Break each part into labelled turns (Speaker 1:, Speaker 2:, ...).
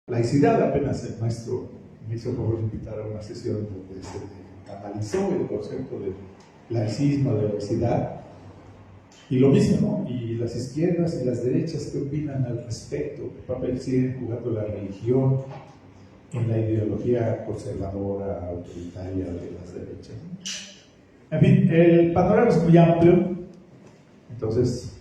Speaker 1: laicidad. Apenas el maestro me hizo favor de invitar a una sesión donde se analizó el concepto de laicismo, de laicidad, y lo mismo, ¿no? Y las izquierdas y las derechas, ¿qué opinan al respecto? ¿Qué papel siguen jugando la religión en la ideología conservadora, autoritaria de las derechas? En fin, el panorama es muy amplio, entonces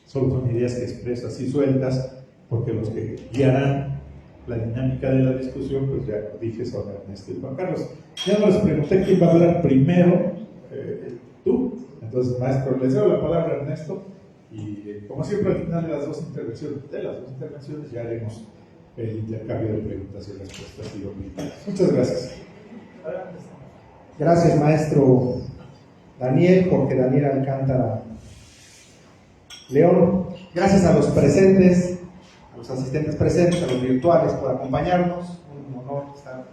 Speaker 1: solo son ideas que expreso así sueltas, porque los que guiarán la dinámica de la discusión, pues ya dije, son Ernesto y Juan Carlos. Ya no les pregunté quién va a hablar primero, tú. Entonces, maestro, les cedo la palabra a Ernesto, y como siempre al final de las dos intervenciones ya haremos el intercambio de preguntas y respuestas y comentarios. Muchas gracias.
Speaker 2: Gracias, maestro Daniel, Jorge Daniel Alcántara León. Gracias a los presentes, a los asistentes presentes, a los virtuales por acompañarnos. Un honor estar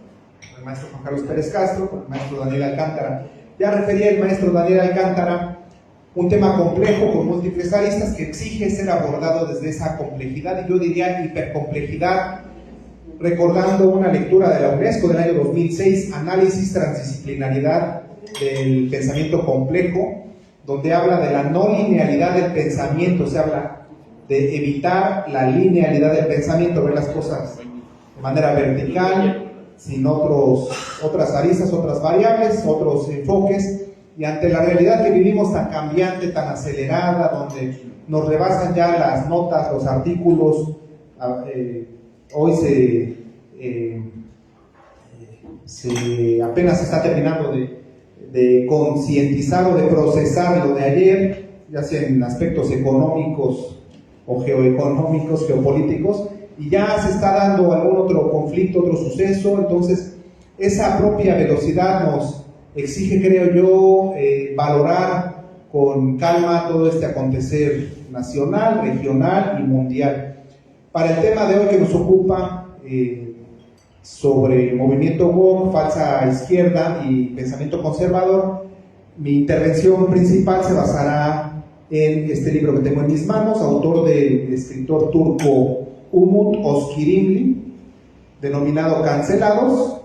Speaker 2: con el maestro Juan Carlos Pérez Castro, con el maestro Daniel Alcántara. Ya refería el maestro Daniel Alcántara un tema complejo con múltiples aristas que exige ser abordado desde esa complejidad, y yo diría hipercomplejidad, recordando una lectura de la UNESCO del año 2006, Análisis, Transdisciplinaridad del Pensamiento Complejo, donde habla de la no linealidad del pensamiento. Se habla de evitar la linealidad del pensamiento, ver las cosas de manera vertical, sin otras aristas, otras variables, otros enfoques, y ante la realidad que vivimos tan cambiante, tan acelerada, donde nos rebasan ya las notas, los artículos. Hoy apenas se está terminando de concientizar o de procesar lo de ayer, ya sea en aspectos económicos o geoeconómicos, geopolíticos, y ya se está dando algún otro conflicto, otro suceso. Entonces esa propia velocidad nos exige, creo yo, valorar con calma todo este acontecer nacional, regional y mundial. Para el tema de hoy que nos ocupa, sobre movimiento woke, falsa izquierda y pensamiento conservador, mi intervención principal se basará en este libro que tengo en mis manos, autor del escritor turco Umut Özkirimli, denominado Cancelados: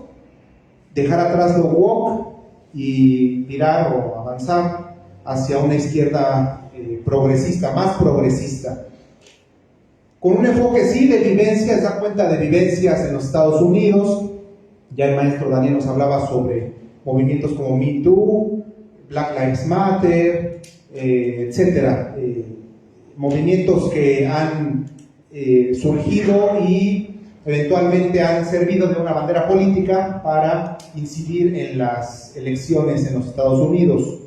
Speaker 2: dejar atrás lo woke y mirar o avanzar hacia una izquierda progresista, más progresista, con un enfoque sí de vivencias. Da cuenta de vivencias en los Estados Unidos. Ya el maestro Daniel nos hablaba sobre movimientos como Me Too, Black Lives Matter, etcétera, movimientos que han surgido y eventualmente han servido de una bandera política para incidir en las elecciones en los Estados Unidos.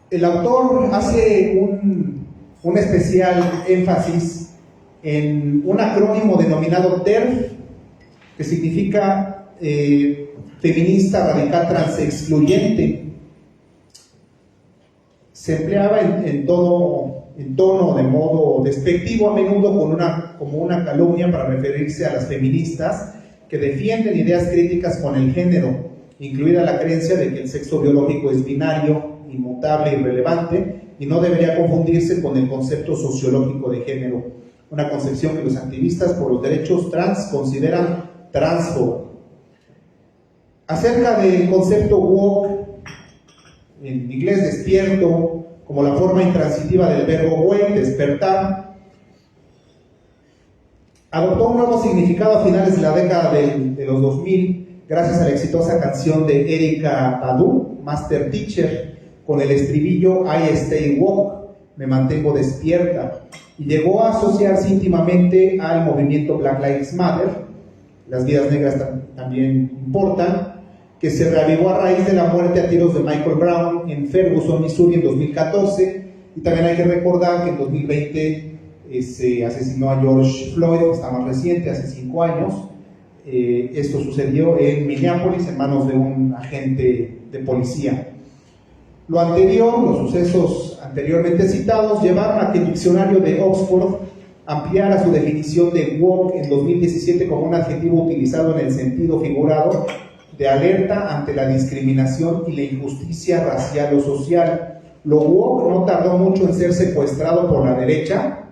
Speaker 2: El autor hace un especial énfasis en un acrónimo denominado TERF, que significa feminista radical transexcluyente. Se empleaba en tono de modo despectivo, a menudo como una calumnia, para referirse a las feministas que defienden ideas críticas con el género, incluida la creencia de que el sexo biológico es binario, inmutable, irrelevante, y no debería confundirse con el concepto sociológico de género, una concepción que los activistas por los derechos trans consideran transfoba. Acerca del concepto woke, en inglés despierto, como la forma intransitiva del verbo wake, despertar, adoptó un nuevo significado a finales de la década de los 2000, gracias a la exitosa canción de Erykah Badu, Master Teacher, con el estribillo I stay woke, me mantengo despierta, y llegó a asociarse íntimamente al movimiento Black Lives Matter, las vidas negras también importan, que se reavivó a raíz de la muerte a tiros de Michael Brown en Ferguson, Missouri, en 2014, y también hay que recordar que en 2020 se asesinó a George Floyd, que está más reciente, hace 5 años. Esto sucedió en Minneapolis en manos de un agente de policía. Lo anterior, los sucesos anteriormente citados, llevaron a que el diccionario de Oxford ampliara su definición de woke en 2017 como un adjetivo utilizado en el sentido figurado de alerta ante la discriminación y la injusticia racial o social. Lo woke no tardó mucho en ser secuestrado por la derecha,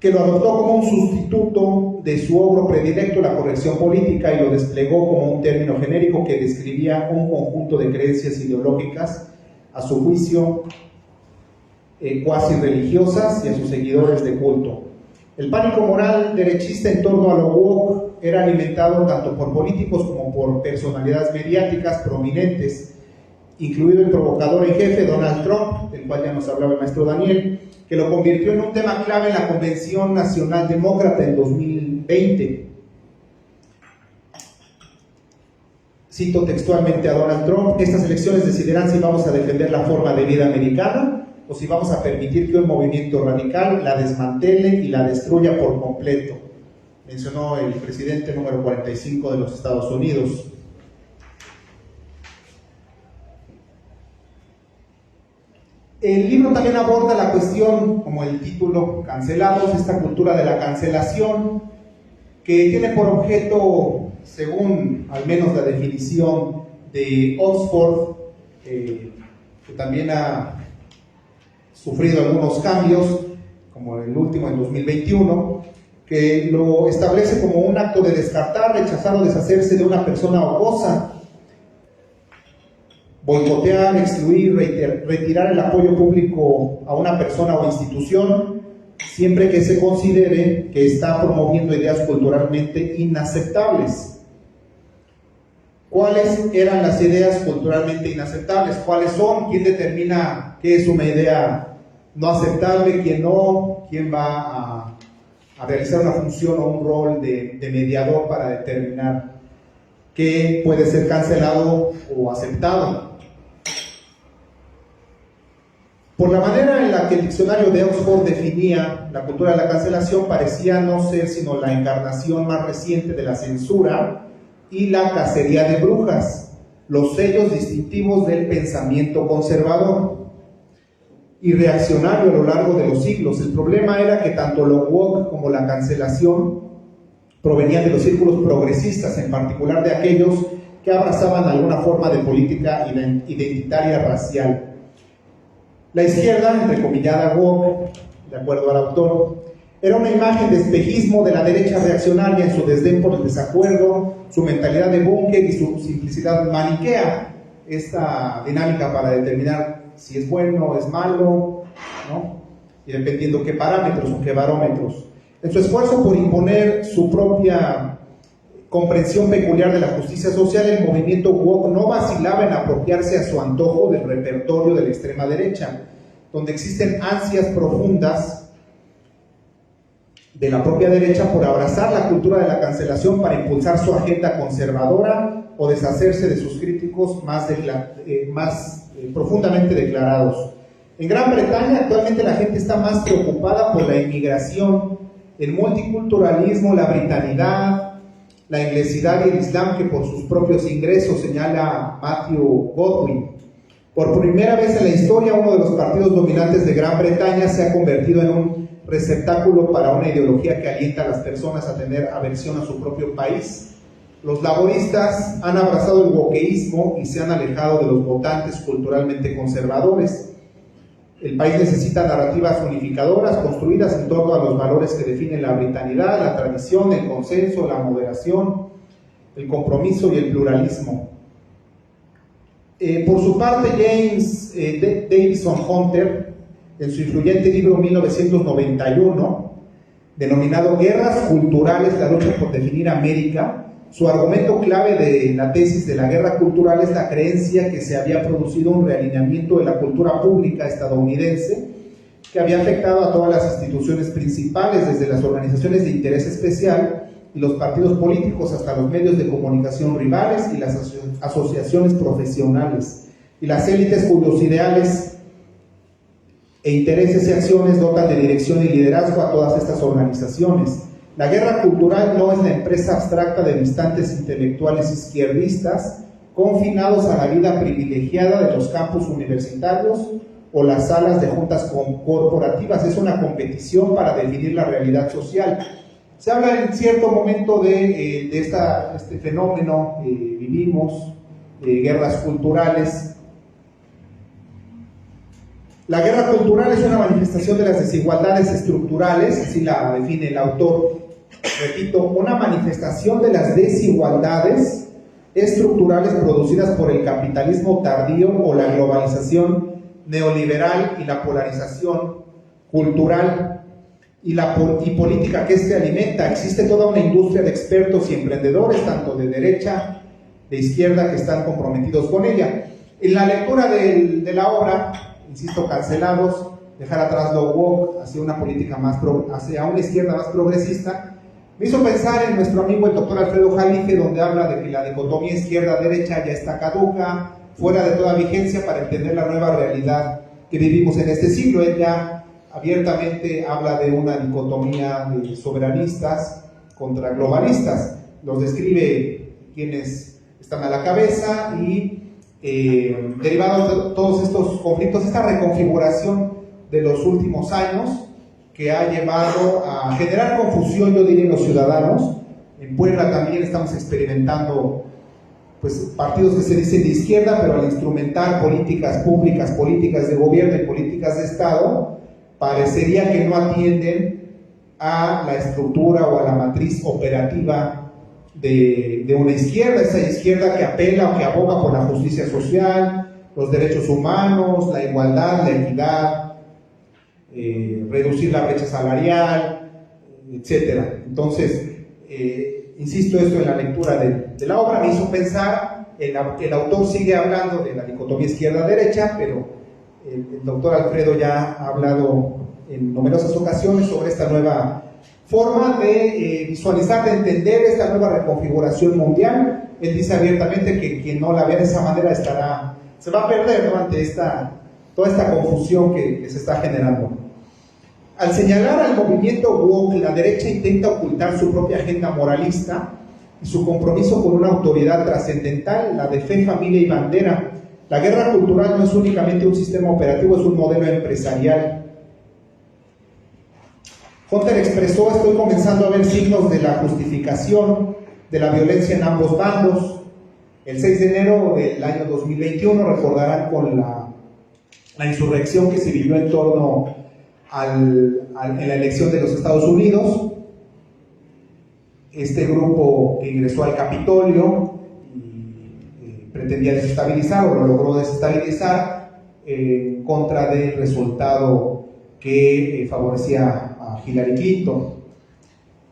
Speaker 2: que lo adoptó como un sustituto de su obro predilecto, la corrección política, y lo desplegó como un término genérico que describía un conjunto de creencias ideológicas, a su juicio, cuasi religiosas, y a sus seguidores de culto. El pánico moral derechista en torno a lo woke era alimentado tanto por políticos como por personalidades mediáticas prominentes, incluido el provocador en jefe Donald Trump, del cual ya nos hablaba el maestro Daniel, que lo convirtió en un tema clave en la Convención Nacional Demócrata en 2020. Cito textualmente a Donald Trump: estas elecciones decidirán si vamos a defender la forma de vida americana o si vamos a permitir que un movimiento radical la desmantele y la destruya por completo, mencionó el presidente número 45 de los Estados Unidos. El libro también aborda la cuestión, como el título, cancelados, esta cultura de la cancelación, que tiene por objeto, según al menos la definición de Oxford, que también ha sufrido algunos cambios, como el último en 2021, que lo establece como un acto de descartar, rechazar o deshacerse de una persona o cosa, boicotear, excluir, retirar el apoyo público a una persona o institución, siempre que se considere que está promoviendo ideas culturalmente inaceptables. ¿Cuáles eran las ideas culturalmente inaceptables? ¿Cuáles son? ¿Quién determina qué es una idea no aceptable, quién no? ¿Quién va a realizar una función o un rol de mediador para determinar qué puede ser cancelado o aceptado? Por la manera en la que el diccionario de Oxford definía la cultura de la cancelación, parecía no ser sino la encarnación más reciente de la censura y la cacería de brujas, los sellos distintivos del pensamiento conservador y reaccionario a lo largo de los siglos. El problema era que tanto lo woke como la cancelación provenían de los círculos progresistas, en particular de aquellos que abrazaban alguna forma de política identitaria racial. La izquierda, entrecomillada woke, de acuerdo al autor, era una imagen de espejismo de la derecha reaccionaria en su desdén por el desacuerdo, su mentalidad de búnker y su simplicidad maniquea. Esta dinámica para determinar si es bueno o es malo, ¿no? Y dependiendo qué parámetros o qué barómetros. En su esfuerzo por imponer su propia comprensión peculiar de la justicia social, el movimiento woke no vacilaba en apropiarse a su antojo del repertorio de la extrema derecha, donde existen ansias profundas de la propia derecha por abrazar la cultura de la cancelación para impulsar su agenda conservadora o deshacerse de sus críticos más profundamente declarados. En Gran Bretaña actualmente la gente está más preocupada por la inmigración, el multiculturalismo, la britanidad, la inglesidad y el islam que por sus propios ingresos, señala Matthew Godwin. Por primera vez en la historia, uno de los partidos dominantes de Gran Bretaña se ha convertido en un receptáculo para una ideología que alienta a las personas a tener aversión a su propio país. Los laboristas han abrazado el wokeísmo y se han alejado de los votantes culturalmente conservadores. El país necesita narrativas unificadoras construidas en torno a los valores que definen la britanidad, la tradición, el consenso, la moderación, el compromiso y el pluralismo. Por su parte, James Davison Hunter, en su influyente libro 1991, denominado Guerras Culturales, la lucha por definir América, su argumento clave de la tesis de la guerra cultural es la creencia que se había producido un realineamiento de la cultura pública estadounidense que había afectado a todas las instituciones principales, desde las organizaciones de interés especial y los partidos políticos hasta los medios de comunicación rivales y las asociaciones profesionales, y las élites cuyos ideales e intereses y acciones dotan de dirección y liderazgo a todas estas organizaciones. La guerra cultural no es la empresa abstracta de distantes intelectuales izquierdistas confinados a la vida privilegiada de los campus universitarios o las salas de juntas corporativas. Es una competición para definir la realidad social. Se habla en cierto momento de este fenómeno que vivimos, guerras culturales, La guerra cultural es una manifestación de las desigualdades estructurales, así la define el autor. Repito, una manifestación de las desigualdades estructurales producidas por el capitalismo tardío o la globalización neoliberal y la polarización cultural y política que éste alimenta. Existe toda una industria de expertos y emprendedores, tanto de derecha, de izquierda, que están comprometidos con ella. En la lectura de la obra, insisto, Cancelados, dejar atrás lo woke, hacia una política hacia una izquierda más progresista, me hizo pensar en nuestro amigo el doctor Alfredo Jalife, donde habla de que la dicotomía izquierda-derecha ya está caduca, fuera de toda vigencia para entender la nueva realidad que vivimos en este siglo. Él ya abiertamente habla de una dicotomía de soberanistas contra globalistas. Los describe quienes están a la cabeza y derivados de todos estos conflictos, esta reconfiguración de los últimos años que ha llevado a generar confusión, yo diría, en los ciudadanos. En Puebla también estamos experimentando pues, partidos que se dicen de izquierda, pero al instrumentar políticas públicas, políticas de gobierno y políticas de Estado, parecería que no atienden a la estructura o a la matriz operativa de una izquierda, esa izquierda que apela o que aboga por la justicia social, los derechos humanos, la igualdad, la equidad, reducir la brecha salarial, etcétera. Entonces, insisto, esto en la lectura de la obra me hizo pensar, el autor sigue hablando de la dicotomía izquierda-derecha, pero el doctor Alfredo ya ha hablado en numerosas ocasiones sobre esta nueva forma de visualizar, de entender esta nueva reconfiguración mundial. Él dice abiertamente que quien no la vea de esa manera se va a perder, ¿no?, ante toda esta confusión que se está generando. Al señalar al movimiento woke, la derecha intenta ocultar su propia agenda moralista y su compromiso con una autoridad trascendental, la de fe, familia y bandera. La guerra cultural no es únicamente un sistema operativo, es un modelo empresarial. Hunter expresó: estoy comenzando a ver signos de la justificación de la violencia en ambos bandos. El 6 de enero del año 2021, recordarán con la insurrección que se vivió en torno en la elección de los Estados Unidos, este grupo que ingresó al Capitolio y pretendía desestabilizar, o lo logró desestabilizar, en contra del resultado que favorecía a Hillary Clinton.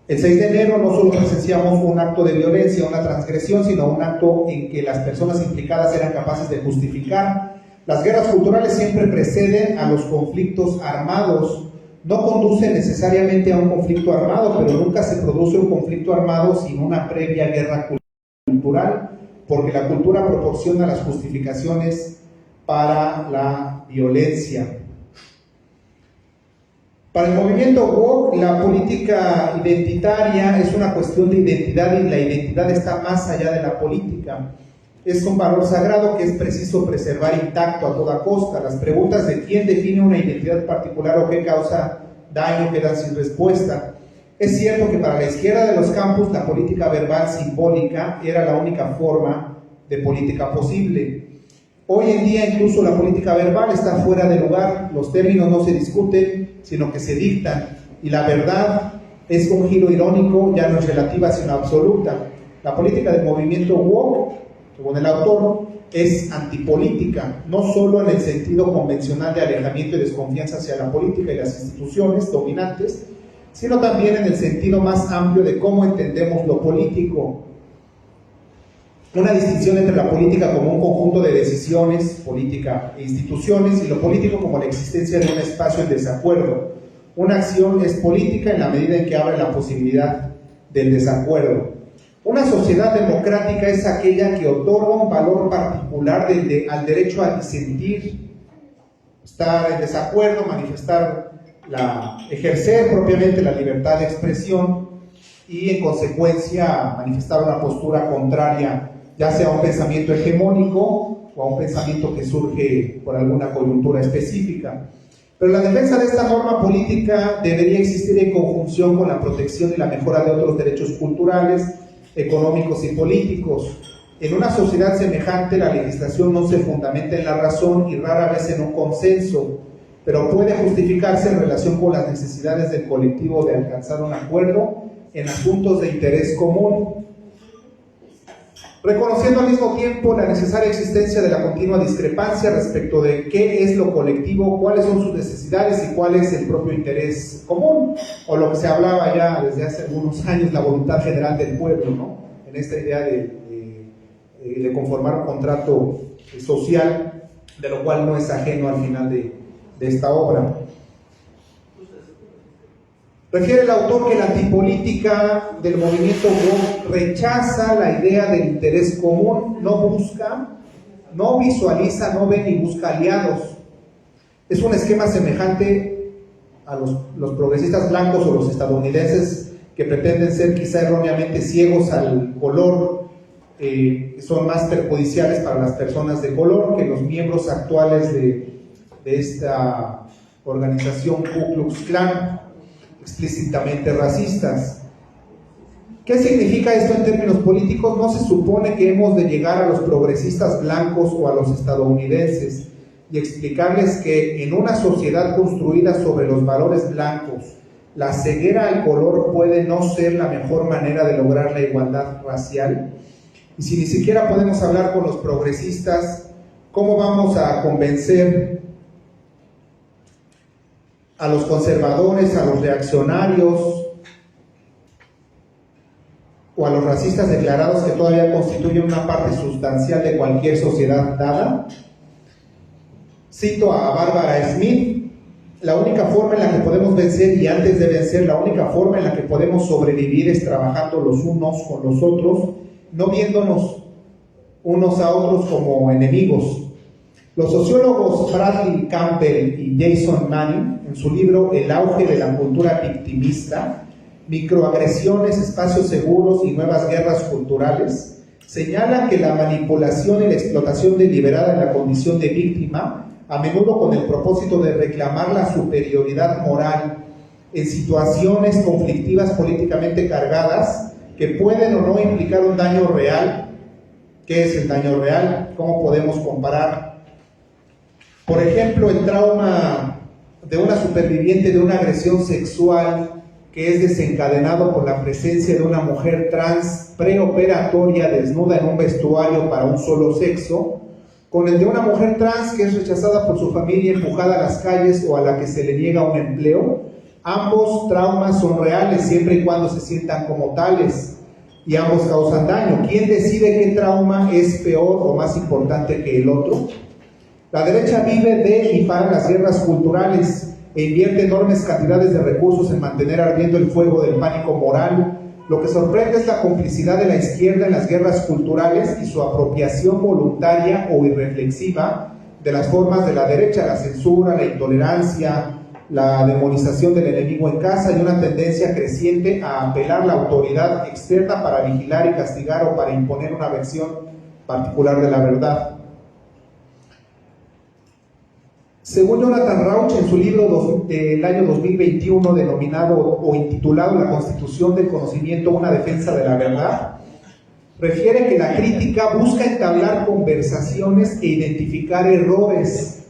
Speaker 2: El 6 de enero no solo presenciamos un acto de violencia, una transgresión, sino un acto en que las personas implicadas eran capaces de justificar. Las guerras culturales siempre preceden a los conflictos armados, no conducen necesariamente a un conflicto armado, pero nunca se produce un conflicto armado sin una previa guerra cultural, porque la cultura proporciona las justificaciones para la violencia. Para el movimiento woke, la política identitaria es una cuestión de identidad y la identidad está más allá de la política. Es un valor sagrado que es preciso preservar intacto a toda costa. Las preguntas de quién define una identidad particular o qué causa daño quedan sin respuesta. Es cierto que para la izquierda de los campus la política verbal simbólica era la única forma de política posible. Hoy en día incluso la política verbal está fuera de lugar, los términos no se discuten, sino que se dictan, y la verdad es un giro irónico, ya no es relativa sino absoluta. La política del movimiento woke, según el autor, es antipolítica, no solo en el sentido convencional de alejamiento y desconfianza hacia la política y las instituciones dominantes, sino también en el sentido más amplio de cómo entendemos lo político. Una distinción entre la política como un conjunto de decisiones, política e instituciones, y lo político como la existencia de un espacio en desacuerdo. Una acción es política en la medida en que abre la posibilidad del desacuerdo. Una sociedad democrática es aquella que otorga un valor particular al derecho a disentir, estar en desacuerdo, manifestar, ejercer propiamente la libertad de expresión y en consecuencia manifestar una postura contraria, ya sea a un pensamiento hegemónico o a un pensamiento que surge por alguna coyuntura específica. Pero la defensa de esta norma política debería existir en conjunción con la protección y la mejora de otros derechos culturales, económicos y políticos. En una sociedad semejante, la legislación no se fundamenta en la razón y rara vez en un consenso. pero puede justificarse en relación con las necesidades del colectivo de alcanzar un acuerdo en asuntos de interés común, reconociendo al mismo tiempo la necesaria existencia de la continua discrepancia respecto de qué es lo colectivo, cuáles son sus necesidades y cuál es el propio interés común, o lo que se hablaba ya desde hace algunos años, la voluntad general del pueblo, ¿no? En esta idea de conformar un contrato social, de lo cual no es ajeno al final de esta obra. Refiere el autor que la antipolítica del movimiento woke rechaza la idea del interés común, no busca, no visualiza, no ve ni busca aliados. Es un esquema semejante a los progresistas blancos o los estadounidenses que pretenden ser quizá erróneamente ciegos al color, que son más perjudiciales para las personas de color que los miembros actuales de esta organización Ku Klux Klan, explícitamente racistas. ¿Qué significa esto en términos políticos? No se supone que hemos de llegar a los progresistas blancos o a los estadounidenses y explicarles que en una sociedad construida sobre los valores blancos, la ceguera al color puede no ser la mejor manera de lograr la igualdad racial. Y si ni siquiera podemos hablar con los progresistas, ¿cómo vamos a convencer a los conservadores, a los reaccionarios o a los racistas declarados que todavía constituyen una parte sustancial de cualquier sociedad dada? Cito a Barbara Smith: la única forma en la que podemos vencer, y antes de vencer, la única forma en la que podemos sobrevivir es trabajando los unos con los otros, no viéndonos unos a otros como enemigos. Los sociólogos Bradley Campbell y Jason Manning, en su libro El auge de la cultura victimista, microagresiones, espacios seguros y nuevas guerras culturales, señalan que la manipulación y la explotación deliberada en la condición de víctima, a menudo con el propósito de reclamar la superioridad moral en situaciones conflictivas políticamente cargadas, que pueden o no implicar un daño real. ¿Qué es el daño real? ¿Cómo podemos comparar? Por ejemplo, el trauma de una superviviente de una agresión sexual que es desencadenado por la presencia de una mujer trans preoperatoria desnuda en un vestuario para un solo sexo, con el de una mujer trans que es rechazada por su familia, empujada a las calles o a la que se le niega un empleo. Ambos traumas son reales siempre y cuando se sientan como tales, y ambos causan daño. ¿Quién decide qué trauma es peor o más importante que el otro? La derecha vive de y para las guerras culturales e invierte enormes cantidades de recursos en mantener ardiendo el fuego del pánico moral. Lo que sorprende es la complicidad de la izquierda en las guerras culturales y su apropiación voluntaria o irreflexiva de las formas de la derecha, la censura, la intolerancia, la demonización del enemigo en casa y una tendencia creciente a apelar la autoridad externa para vigilar y castigar o para imponer una versión particular de la verdad. Según Jonathan Rauch, en su libro del año 2021 denominado o intitulado La Constitución del Conocimiento, una defensa de la verdad, refiere que la crítica busca entablar conversaciones e identificar errores.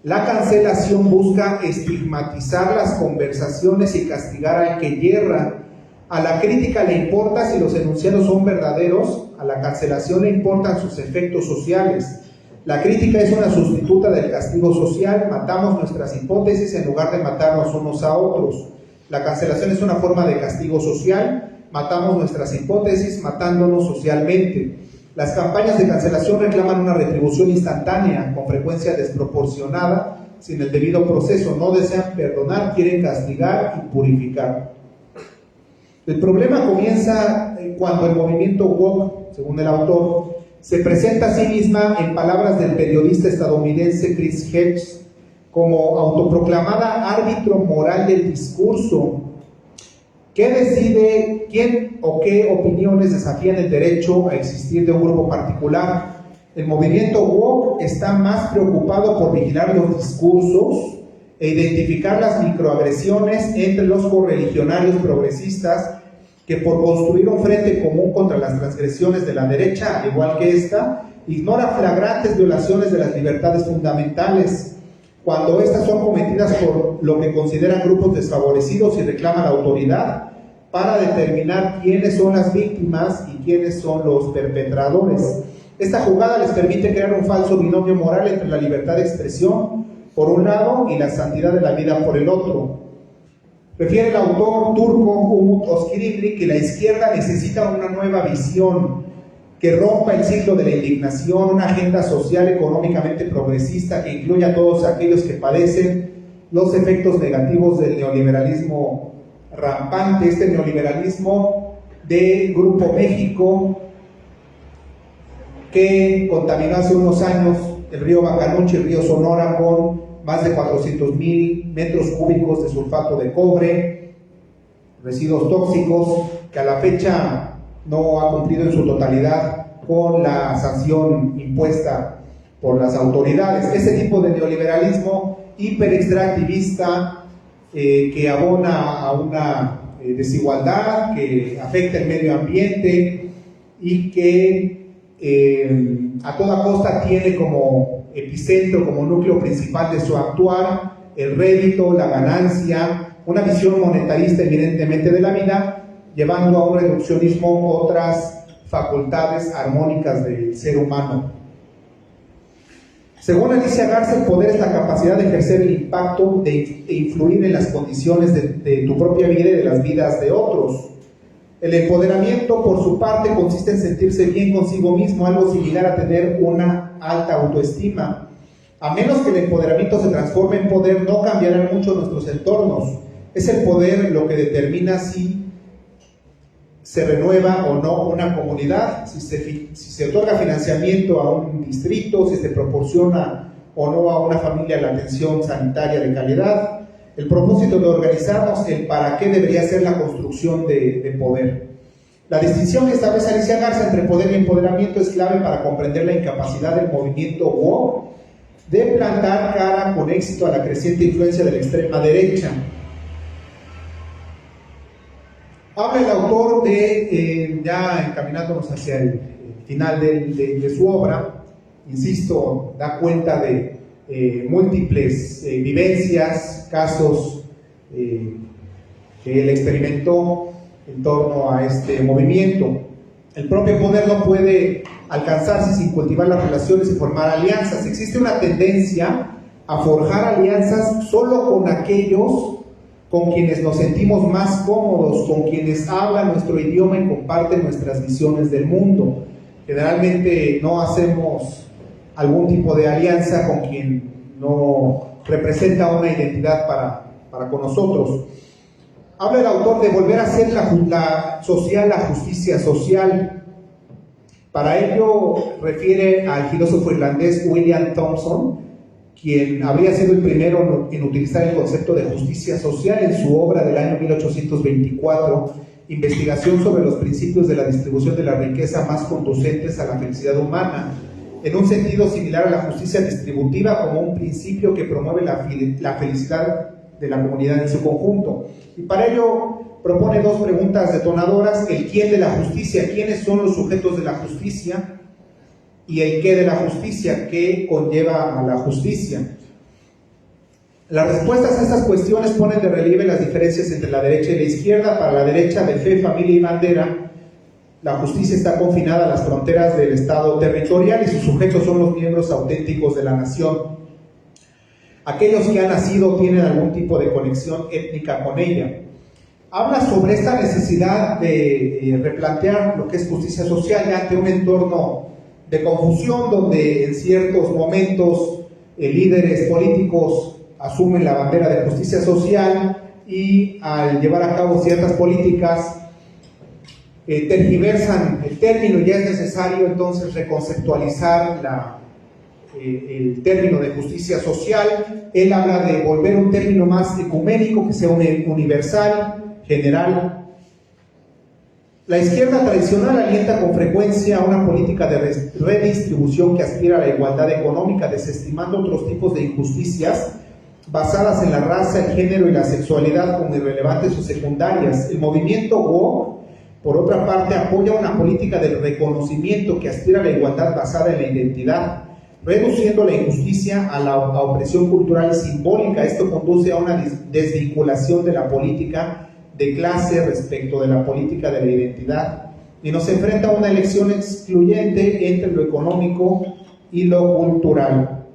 Speaker 2: La cancelación busca estigmatizar las conversaciones y castigar al que yerra. A la crítica le importa si los enunciados son verdaderos, a la cancelación le importan sus efectos sociales. La crítica es una sustituta del castigo social, matamos nuestras hipótesis en lugar de matarnos unos a otros. La cancelación es una forma de castigo social, matamos nuestras hipótesis matándonos socialmente. Las campañas de cancelación reclaman una retribución instantánea, con frecuencia desproporcionada, sin el debido proceso. No desean perdonar, quieren castigar y purificar. El problema comienza cuando el movimiento woke, según el autor, se presenta a sí misma, en palabras del periodista estadounidense Chris Hedges, como autoproclamada árbitro moral del discurso. ¿Qué decide quién o qué opiniones desafían el derecho a existir de un grupo particular? El movimiento woke está más preocupado por vigilar los discursos e identificar las microagresiones entre los correligionarios progresistas que por construir un frente común contra las transgresiones de la derecha, al igual que esta, ignora flagrantes violaciones de las libertades fundamentales. cuando estas son cometidas por lo que consideran grupos desfavorecidos y reclaman la autoridad para determinar quiénes son las víctimas y quiénes son los perpetradores. Esta jugada les permite crear un falso binomio moral entre la libertad de expresión por un lado y la santidad de la vida por el otro. Refiere el autor turco Umut Özkirli que la izquierda necesita una nueva visión que rompa el ciclo de la indignación, una agenda social económicamente progresista que incluya a todos aquellos que padecen los efectos negativos del neoliberalismo rampante, este neoliberalismo de Grupo México que contaminó hace unos años el río Bacanuchi, el río Sonora, con más de 400,000 metros cúbicos de sulfato de cobre, residuos tóxicos, que a la fecha no ha cumplido en su totalidad con la sanción impuesta por las autoridades. Ese tipo de neoliberalismo hiperextractivista que abona a una desigualdad, que afecta el medio ambiente y que a toda costa tiene como epicentro, como núcleo principal de su actuar, el rédito, la ganancia, una visión monetarista evidentemente de la vida, llevando a un reduccionismo otras facultades armónicas del ser humano. Según Alicia Garza, el poder es la capacidad de ejercer el impacto de influir en las condiciones de tu propia vida y de las vidas de otros. El empoderamiento, por su parte, consiste en sentirse bien consigo mismo, algo similar a tener una alta autoestima. A menos que el empoderamiento se transforme en poder, no cambiarán mucho nuestros entornos. Es el poder lo que determina si se renueva o no una comunidad, si se otorga financiamiento a un distrito, si se proporciona o no a una familia la atención sanitaria de calidad. El propósito de organizarnos, el para qué debería ser la construcción de poder. La distinción que establece Alicia Garza entre poder y empoderamiento es clave para comprender la incapacidad del movimiento woke de plantar cara con éxito a la creciente influencia de la extrema derecha. Habla el autor de, ya encaminándonos hacia el final de su obra, insisto, da cuenta de múltiples vivencias, casos que él experimentó en torno a este movimiento. El propio poder no puede alcanzarse sin cultivar las relaciones y formar alianzas. Existe una tendencia a forjar alianzas solo con aquellos con quienes nos sentimos más cómodos, con quienes hablan nuestro idioma y comparten nuestras visiones del mundo. Generalmente no hacemos algún tipo de alianza con quien no representa una identidad para con nosotros. Habla el autor de volver a hacer la justicia social. Para ello refiere al filósofo irlandés William Thompson, quien habría sido el primero en utilizar el concepto de justicia social en su obra del año 1824, Investigación sobre los principios de la distribución de la riqueza más conducentes a la felicidad humana, en un sentido similar a la justicia distributiva como un principio que promueve la felicidad de la comunidad en su conjunto. Y para ello propone dos preguntas detonadoras: el quién de la justicia, quiénes son los sujetos de la justicia, y el qué de la justicia, qué conlleva a la justicia. Las respuestas a estas cuestiones ponen de relieve las diferencias entre la derecha y la izquierda. Para la derecha de fe, familia y bandera, la justicia está confinada a las fronteras del Estado territorial y sus sujetos son los miembros auténticos de la nación. Aquellos que han nacido tienen algún tipo de conexión étnica con ella. Habla sobre esta necesidad de replantear lo que es justicia social ya ante un entorno de confusión donde en ciertos momentos líderes políticos asumen la bandera de justicia social y al llevar a cabo ciertas políticas tergiversan el término y ya es necesario entonces reconceptualizar el término de justicia social. Él habla de volver un término más ecuménico, que sea universal, general. La izquierda tradicional alienta con frecuencia una política de redistribución que aspira a la igualdad económica, desestimando otros tipos de injusticias basadas en la raza, el género y la sexualidad como irrelevantes o secundarias. El movimiento woke, por otra parte, apoya una política del reconocimiento que aspira a la igualdad basada en la identidad, reduciendo la injusticia a la opresión cultural y simbólica. Esto conduce a una desvinculación de la política de clase respecto de la política de la identidad y nos enfrenta a una elección excluyente entre lo económico y lo cultural.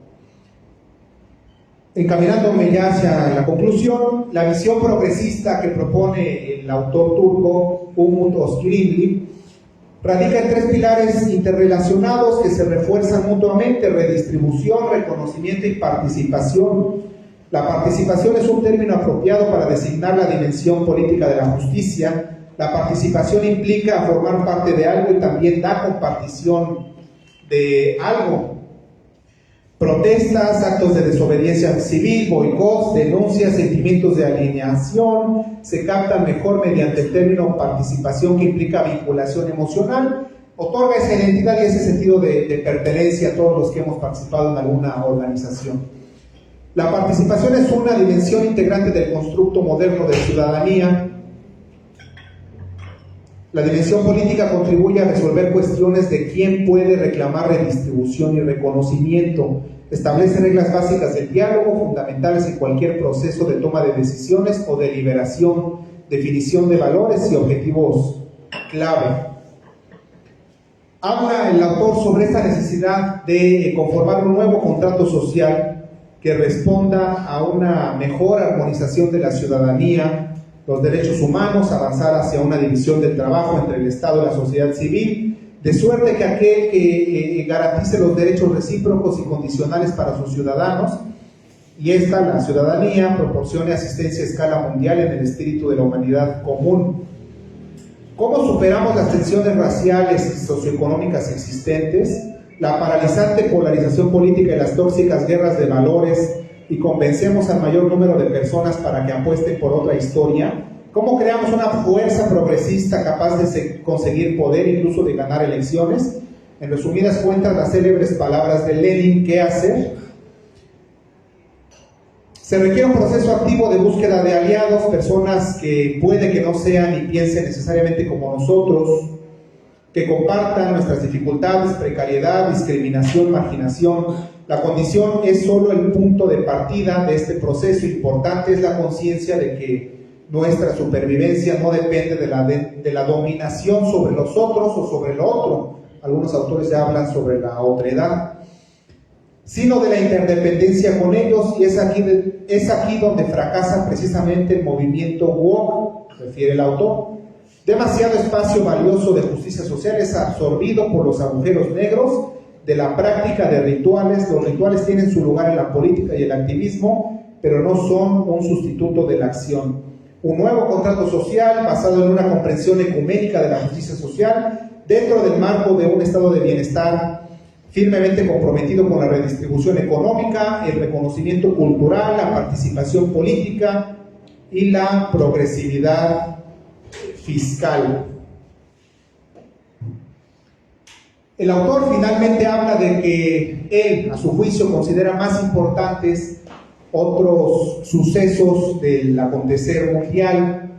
Speaker 2: Encaminándome ya hacia la conclusión, la visión progresista que propone el autor turco Umut Özgürlü radica en tres pilares interrelacionados que se refuerzan mutuamente: redistribución, reconocimiento y participación. La participación es un término apropiado para designar la dimensión política de la justicia. La participación implica formar parte de algo y también da compartición de algo. Protestas, actos de desobediencia civil, boicots, denuncias, sentimientos de alienación se captan mejor mediante el término participación, que implica vinculación emocional, otorga esa identidad y ese sentido de pertenencia a todos los que hemos participado en alguna organización. La participación es una dimensión integrante del constructo moderno de ciudadanía. La dimensión política contribuye a resolver cuestiones de quién puede reclamar redistribución y reconocimiento. Establece reglas básicas del diálogo, fundamentales en cualquier proceso de toma de decisiones o deliberación, definición de valores y objetivos clave. Habla el autor sobre esta necesidad de conformar un nuevo contrato social que responda a una mejor armonización de la ciudadanía, los derechos humanos, avanzar hacia una división del trabajo entre el Estado y la sociedad civil, de suerte que aquel que garantice los derechos recíprocos y condicionales para sus ciudadanos, y esta, la ciudadanía, proporcione asistencia a escala mundial en el espíritu de la humanidad común. ¿Cómo superamos las tensiones raciales y socioeconómicas existentes, la paralizante polarización política y las tóxicas guerras de valores, y convencemos al mayor número de personas para que apuesten por otra historia? ¿Cómo creamos una fuerza progresista capaz de conseguir poder, incluso de ganar elecciones? En resumidas cuentas, las célebres palabras de Lenin: ¿qué hacer? Se requiere un proceso activo de búsqueda de aliados, personas que puede que no sean y piensen necesariamente como nosotros, que compartan nuestras dificultades, precariedad, discriminación, marginación. La condición es solo el punto de partida de este proceso. Importante es la conciencia de que nuestra supervivencia no depende de la dominación sobre los otros o sobre lo otro. Algunos autores ya hablan sobre la otredad, sino de la interdependencia con ellos, y es aquí donde fracasa precisamente el movimiento woke, refiere el autor. Demasiado espacio valioso de justicia social es absorbido por los agujeros negros de la práctica de rituales. Los rituales tienen su lugar en la política y el activismo, pero no son un sustituto de la acción. Un nuevo contrato social basado en una comprensión ecuménica de la justicia social dentro del marco de un estado de bienestar firmemente comprometido con la redistribución económica, el reconocimiento cultural, la participación política y la progresividad fiscal. El autor finalmente habla de que él, a su juicio, considera más importantes otros sucesos del acontecer mundial,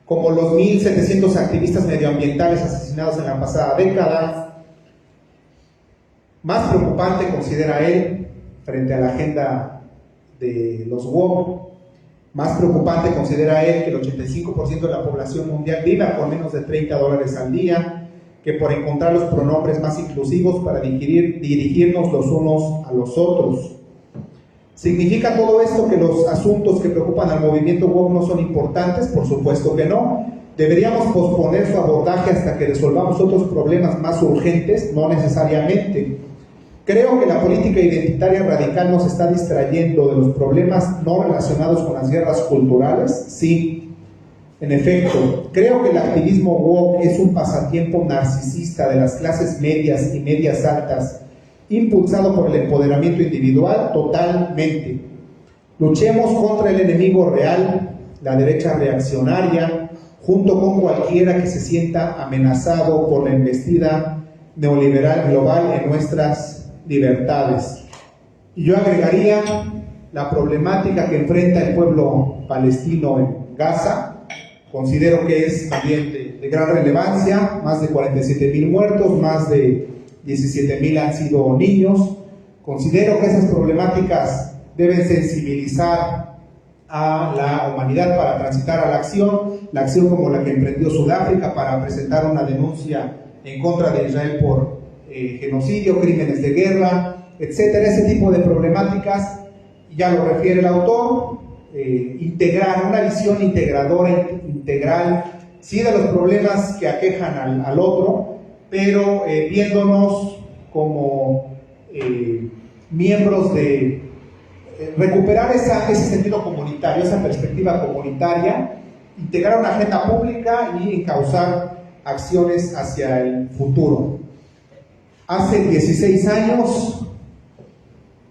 Speaker 2: como los 1.700 activistas medioambientales asesinados en la pasada década. Más preocupante, considera él, frente a la agenda de los woke, más preocupante considera él que el 85% de la población mundial viva por menos de $30 al día, que por encontrar los pronombres más inclusivos para dirigirnos los unos a los otros. ¿Significa todo esto que los asuntos que preocupan al movimiento woke no son importantes? Por supuesto que no. ¿Deberíamos posponer su abordaje hasta que resolvamos otros problemas más urgentes? No necesariamente. Creo que la política identitaria radical nos está distrayendo de los problemas no relacionados con las guerras culturales. Sí, en efecto, creo que el activismo woke es un pasatiempo narcisista de las clases medias y medias altas, impulsado por el empoderamiento individual. Totalmente. Luchemos contra el enemigo real, la derecha reaccionaria, junto con cualquiera que se sienta amenazado por la embestida neoliberal global en nuestras libertades. Y yo agregaría la problemática que enfrenta el pueblo palestino en Gaza. Considero que es también de de gran relevancia, más de 47,000 muertos, más de 17,000 han sido niños. Considero que esas problemáticas deben sensibilizar a la humanidad para transitar a la acción como la que emprendió Sudáfrica para presentar una denuncia en contra de Israel por genocidio, crímenes de guerra, etcétera. Ese tipo de problemáticas, ya lo refiere el autor, integrar una visión integradora, integral, sí, de los problemas que aquejan al otro, pero viéndonos como miembros de recuperar ese sentido comunitario, esa perspectiva comunitaria, integrar una agenda pública y encauzar acciones hacia el futuro. Hace 16 años,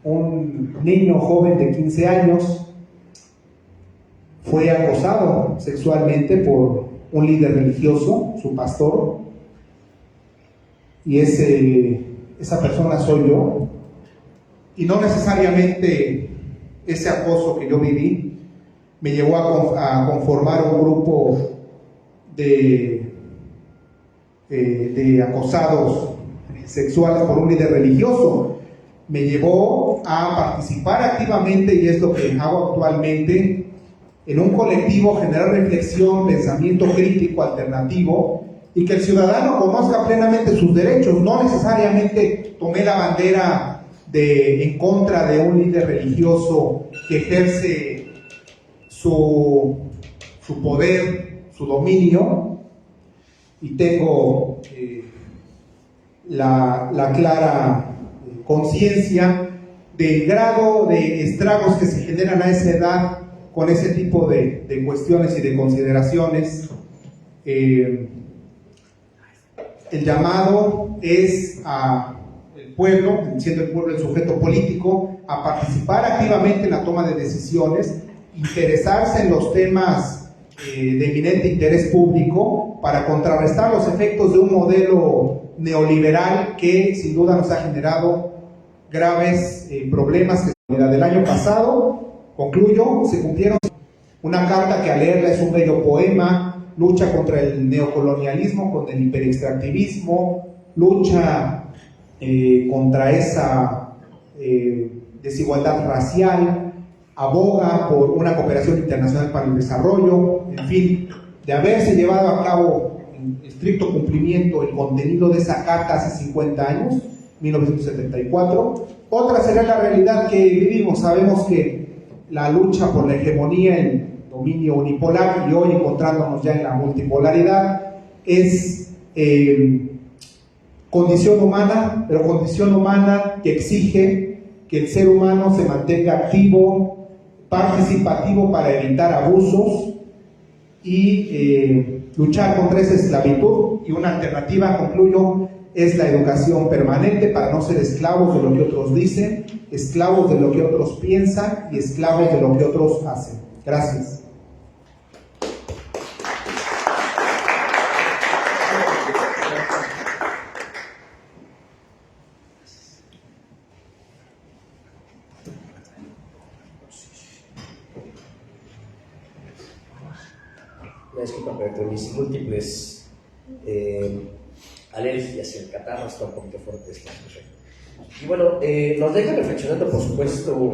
Speaker 2: un niño joven de 15 años fue acosado sexualmente por un líder religioso, su pastor, y esa persona soy yo. Y no necesariamente ese acoso que yo viví me llevó a conformar un grupo de acosados sexuales por un líder religioso. Me llevó a participar activamente, y es lo que hago actualmente, en un colectivo, generar reflexión, pensamiento crítico, alternativo, y que el ciudadano conozca plenamente sus derechos. No necesariamente tomé la bandera en contra de un líder religioso que ejerce su poder, su dominio, y tengo la clara conciencia del grado de estragos que se generan a esa edad con ese tipo de cuestiones y de consideraciones. El llamado es a pueblo, siendo el pueblo el sujeto político, a participar activamente en la toma de decisiones, interesarse en los temas de eminente interés público para contrarrestar los efectos de un modelo neoliberal que sin duda nos ha generado graves problemas. Del año pasado, concluyo, se cumplieron una carta que al leerla es un bello poema, lucha contra el neocolonialismo, contra el hiperextractivismo, lucha contra esa desigualdad racial, aboga por una cooperación internacional para el desarrollo, en fin, de haberse llevado a cabo en estricto cumplimiento el contenido de esa carta hace 50 años, 1974, otra será la realidad que vivimos. Sabemos que la lucha por la hegemonía, el dominio unipolar, y hoy encontrándonos ya en la multipolaridad, es condición humana, pero condición humana que exige que el ser humano se mantenga activo, participativo para evitar abusos y luchar contra esa esclavitud. Y una alternativa, concluyo, es la educación permanente para no ser esclavos de lo que otros dicen, esclavos de lo que otros piensan y esclavos de lo que otros hacen. Gracias.
Speaker 3: Una disculpa, pero entre mis múltiples alergias y el catarro está un poquito fuerte esta situación. Y bueno, nos deja reflexionando, por supuesto,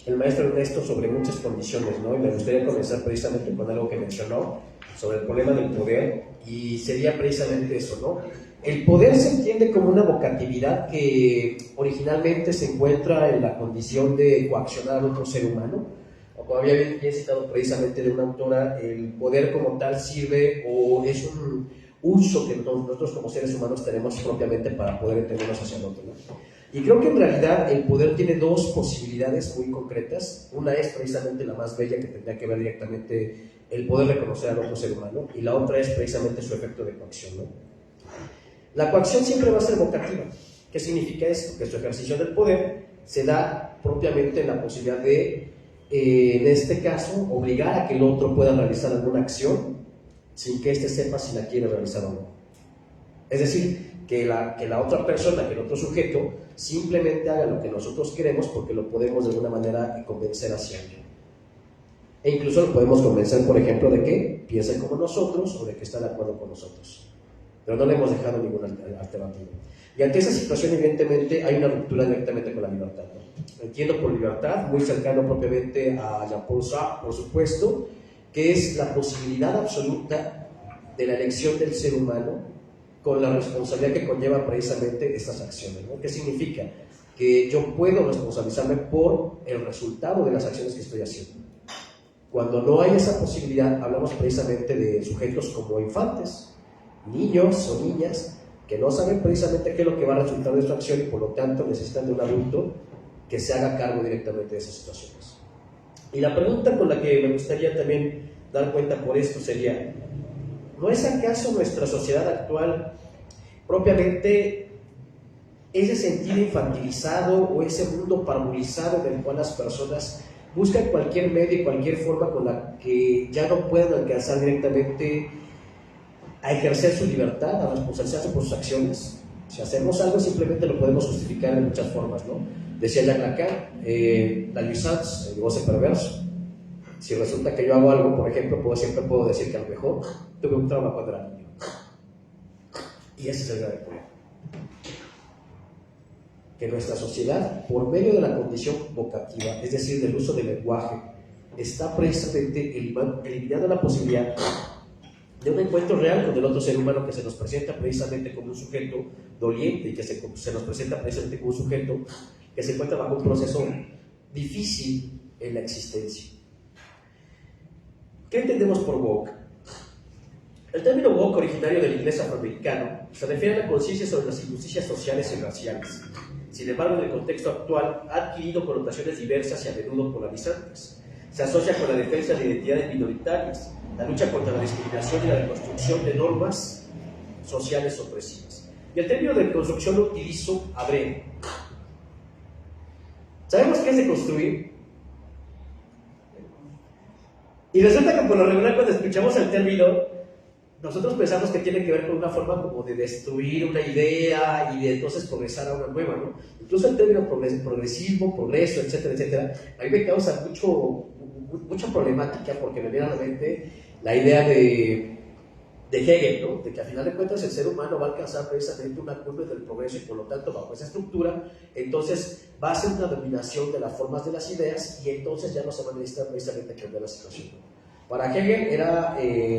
Speaker 3: el maestro Ernesto sobre muchas condiciones, ¿no? Y me gustaría comenzar precisamente con algo que mencionó sobre el problema del poder, y sería precisamente eso, ¿no? El poder se entiende como una vocatividad que originalmente se encuentra en la condición de coaccionar a otro ser humano. Como había bien citado precisamente de una autora, el poder como tal sirve o es un uso que nosotros como seres humanos tenemos propiamente para poder entendernos hacia el otro, ¿no? Y creo que en realidad el poder tiene dos posibilidades muy concretas. Una es precisamente la más bella, que tendría que ver directamente el poder reconocer al otro ser humano, y la otra es precisamente su efecto de coacción, ¿no? La coacción siempre va a ser vocativa. ¿Qué significa esto? Que su ejercicio del poder se da propiamente en la posibilidad de, en este caso, obligar a que el otro pueda realizar alguna acción sin que éste sepa si la quiere realizar o no. Es decir, que la otra persona, que el otro sujeto, simplemente haga lo que nosotros queremos porque lo podemos de alguna manera convencer hacia ello. E incluso lo podemos convencer, por ejemplo, de que piense como nosotros o de que está de acuerdo con nosotros. Pero no le hemos dejado ninguna alternativa. Y ante esa situación, evidentemente, hay una ruptura directamente con la libertad, ¿no? Entiendo por libertad, muy cercano propiamente a Jean-Paul Sartre, por supuesto, que es la posibilidad absoluta de la elección del ser humano con la responsabilidad que conlleva precisamente estas acciones, ¿no? ¿Qué significa? Que yo puedo responsabilizarme por el resultado de las acciones que estoy haciendo. Cuando no hay esa posibilidad, hablamos precisamente de sujetos como infantes, niños o niñas, que no saben precisamente qué es lo que va a resultar de su acción y por lo tanto necesitan de un adulto que se haga cargo directamente de esas situaciones. Y la pregunta con la que me gustaría también dar cuenta por esto sería, ¿no es acaso nuestra sociedad actual propiamente ese sentido infantilizado o ese mundo parvulizado del cual las personas buscan cualquier medio y cualquier forma con la que ya no puedan alcanzar directamente a ejercer su libertad, a responsabilizarse por sus acciones? Si hacemos algo, simplemente lo podemos justificar de muchas formas, ¿no? Decía Jacques Lacan, la licence, el goce perverso. Si resulta que yo hago algo, por ejemplo, siempre puedo decir que a lo mejor tuve un trauma cuando era niño. Y ese es el grave problema. Que nuestra sociedad, por medio de la condición vocativa, es decir, del uso del lenguaje, está precisamente eliminando la posibilidad de un encuentro real con el otro ser humano que se nos presenta precisamente como un sujeto doliente y que se nos presenta precisamente como un sujeto que se encuentra bajo un proceso difícil en la existencia. ¿Qué entendemos por woke? El término woke, originario del inglés afroamericano, se refiere a la conciencia sobre las injusticias sociales y raciales. Sin embargo, en el contexto actual ha adquirido connotaciones diversas y a menudo polarizantes. Se asocia con la defensa de identidades minoritarias, la lucha contra la discriminación y la deconstrucción de normas sociales opresivas. Y el término de deconstrucción lo utilizo a breve. ¿Sabemos qué es deconstruir? Y resulta que por lo regular cuando escuchamos el término, nosotros pensamos que tiene que ver con una forma como de destruir una idea y de entonces progresar a una nueva, ¿no? Incluso el término progresismo, progreso, etcétera, etcétera, a mí me causa mucha problemática porque me viene a la mente la idea de Hegel, ¿no? De que al final de cuentas el ser humano va a alcanzar precisamente una curva del progreso y por lo tanto bajo esa estructura, entonces va a ser una dominación de las formas de las ideas y entonces ya no se va a necesitar precisamente cambiar la situación, ¿no? Para Hegel era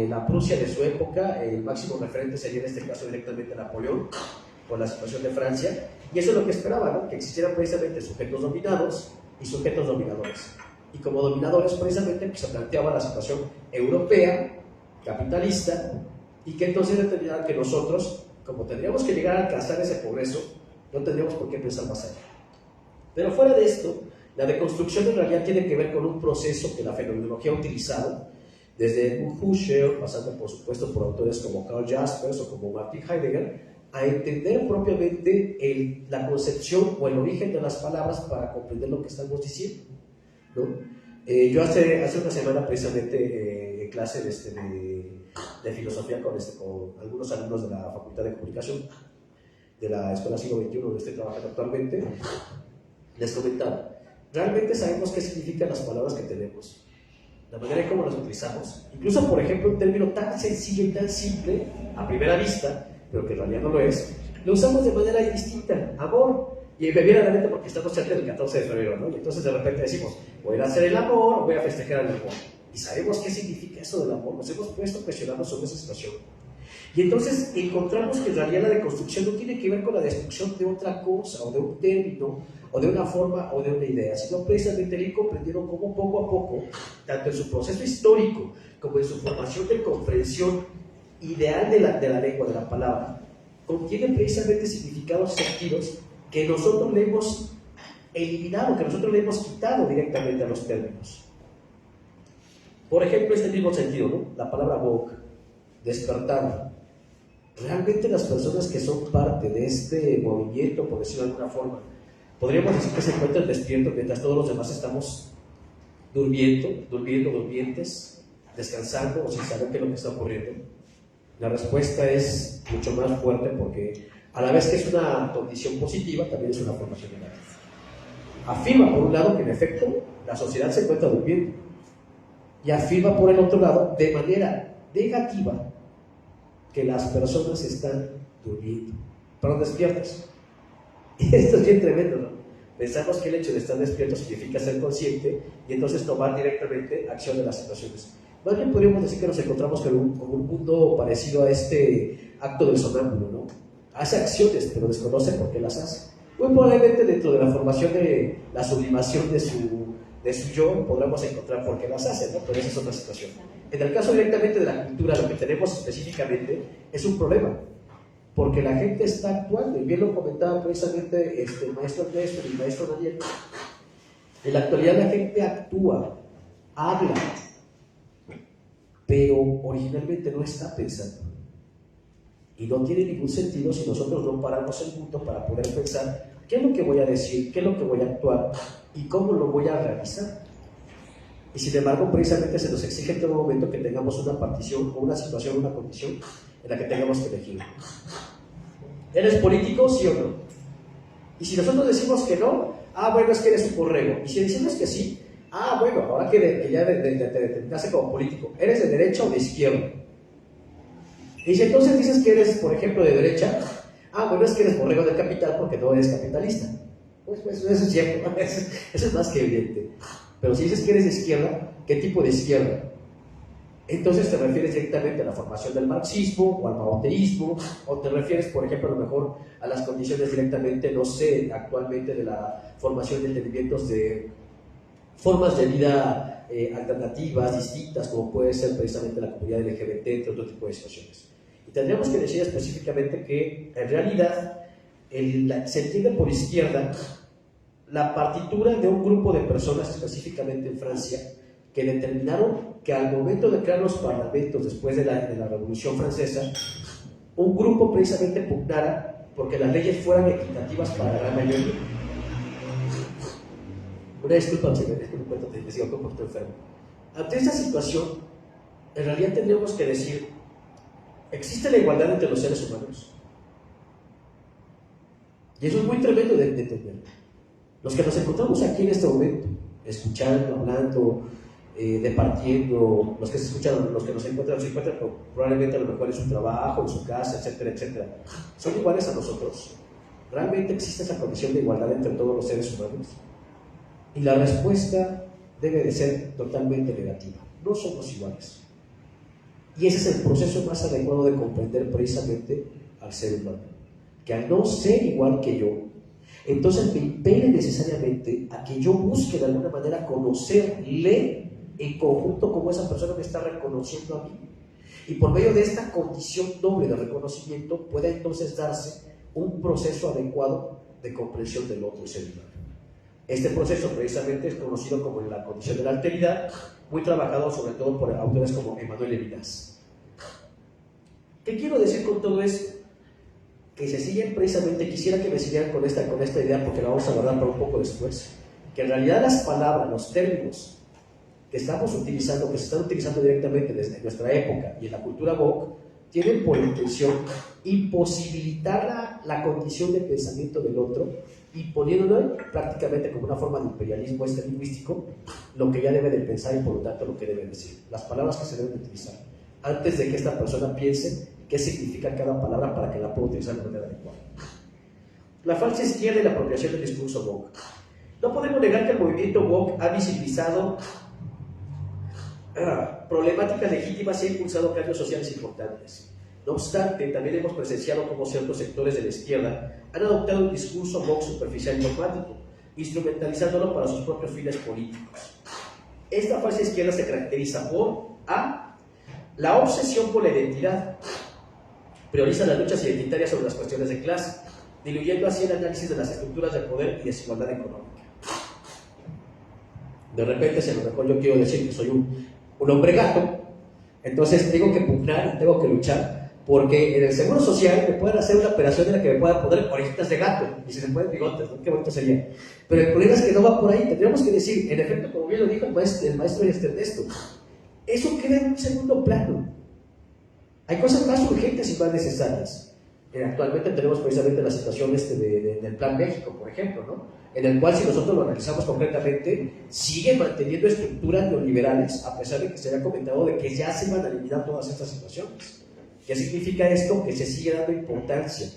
Speaker 3: la Prusia de su época, el máximo referente sería en este caso directamente Napoleón, con la situación de Francia, y eso es lo que esperaba, ¿no? Que existieran precisamente sujetos dominados y sujetos dominadores. Y como dominadores precisamente pues, se planteaba la situación europea, capitalista, y que entonces determinaba que nosotros, como tendríamos que llegar a alcanzar ese progreso, no tendríamos por qué pensar más allá. Pero fuera de esto, la deconstrucción en realidad tiene que ver con un proceso que la fenomenología ha utilizado, desde Edmund Husserl, pasando por supuesto por autores como Karl Jaspers o como Martin Heidegger, a entender propiamente la concepción o el origen de las palabras para comprender lo que estamos diciendo, ¿no? Yo hace una semana precisamente en clase de filosofía con algunos alumnos de la Facultad de Comunicación de la Escuela Siglo XXI donde estoy trabajando actualmente, les comentaba, realmente sabemos qué significan las palabras que tenemos, la manera en cómo las utilizamos, incluso por ejemplo un término tan sencillo y tan simple a primera vista, pero que en realidad no lo es, lo usamos de manera distinta, amor, y me viene a la mente porque estamos cerca del 14 de febrero, ¿no? Y entonces de repente decimos, voy a hacer el amor, voy a festejar el amor, y sabemos qué significa eso del amor, nos hemos puesto a cuestionarnos sobre esa situación. Y entonces encontramos que en realidad la deconstrucción no tiene que ver con la destrucción de otra cosa, o de un término, o de una forma, o de una idea, sino precisamente el ir comprendiendo cómo poco a poco, tanto en su proceso histórico, como en su formación de comprensión ideal de la lengua, de la palabra, contiene precisamente significados sentidos que nosotros le hemos eliminado, que nosotros le hemos quitado directamente a los términos. Por ejemplo, este mismo sentido, ¿no? La palabra woke, despertar. Realmente las personas que son parte de este movimiento, por decirlo de alguna forma, podríamos decir que se encuentran despiertos mientras todos los demás estamos durmientes, descansando o sin saber qué es lo que está ocurriendo. La respuesta es mucho más fuerte porque a la vez que es una condición positiva, también es una formación negativa. Afirma, por un lado, que en efecto la sociedad se encuentra durmiendo. y afirma por el otro lado, de manera negativa, que las personas están durmiendo, perdón, despiertas. Y esto es bien tremendo, ¿no? Pensamos que el hecho de estar despierto significa ser consciente y entonces tomar directamente acción de las situaciones. Más bien podríamos decir que nos encontramos con un mundo parecido a este acto del sonámbulo, ¿no? Hace acciones, pero desconoce por qué las hace. Muy probablemente dentro de la formación de la sublimación de su yo podremos encontrar por qué las hace, ¿no? Pero esa es otra situación. En el caso directamente de la cultura, lo que tenemos específicamente es un problema, porque la gente está actuando, y bien lo comentaba precisamente el maestro Ernesto y el maestro Daniel. En la actualidad la gente actúa, habla, pero originalmente no está pensando. Y no tiene ningún sentido si nosotros no paramos el mundo para poder pensar qué es lo que voy a decir, qué es lo que voy a actuar y cómo lo voy a realizar. Y sin embargo, precisamente se nos exige en todo momento que tengamos una partición o una situación, una condición en la que tengamos que elegir. ¿Eres político, sí o no? Y si nosotros decimos que no, bueno, es que eres un borrego. Y si decimos que sí, bueno, ahora que ya te determinaste como político, ¿eres de derecha o de izquierda? Y si entonces dices que eres, por ejemplo, de derecha, bueno, es que eres borrego del capital porque no eres capitalista. Pues eso es cierto, ¿no? Eso es más que evidente. Pero si dices que eres de izquierda, ¿qué tipo de izquierda? Entonces te refieres directamente a la formación del marxismo o al maoteísmo, o te refieres, por ejemplo, a lo mejor a las condiciones directamente, no sé, actualmente de la formación de entendimientos de formas de vida alternativas, distintas, como puede ser precisamente la comunidad LGBT, entre otro tipo de situaciones. Y tendríamos que decir específicamente que en realidad se entiende por izquierda la partitura de un grupo de personas, específicamente en Francia, que determinaron que al momento de crear los parlamentos después de la Revolución Francesa, un grupo precisamente pugnara porque las leyes fueran equitativas para la gran mayoría. Una disculpa, si me cuento, te digo que estoy enfermo. Ante esta situación, en realidad tendríamos que decir, ¿existe la igualdad entre los seres humanos? Y eso es muy tremendo de entender. Los que nos encontramos aquí en este momento, escuchando, hablando, departiendo, los que se escuchan, los que se encuentran probablemente a lo mejor en su trabajo, en su casa, etcétera, etcétera, ¿son iguales a nosotros? ¿Realmente existe esa condición de igualdad entre todos los seres humanos? Y la respuesta debe de ser totalmente negativa. No somos iguales. Y ese es el proceso más adecuado de comprender precisamente al ser humano. Que al no ser igual que yo, entonces me impele necesariamente a que yo busque de alguna manera conocerle en conjunto como esa persona me está reconociendo a mí. Y por medio de esta condición doble de reconocimiento pueda entonces darse un proceso adecuado de comprensión del otro ser humano. Este proceso precisamente es conocido como la condición de la alteridad, muy trabajado sobre todo por autores como Emmanuel Levinas. ¿Qué quiero decir con todo esto? Que se siguen precisamente, quisiera que me siguieran con esta idea porque la vamos a guardar para un poco después, que en realidad las palabras, los términos que estamos utilizando, que se están utilizando directamente desde nuestra época y en la cultura woke, tienen por intención imposibilitar la condición de pensamiento del otro y poniéndolo prácticamente como una forma de imperialismo lingüístico, lo que ya debe de pensar y por lo tanto lo que debe decir, las palabras que se deben utilizar, antes de que esta persona piense qué significa cada palabra para que la pueda utilizar de manera adecuada. La falsa izquierda y la apropiación del discurso woke. No podemos negar que el movimiento woke ha visibilizado problemáticas legítimas y ha impulsado cambios sociales importantes. No obstante, también hemos presenciado cómo ciertos sectores de la izquierda han adoptado un discurso woke superficial y dogmático, instrumentalizándolo para sus propios fines políticos. Esta falsa izquierda se caracteriza por la obsesión por la identidad. Prioriza las luchas identitarias sobre las cuestiones de clase, diluyendo así el análisis de las estructuras de poder y desigualdad económica. De repente, si a lo mejor yo quiero decir que soy un hombre gato, entonces tengo que pugnar y tengo que luchar porque en el seguro social me puedan hacer una operación en la que me puedan poner orejitas de gato y si se pueden bigotes, ¿no? Qué bonito sería. Pero el problema es que no va por ahí. Tendríamos que decir, en efecto, como bien lo dijo el maestro Ernesto, eso queda en un segundo plano. Hay cosas más urgentes y más necesarias. Actualmente tenemos precisamente la situación del Plan México, por ejemplo, ¿no? En el cual, si nosotros lo analizamos concretamente, sigue manteniendo estructuras neoliberales, a pesar de que se haya comentado de que ya se van a eliminar todas estas situaciones. ¿Qué significa esto? Que se sigue dando importancia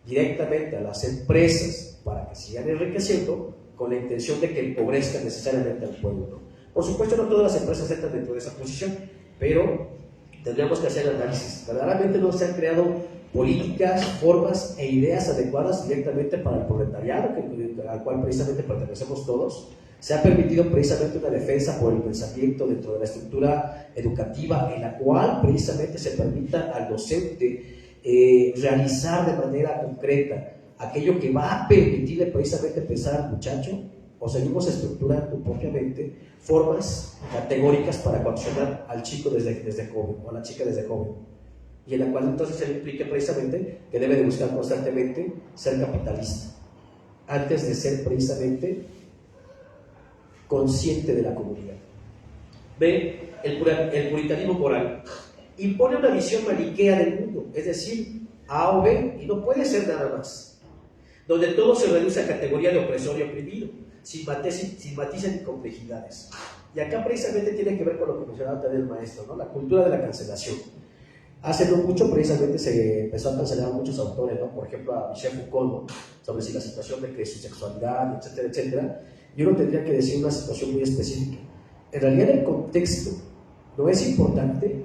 Speaker 3: directamente a las empresas para que sigan enriqueciendo con la intención de que empobrezcan necesariamente al pueblo, ¿no? Por supuesto, no todas las empresas entran dentro de esa posición, pero tendríamos que hacer análisis. Verdaderamente no se han creado políticas, formas e ideas adecuadas directamente para el proletariado, al cual precisamente pertenecemos todos. Se ha permitido precisamente una defensa por el pensamiento dentro de la estructura educativa, en la cual precisamente se permita al docente realizar de manera concreta aquello que va a permitirle precisamente pensar al muchacho, o seguimos estructurando propiamente formas categóricas para coaccionar al chico desde joven, o a la chica desde joven, y en la cual entonces se le implica precisamente que debe de buscar constantemente ser capitalista, antes de ser precisamente consciente de la comunidad. Ve, el puritanismo moral impone una visión maniquea del mundo, es decir, A o B, y no puede ser nada más, donde todo se reduce a categoría de opresor y oprimido, sin matices ni complejidades. Y acá precisamente tiene que ver con lo que mencionaba también el maestro, ¿no? La cultura de la cancelación. Hace no mucho precisamente se empezó a cancelar a muchos autores, ¿no? Por ejemplo a Michel Foucault, ¿no? Sobre si la situación de que su sexualidad, etcétera, etcétera. Y uno tendría que decir una situación muy específica. En realidad el contexto no es importante,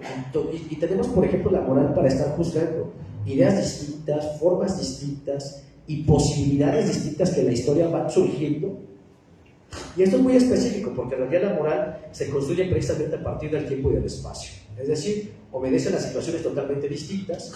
Speaker 3: y tenemos por ejemplo la moral para estar juzgando ideas distintas, formas distintas y posibilidades distintas que en la historia van surgiendo. Y esto es muy específico, porque en realidad la moral se construye precisamente a partir del tiempo y del espacio. Es decir, obedece a las situaciones totalmente distintas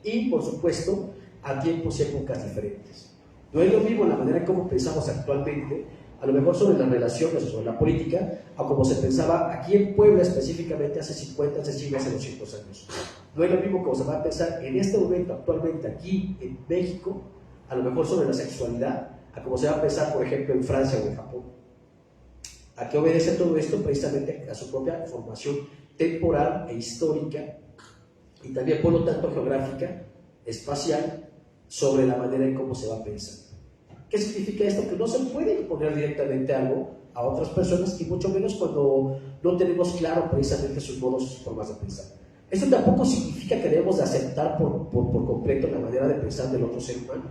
Speaker 3: y, por supuesto, a tiempos y épocas diferentes. No es lo mismo la manera en cómo pensamos actualmente, a lo mejor sobre las relaciones o sobre la política, a como se pensaba aquí en Puebla específicamente hace 50, hace 100, hace 200 años. No es lo mismo como se va a pensar en este momento actualmente aquí en México, a lo mejor sobre la sexualidad, a como se va a pensar, por ejemplo, en Francia o en Japón. ¿A qué obedece todo esto? Precisamente a su propia formación temporal e histórica, y también por lo tanto geográfica, espacial, sobre la manera en cómo se va a pensar. ¿Qué significa esto? Que no se puede imponer directamente algo a otras personas, y mucho menos cuando no tenemos claro precisamente sus modos, sus formas de pensar. Esto tampoco significa que debemos de aceptar por completo la manera de pensar del otro ser humano.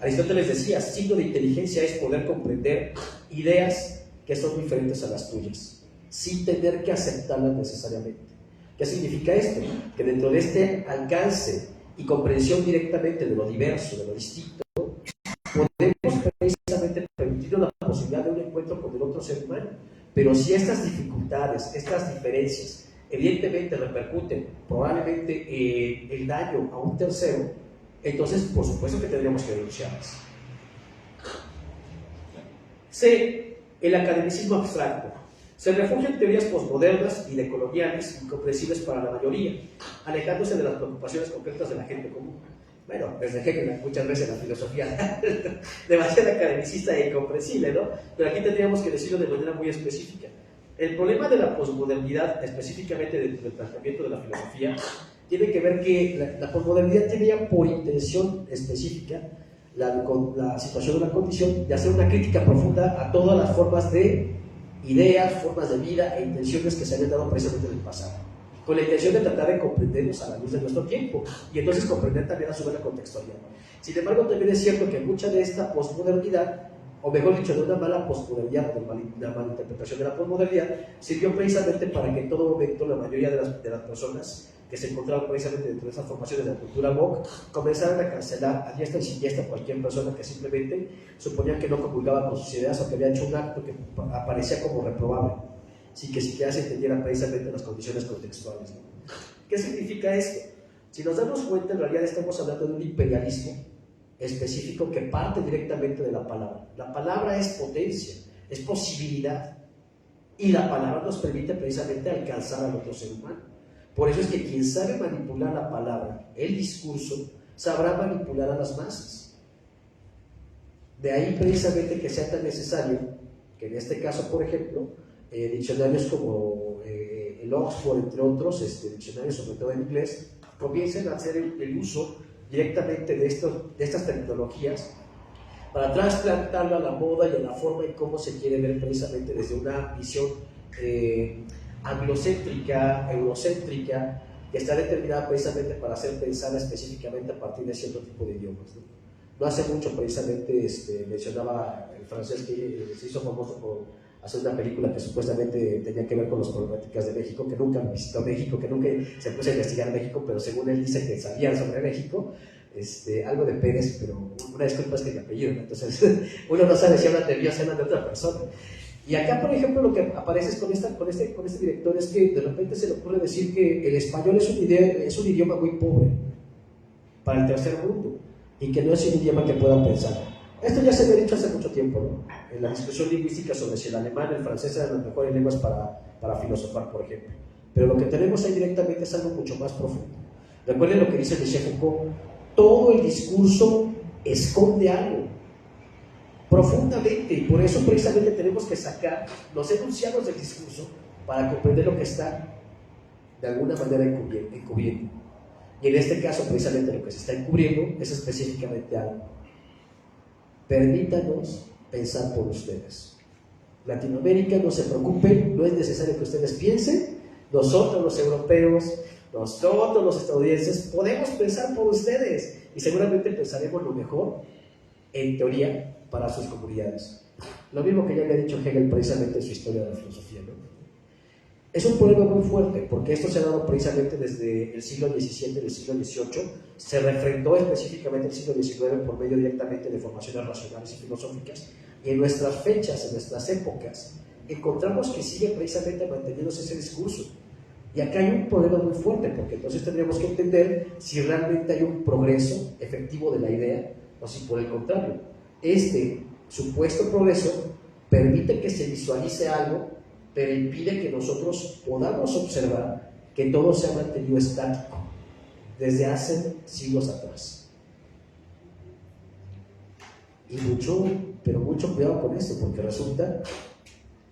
Speaker 3: Aristóteles decía, signo de inteligencia es poder comprender ideas que son diferentes a las tuyas, sin tener que aceptarlas necesariamente. ¿Qué significa esto? Que dentro de este alcance y comprensión directamente de lo diverso, de lo distinto, podemos precisamente permitirnos la posibilidad de un encuentro con el otro ser humano. Pero si estas dificultades, estas diferencias, evidentemente repercuten probablemente en el daño a un tercero, entonces por supuesto que tendríamos que denunciarlas. C. El academicismo abstracto. Se refugia en teorías posmodernas y decoloniales incomprensibles para la mayoría, alejándose de las preocupaciones concretas de la gente común. Bueno, desde Hegel muchas veces la filosofía demasiado academicista e incomprensible, ¿no? Pero aquí tendríamos que decirlo de manera muy específica. El problema de la posmodernidad, específicamente dentro del planteamiento de la filosofía, tiene que ver que la posmodernidad tenía por intención específica la situación de la condición de hacer una crítica profunda a todas las formas de ideas, formas de vida e intenciones que se habían dado precisamente en el pasado, con la intención de tratar de comprendernos a la luz de nuestro tiempo, y entonces comprender también a su vez la contextualidad. Sin embargo, también es cierto que mucha de esta posmodernidad, o mejor dicho, de una mala posmodernidad, una mala interpretación de la posmodernidad, sirvió precisamente para que en todo momento la mayoría de las personas que se encontraban precisamente dentro de esas formaciones de la cultura woke comenzaron a cancelar a diestra y siniestra a cualquier persona que simplemente suponía que no comulgaba con sus ideas o que había hecho un acto que aparecía como reprobable, sin que siquiera se entendieran precisamente las condiciones contextuales, ¿no? ¿Qué significa esto? Si nos damos cuenta, en realidad estamos hablando de un imperialismo específico que parte directamente de la palabra. La palabra es potencia, es posibilidad, y la palabra nos permite precisamente alcanzar al otro ser humano. Por eso es que quien sabe manipular la palabra, el discurso, sabrá manipular a las masas. De ahí precisamente que sea tan necesario que en este caso, por ejemplo, diccionarios como el Oxford, entre otros, diccionarios sobre todo en inglés, comiencen a hacer el uso directamente de estas tecnologías para trasplantarlo a la moda y a la forma en cómo se quiere ver precisamente desde una visión anglocéntrica, eurocéntrica, que está determinada precisamente para ser pensada específicamente a partir de cierto tipo de idiomas, ¿no? No hace mucho precisamente mencionaba el francés que se hizo famoso por hacer una película que supuestamente tenía que ver con las problemáticas de México, que nunca visitó México, que nunca se puso a investigar México, pero según él dice que sabían sobre México, algo de Pérez, pero una disculpa es que mi apellido, ¿no? Entonces uno no sabe si hablan de mí o si hablan de otra persona. Y acá, por ejemplo, lo que aparece con este director es que de repente se le ocurre decir que el español es un idioma muy pobre para el tercer mundo y que no es un idioma que puedan pensar. Esto ya se había dicho hace mucho tiempo, ¿no? En la discusión lingüística sobre si el alemán y el francés eran las mejores lenguas para filosofar, por ejemplo. Pero lo que tenemos ahí directamente es algo mucho más profundo. Recuerden lo que dice Michel Foucault: todo el discurso esconde algo profundamente, y por eso precisamente tenemos que sacar los enunciados del discurso para comprender lo que está de alguna manera encubriendo. Y en este caso, precisamente lo que se está encubriendo es específicamente algo. Permítanos pensar por ustedes. Latinoamérica, no se preocupen, no es necesario que ustedes piensen. Nosotros los europeos, nosotros los estadounidenses, podemos pensar por ustedes y seguramente pensaremos lo mejor, en teoría, para sus comunidades. Lo mismo que ya había dicho Hegel precisamente en su historia de la filosofía, ¿no? Es un problema muy fuerte, porque esto se ha dado precisamente desde el siglo XVII y el siglo XVIII, se refrendó específicamente el siglo XIX por medio directamente de formaciones racionales y filosóficas, y en nuestras fechas, en nuestras épocas, encontramos que sigue precisamente manteniéndose ese discurso. Y acá hay un problema muy fuerte, porque entonces tendríamos que entender si realmente hay un progreso efectivo de la idea, o si por el contrario, este supuesto progreso permite que se visualice algo, pero impide que nosotros podamos observar que todo se ha mantenido estático desde hace siglos atrás. Y pero mucho cuidado con esto, porque resulta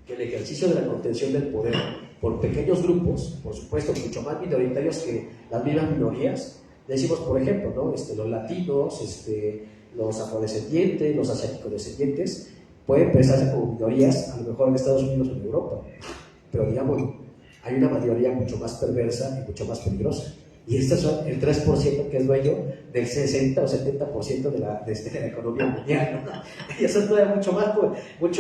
Speaker 3: que el ejercicio de la contención del poder por pequeños grupos, por supuesto mucho más minoritarios que las mismas minorías, decimos por ejemplo, ¿no? Los latinos, los afrodescendientes, los asiáticos descendientes, pueden pensarse como minorías, a lo mejor en Estados Unidos o en Europa, pero digamos, hay una mayoría mucho más perversa y mucho más peligrosa. Y estos son el 3% que es dueño del 60 o 70% de la economía mundial, ¿no? Y son todavía mucho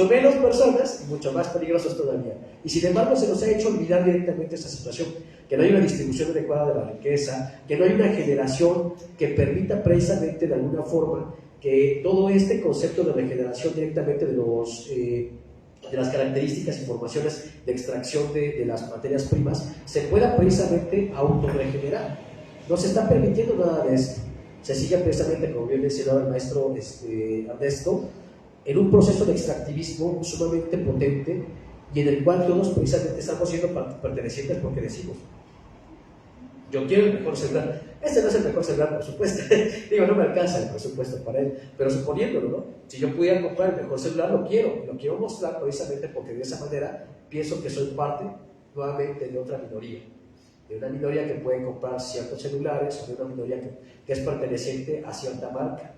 Speaker 3: menos personas y mucho más peligrosos todavía. Y sin embargo se nos ha hecho olvidar directamente esa situación, que no hay una distribución adecuada de la riqueza, que no hay una generación que permita precisamente de alguna forma que todo este concepto de regeneración directamente de las características y formaciones de extracción de las materias primas se pueda precisamente autorregenerar. No se está permitiendo nada de esto. Se sigue precisamente, como bien mencionaba el maestro Ernesto, en un proceso de extractivismo sumamente potente y en el cual todos precisamente estamos siendo pertenecientes porque decimos: yo quiero el mejor celular. Este no es el mejor celular, por supuesto. Digo, no me alcanza el presupuesto para él, pero suponiéndolo, ¿no? Si yo pudiera comprar el mejor celular, lo quiero mostrar precisamente porque de esa manera pienso que soy parte nuevamente de otra minoría, de una minoría que puede comprar ciertos celulares o de una minoría que es perteneciente a cierta marca.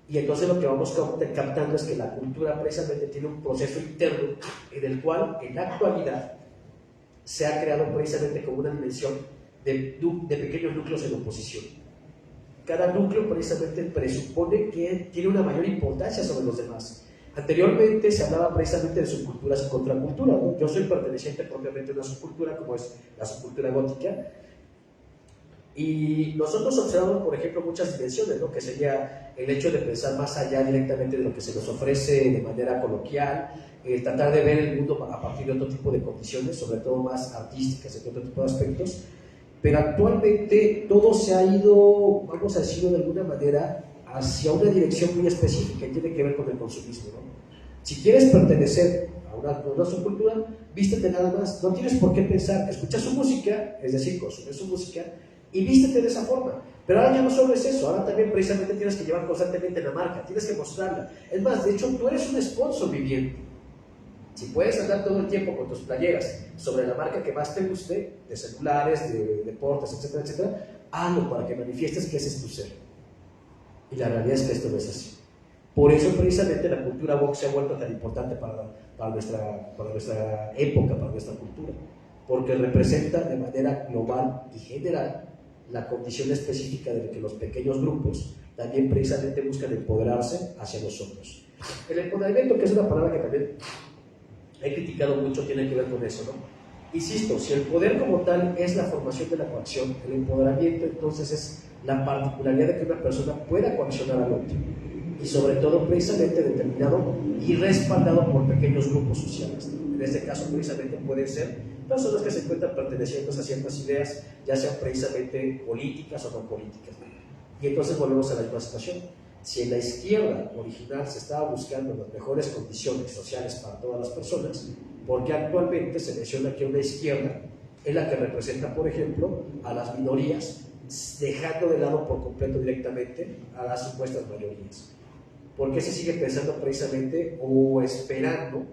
Speaker 3: Y entonces lo que vamos captando es que la cultura precisamente tiene un proceso interno en el cual en la actualidad se ha creado precisamente como una dimensión de pequeños núcleos en oposición. Cada núcleo precisamente presupone que tiene una mayor importancia sobre los demás. Anteriormente se hablaba precisamente de subculturas y contraculturas, ¿no? Yo soy perteneciente propiamente a una subcultura como es la subcultura gótica, y nosotros observamos, por ejemplo, muchas dimensiones, ¿no? Que sería el hecho de pensar más allá directamente de lo que se nos ofrece de manera coloquial, tratar de ver el mundo a partir de otro tipo de condiciones, sobre todo más artísticas, en otro tipo de aspectos. Pero actualmente todo se ha ido, vamos a decirlo de alguna manera, hacia una dirección muy específica y tiene que ver con el consumismo, ¿no? Si quieres pertenecer a una subcultura, vístete nada más, no tienes por qué pensar, escucha su música, es decir, consume su música y vístete de esa forma. Pero ahora ya no solo es eso, ahora también precisamente tienes que llevar constantemente la marca, tienes que mostrarla. Es más, de hecho, tú eres un sponsor viviente. Si puedes andar todo el tiempo con tus playeras sobre la marca que más te guste, de celulares, de deportes, etcétera, etcétera, hazlo para que manifiestes que ese es tu ser. Y la realidad es que esto no es así. Por eso precisamente la cultura woke se ha vuelto tan importante para nuestra época, para nuestra cultura, porque representa de manera global y general la condición específica de que los pequeños grupos también precisamente buscan empoderarse hacia nosotros. El empoderamiento, que es una palabra que también he criticado mucho, tiene que ver con eso, ¿no? Insisto, si el poder como tal es la formación de la coacción, el empoderamiento entonces es la particularidad de que una persona pueda coaccionar al otro, y sobre todo precisamente determinado y respaldado por pequeños grupos sociales. En este caso precisamente pueden ser personas que se encuentran perteneciendo a ciertas ideas, ya sean precisamente políticas o no políticas. Y entonces volvemos a la misma situación. Si en la izquierda original se estaba buscando las mejores condiciones sociales para todas las personas, porque actualmente se menciona que una izquierda es la que representa, por ejemplo, a las minorías, dejando de lado por completo directamente a las supuestas mayorías. ¿Por qué se sigue pensando precisamente o esperando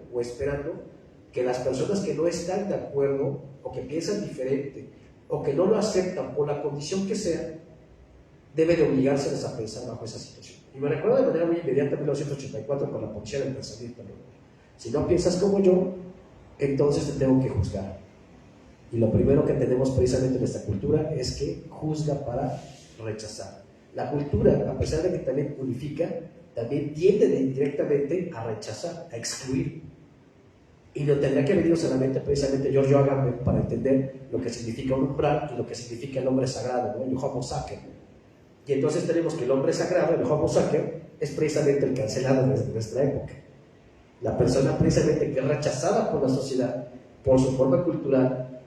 Speaker 3: que las personas que no están de acuerdo o que piensan diferente o que no lo aceptan por la condición que sea, debe de obligárseles a pensar bajo esa situación? Y me recuerdo de manera muy inmediata 1984 con la policía del pensamiento, ¿no? Si no piensas como yo, entonces te tengo que juzgar. Y lo primero que tenemos precisamente en nuestra cultura es que juzga para rechazar. La cultura, a pesar de que también unifica, también tiende directamente a rechazar, a excluir. Y no tendría que venir solamente precisamente Giorgio Agamben para entender lo que significa un umbral y lo que significa el hombre sagrado, ¿no? El homo sacer. Y entonces tenemos que el hombre sagrado, el homo sacer, es precisamente el cancelado desde nuestra época. La persona precisamente que es rechazada por la sociedad, por su forma cultural,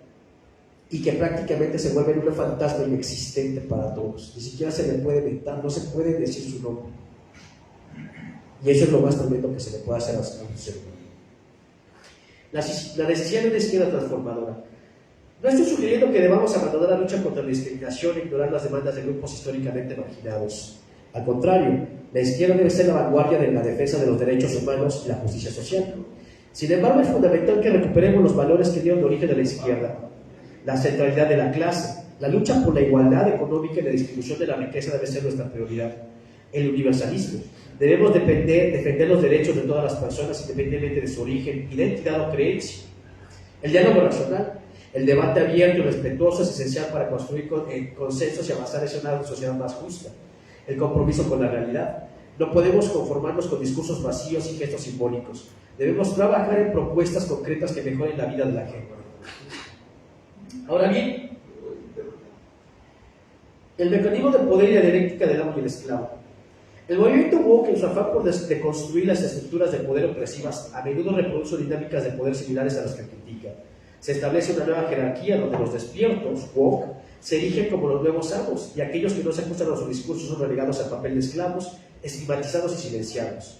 Speaker 3: y que prácticamente se vuelve un fantasma inexistente para todos. Ni siquiera se le puede inventar, no se puede decir su nombre. Y eso es lo más tremendo que se le puede hacer a un ser humano. La necesidad de una izquierda transformadora. No estoy sugiriendo que debamos abandonar la lucha contra la discriminación e ignorar las demandas de grupos históricamente marginados. Al contrario, la izquierda debe ser la vanguardia de la defensa de los derechos humanos y la justicia social. Sin embargo, es fundamental que recuperemos los valores que dieron origen a la izquierda. La centralidad de la clase, la lucha por la igualdad económica y la distribución de la riqueza debe ser nuestra prioridad. El universalismo. Debemos defender los derechos de todas las personas independientemente de su origen, identidad o creencia. El diálogo racional. El debate abierto y respetuoso es esencial para construir consensos y avanzar hacia una sociedad más justa. El compromiso con la realidad. No podemos conformarnos con discursos vacíos y gestos simbólicos. Debemos trabajar en propuestas concretas que mejoren la vida de la gente. Ahora bien, el mecanismo de poder y la dialéctica del amo y el esclavo. El movimiento woke, en su afán por deconstruir las estructuras de poder opresivas, a menudo reproduce dinámicas de poder similares a las que critica. Se establece una nueva jerarquía donde los despiertos, woke, se erigen como los nuevos amos, y aquellos que no se ajustan a su discurso son relegados al papel de esclavos, estigmatizados y silenciados.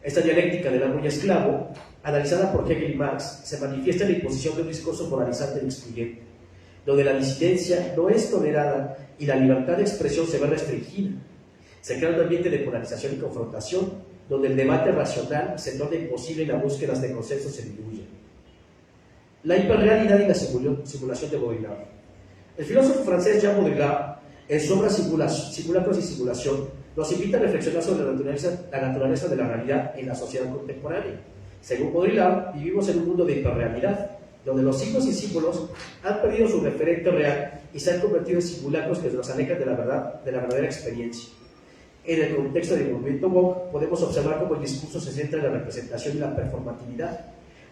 Speaker 3: Esta dialéctica del amo y esclavo, analizada por Hegel y Marx, se manifiesta en la imposición de un discurso moralizante y excluyente, donde la disidencia no es tolerada y la libertad de expresión se ve restringida. Se crea un ambiente de polarización y confrontación, donde el debate racional se torna imposible y las búsquedas de consenso se diluyen. La hiperrealidad y la simulación de Baudrillard. El filósofo francés Jean Baudrillard, en su obra Simulacros y Simulación, nos invita a reflexionar sobre la naturaleza de la realidad en la sociedad contemporánea. Según Baudrillard, vivimos en un mundo de hiperrealidad, donde los signos y símbolos han perdido su referente real y se han convertido en simulacros que nos alejan de la verdadera experiencia. En el contexto del movimiento woke, podemos observar cómo el discurso se centra en la representación y la performatividad,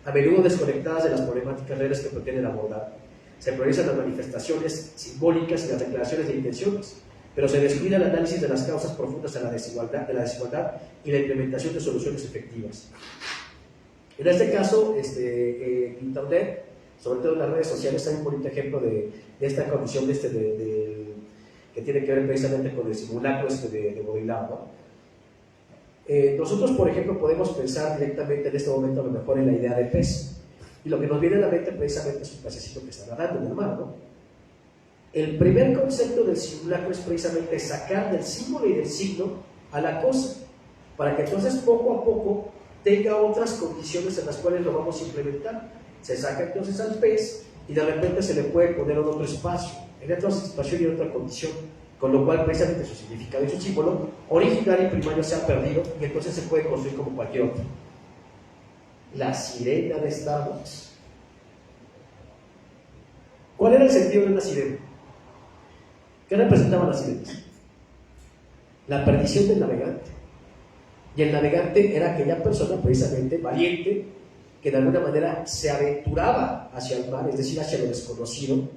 Speaker 3: a menudo desconectadas de las problemáticas reales que pretenden abordar. Se priorizan las manifestaciones simbólicas y las declaraciones de intenciones, pero se descuida el análisis de las causas profundas de la desigualdad y la implementación de soluciones efectivas. En este caso, Internet, sobre todo en las redes sociales, hay un bonito ejemplo de esta condición que tiene que ver precisamente con el simulacro de Baudrillard, ¿no? Nosotros, por ejemplo, podemos pensar directamente en este momento a lo mejor en la idea de pez, y lo que nos viene a la mente precisamente es un pececito que está nadando en el mar, ¿no? El primer concepto del simulacro es precisamente sacar del símbolo y del signo a la cosa, para que entonces poco a poco tenga otras condiciones en las cuales lo vamos a implementar. Se saca entonces al pez y de repente se le puede poner en otro espacio, en otra situación y en otra condición, con lo cual precisamente su significado y su símbolo original y primario se ha perdido y entonces se puede construir como cualquier otro. La sirena de Starbucks. ¿Cuál era el sentido de una sirena? ¿Qué representaban las sirenas? La perdición del navegante. Y el navegante era aquella persona precisamente valiente que de alguna manera se aventuraba hacia el mar, es decir, hacia lo desconocido,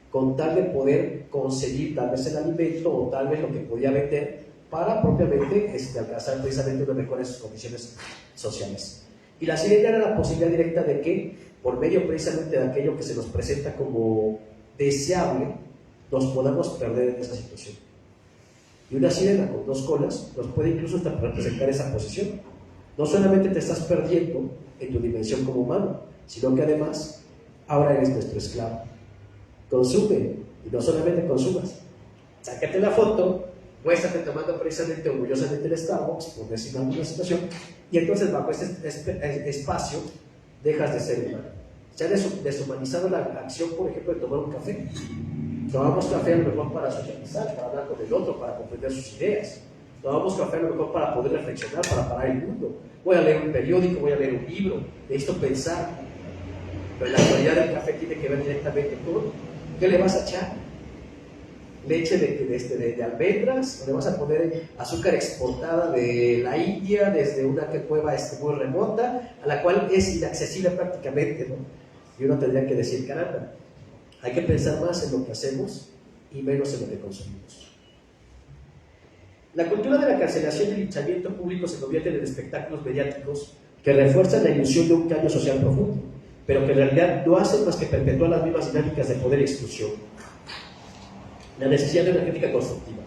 Speaker 3: con tal de poder conseguir tal vez el alimento o tal vez lo que podía vender para propiamente alcanzar precisamente unas mejores condiciones sociales. Y la sirena era la posibilidad directa de que, por medio precisamente de aquello que se nos presenta como deseable, nos podamos perder en esa situación. Y una sirena con dos colas nos puede incluso hasta representar esa posición. No solamente te estás perdiendo en tu dimensión como humano, sino que además ahora eres nuestro esclavo. Consume, y no solamente consumas. Sácate la foto, muéstrate tomando precisamente orgullosamente el Starbucks, por decir alguna situación, y entonces bajo este espacio dejas de ser humano. Se ha deshumanizado la acción, por ejemplo, de tomar un café. Tomamos café a lo mejor para socializar, para hablar con el otro, para comprender sus ideas. Tomamos café a lo mejor para poder reflexionar, para parar el mundo. Voy a leer un periódico, voy a leer un libro, necesito pensar. Pero en la actualidad el café tiene que ver directamente con ¿qué le vas a echar? Leche de almendras, o le vas a poner azúcar exportada de la India desde una cueva muy remota, a la cual es inaccesible prácticamente, ¿no? Y uno tendría que decir, caramba, hay que pensar más en lo que hacemos y menos en lo que consumimos. La cultura de la cancelación y el linchamiento público se convierte en espectáculos mediáticos que refuerzan la ilusión de un cambio social profundo, pero que en realidad no hacen más que perpetuar las mismas dinámicas de poder y exclusión. La necesidad de una crítica constructiva.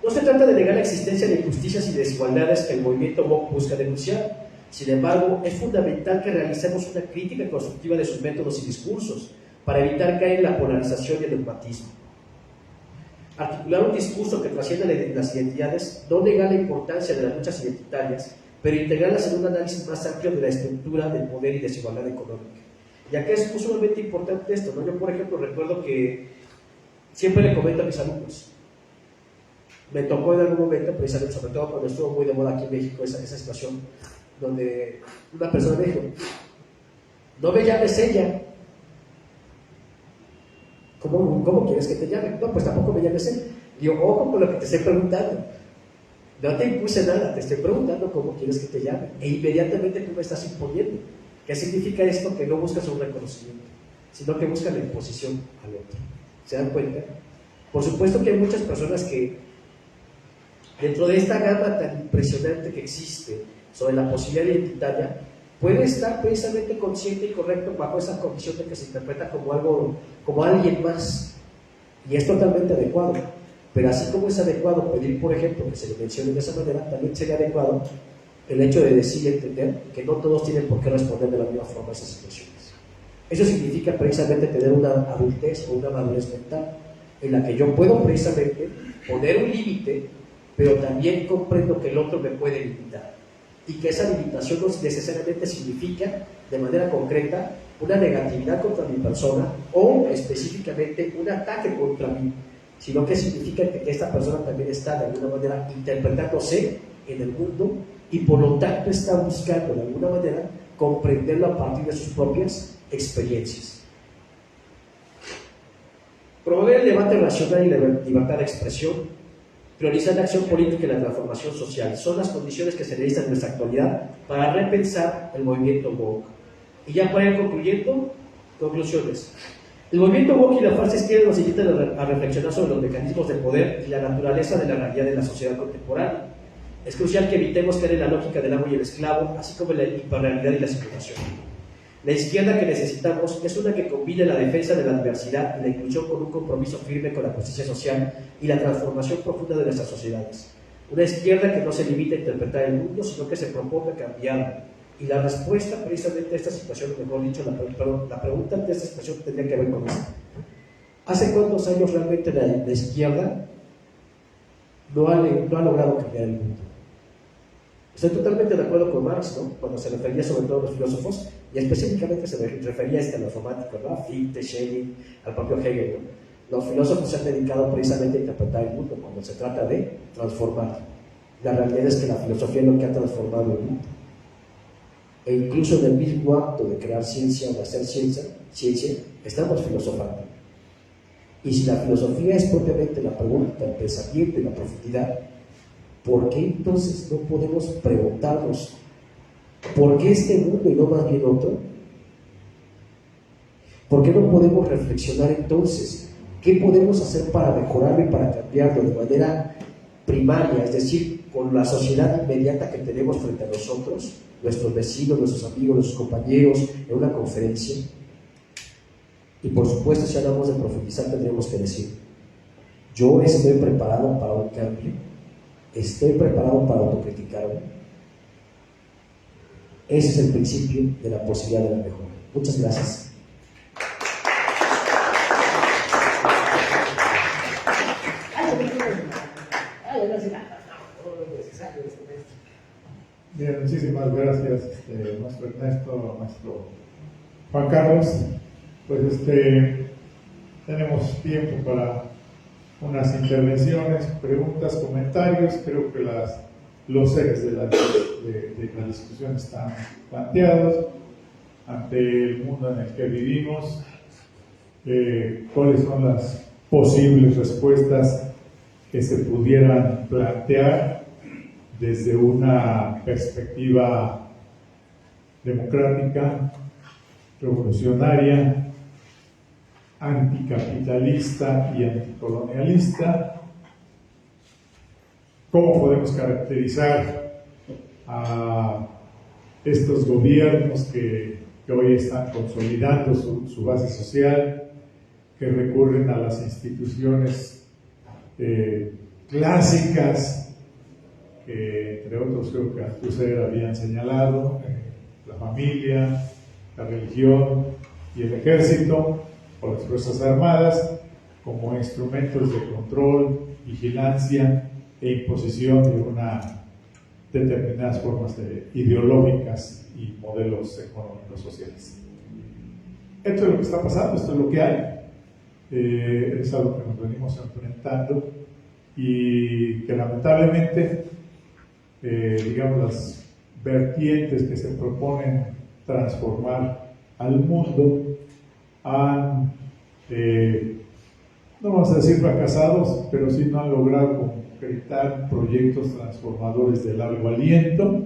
Speaker 3: No se trata de negar la existencia de injusticias y desigualdades que el movimiento woke busca denunciar. Sin embargo, es fundamental que realicemos una crítica constructiva de sus métodos y discursos para evitar caer en la polarización y el dogmatismo. Articular un discurso que trascienda las identidades, no negar la importancia de las luchas identitarias, pero integrarlas en un análisis más amplio de la estructura del poder y desigualdad económica. Y acá es sumamente importante esto, ¿no? Yo, por ejemplo, recuerdo que siempre le comento a mis alumnos, me tocó en algún momento, precisamente, sobre todo cuando estuvo muy de moda aquí en México, esa situación, donde una persona me dijo, no me llames ella. ¿Cómo quieres que te llame? No, pues tampoco me llames él. Digo, ojo con lo que te estoy preguntando. No te impuse nada, te estoy preguntando cómo quieres que te llame. E inmediatamente tú me estás imponiendo. ¿Qué significa esto? Que no buscas un reconocimiento, sino que buscas la imposición al otro. ¿Se dan cuenta? Por supuesto que hay muchas personas que, dentro de esta gama tan impresionante que existe sobre la posibilidad identitaria, puede estar precisamente consciente y correcto bajo esa condición de que se interpreta como algo, como alguien más, y es totalmente adecuado. Pero así como es adecuado pedir, por ejemplo, que se le mencione de esa manera, también sería adecuado el hecho de decir y entender que no todos tienen por qué responder de la misma forma a esas situaciones. Eso significa precisamente tener una adultez o una madurez mental en la que yo puedo precisamente poner un límite, pero también comprendo que el otro me puede limitar y que esa limitación no necesariamente significa de manera concreta una negatividad contra mi persona o específicamente un ataque contra mí, sino que significa que esta persona también está de alguna manera interpretándose en el mundo y por lo tanto está buscando de alguna manera comprenderlo a partir de sus propias experiencias. Promover el debate racional y la libertad de expresión, priorizar la acción política y la transformación social son las condiciones que se necesitan en nuestra actualidad para repensar el movimiento woke. Y ya para ir concluyendo, conclusiones. El movimiento woke y la falsa izquierda nos invitan a reflexionar sobre los mecanismos de poder y la naturaleza de la realidad de la sociedad contemporánea. Es crucial que evitemos caer en la lógica del amo y el esclavo, así como en la hiperrealidad y la simulación. La izquierda que necesitamos es una que combine la defensa de la diversidad y la inclusión con un compromiso firme con la justicia social y la transformación profunda de nuestras sociedades. Una izquierda que no se limite a interpretar el mundo, sino que se proponga cambiarlo. Y la respuesta precisamente a esta situación, mejor dicho, la pregunta de esta situación tendría que ver con esto. ¿Hace cuántos años realmente la izquierda no ha logrado cambiar el mundo? Estoy totalmente de acuerdo con Marx, ¿no? Cuando se refería sobre todo a los filósofos, y específicamente se refería a los románticos, ¿no? A Fichte, Schelling, al propio Hegel, ¿no? Los filósofos se han dedicado precisamente a interpretar el mundo cuando se trata de transformar. La realidad es que la filosofía es lo que ha transformado el mundo. E incluso en el mismo acto de crear ciencia o de hacer ciencia, estamos filosofando. Y si la filosofía es propiamente la pregunta, el pensamiento y la profundidad, ¿por qué entonces no podemos preguntarnos por qué este mundo y no más bien otro? ¿Por qué no podemos reflexionar entonces qué podemos hacer para mejorarlo y para cambiarlo de manera primaria, es decir, con la sociedad inmediata que tenemos frente a nosotros, nuestros vecinos, nuestros amigos, nuestros compañeros, en una conferencia? Y por supuesto, si hablamos de profundizar, tendríamos que decir, yo estoy preparado para un cambio, estoy preparado para autocriticarme. Ese es el principio de la posibilidad de la mejora. Muchas gracias.
Speaker 1: Bien, muchísimas gracias, nuestro Ernesto, nuestro Juan Carlos. Pues tenemos tiempo para unas intervenciones, preguntas, comentarios. Creo que los ejes de la discusión están planteados ante el mundo en el que vivimos. ¿Cuáles son las posibles respuestas que se pudieran plantear desde una perspectiva democrática, revolucionaria, anticapitalista y anticolonialista? ¿Cómo podemos caracterizar a estos gobiernos que hoy están consolidando su base social, que recurren a las instituciones clásicas, que entre otros creo que Althusser habían señalado, la familia, la religión y el ejército o las Fuerzas Armadas como instrumentos de control, vigilancia e imposición de determinadas formas ideológicas y modelos económicos sociales? Esto es lo que está pasando, esto es lo que hay, es algo que nos venimos enfrentando y que lamentablemente digamos, las vertientes que se proponen transformar al mundo han, no vamos a decir fracasados, pero sí no han logrado concretar proyectos transformadores de largo aliento,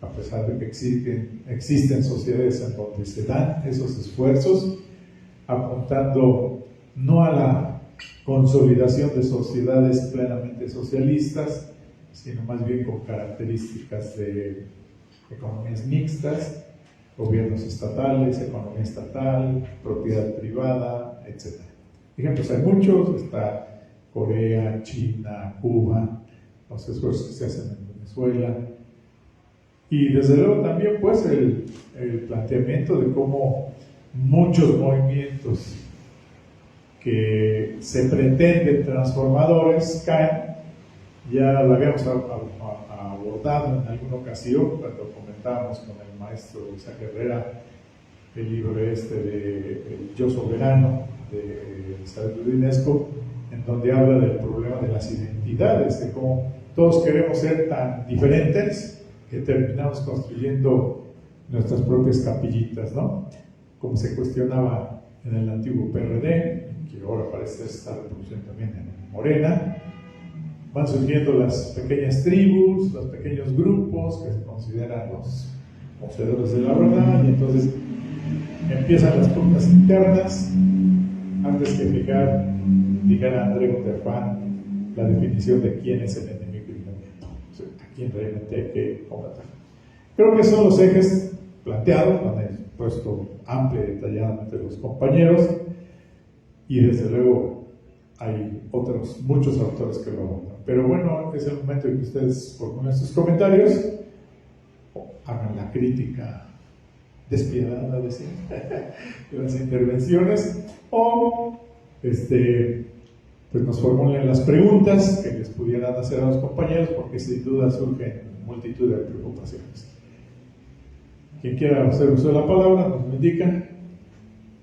Speaker 1: a pesar de que existen sociedades en donde se dan esos esfuerzos, apuntando no a la consolidación de sociedades plenamente socialistas, sino más bien con características de economías mixtas, gobiernos estatales, economía estatal, propiedad privada, etc. Ejemplos hay muchos, está Corea, China, Cuba, los esfuerzos que se hacen en Venezuela, y desde luego también pues el planteamiento de cómo muchos movimientos que se pretenden transformadores caen. Ya lo habíamos abordado en alguna ocasión cuando comentábamos con el maestro Isaac Herrera el libro de El Yo Soberano de Isabel Rudinesco, en donde habla del problema de las identidades, de cómo todos queremos ser tan diferentes que terminamos construyendo nuestras propias capillitas, ¿no? Como se cuestionaba en el antiguo PRD, que ahora parece estar reproduciendo también en Morena. Van surgiendo las pequeñas tribus, los pequeños grupos que se consideran los poseedores de la verdad, y entonces empiezan las pugnas internas antes que dijera André Unterfan la definición de quién es el enemigo inmediato, o sea, a quién realmente hay que combatir. Creo que son los ejes planteados, lo han puesto amplia y detalladamente los compañeros, y desde luego hay muchos autores que lo abordan. Pero bueno, es el momento en que ustedes formulen sus comentarios, hagan la crítica despiadada de las intervenciones, o pues nos formulen las preguntas que les pudieran hacer a los compañeros, porque sin duda surgen multitud de preocupaciones. Quien quiera hacer uso de la palabra nos lo indica.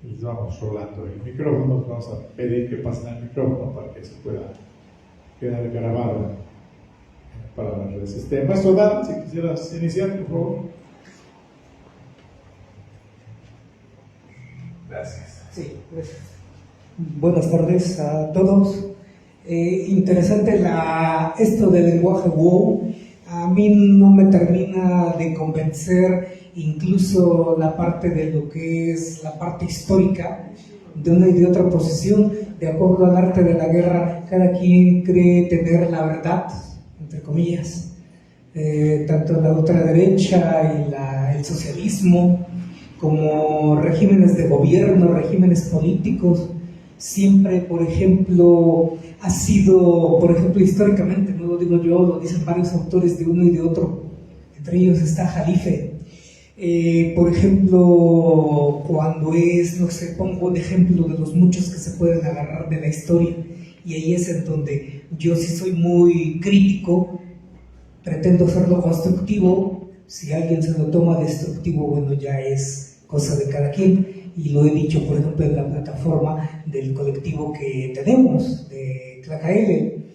Speaker 1: y les vamos rolando el micrófono. Vamos a pedir que pasen al micrófono para que se pueda quedar grabado para las redes. Maestro Dan, si quisieras iniciar, por favor.
Speaker 4: Gracias.
Speaker 5: Sí, gracias. Buenas tardes a todos. Interesante esto del lenguaje wow. A mí no me termina de convencer incluso la parte de lo que es la parte histórica de una y de otra posición. De acuerdo al arte de la guerra, cada quien cree tener la verdad, entre comillas. Tanto la ultraderecha y el socialismo, como regímenes de gobierno, regímenes políticos, siempre, por ejemplo, ha sido, por ejemplo, históricamente, no lo digo yo, lo dicen varios autores de uno y de otro, entre ellos está Jalife. Por ejemplo, cuando es, no sé, pongo un ejemplo de los muchos que se pueden agarrar de la historia, y ahí es en donde yo sí soy muy crítico, pretendo serlo constructivo. Si alguien se lo toma destructivo, bueno, ya es cosa de cada quien. Y lo he dicho, por ejemplo, en la plataforma del colectivo que tenemos, de Tlacaele.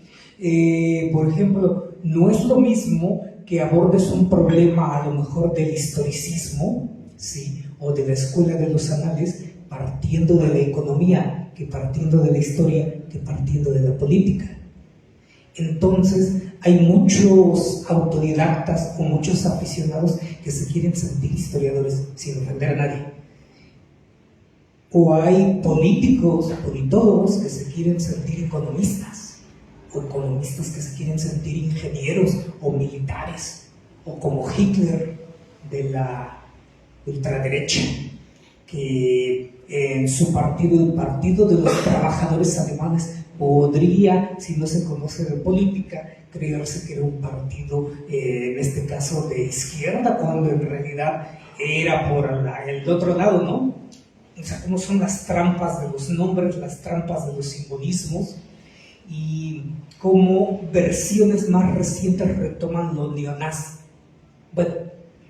Speaker 5: Por ejemplo, no es lo mismo que abordes un problema a lo mejor del historicismo, ¿sí?, o de la escuela de los anales, partiendo de la economía, que partiendo de la historia, que partiendo de la política. Entonces, hay muchos autodidactas o muchos aficionados que se quieren sentir historiadores sin ofender a nadie. O hay políticos, politólogos que se quieren sentir economistas, o economistas que se quieren sentir ingenieros o militares, o como Hitler de la ultraderecha, que en su partido, el Partido de los Trabajadores Alemanes, podría, si no se conoce de política, creerse que era un partido, en este caso de izquierda, cuando en realidad era por el otro lado, ¿no? O sea, cómo son las trampas de los nombres, las trampas de los simbolismos, y cómo versiones más recientes retoman lo neonazi. Bueno,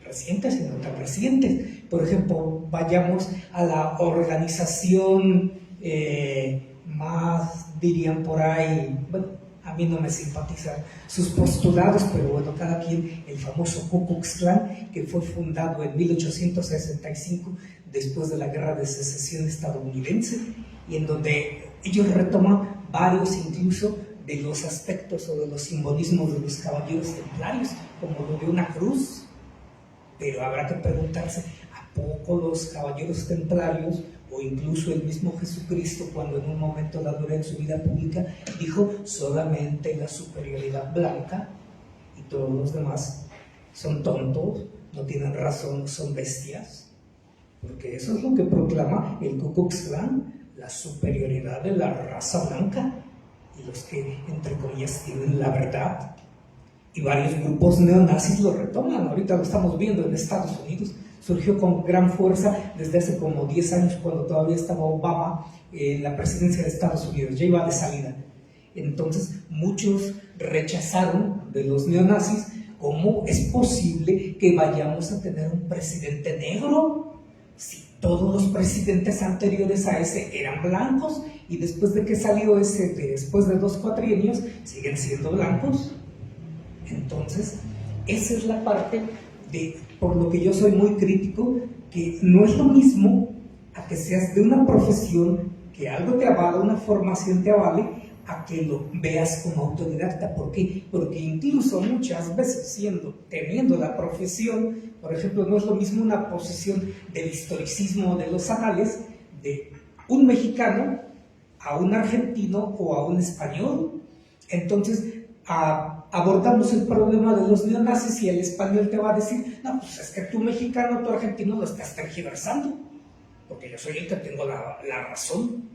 Speaker 5: recientes y no tan recientes. Por ejemplo, vayamos a la organización más, dirían por ahí, bueno, a mí no me simpatizan sus postulados, pero bueno, cada quien, el famoso Ku Klux Klan, que fue fundado en 1865, después de la Guerra de Secesión estadounidense, y en donde ellos retoman varios incluso de los aspectos o de los simbolismos de los caballeros templarios, como lo de una cruz. Pero habrá que preguntarse, ¿a poco los caballeros templarios, o incluso el mismo Jesucristo, cuando en un momento dado en su vida pública dijo solamente la superioridad blanca y todos los demás son tontos, no tienen razón, son bestias? Porque eso es lo que proclama el Ku Klux Klan, la superioridad de la raza blanca y los que, entre comillas, tienen la verdad. Y varios grupos neonazis lo retoman. Ahorita lo estamos viendo en Estados Unidos. Surgió con gran fuerza desde hace como 10 años, cuando todavía estaba Obama en la presidencia de Estados Unidos, ya iba de salida. Entonces muchos rechazaron de los neonazis cómo es posible que vayamos a tener un presidente negro si todos los presidentes anteriores a ese eran blancos, y después de que salió ese, después de 2 cuatrienios, siguen siendo blancos. Entonces, esa es la parte por lo que yo soy muy crítico, que no es lo mismo a que seas de una profesión, que algo te avale, una formación te avale, a que lo veas como autodidacta. ¿Por qué? Porque incluso muchas veces teniendo la profesión, por ejemplo, no es lo mismo una posición del historicismo de los anales de un mexicano a un argentino o a un español. Entonces, abordamos el problema de los neonazis y el español te va a decir, no, pues es que tú mexicano, tú argentino lo estás tergiversando, porque yo soy el que tengo la razón.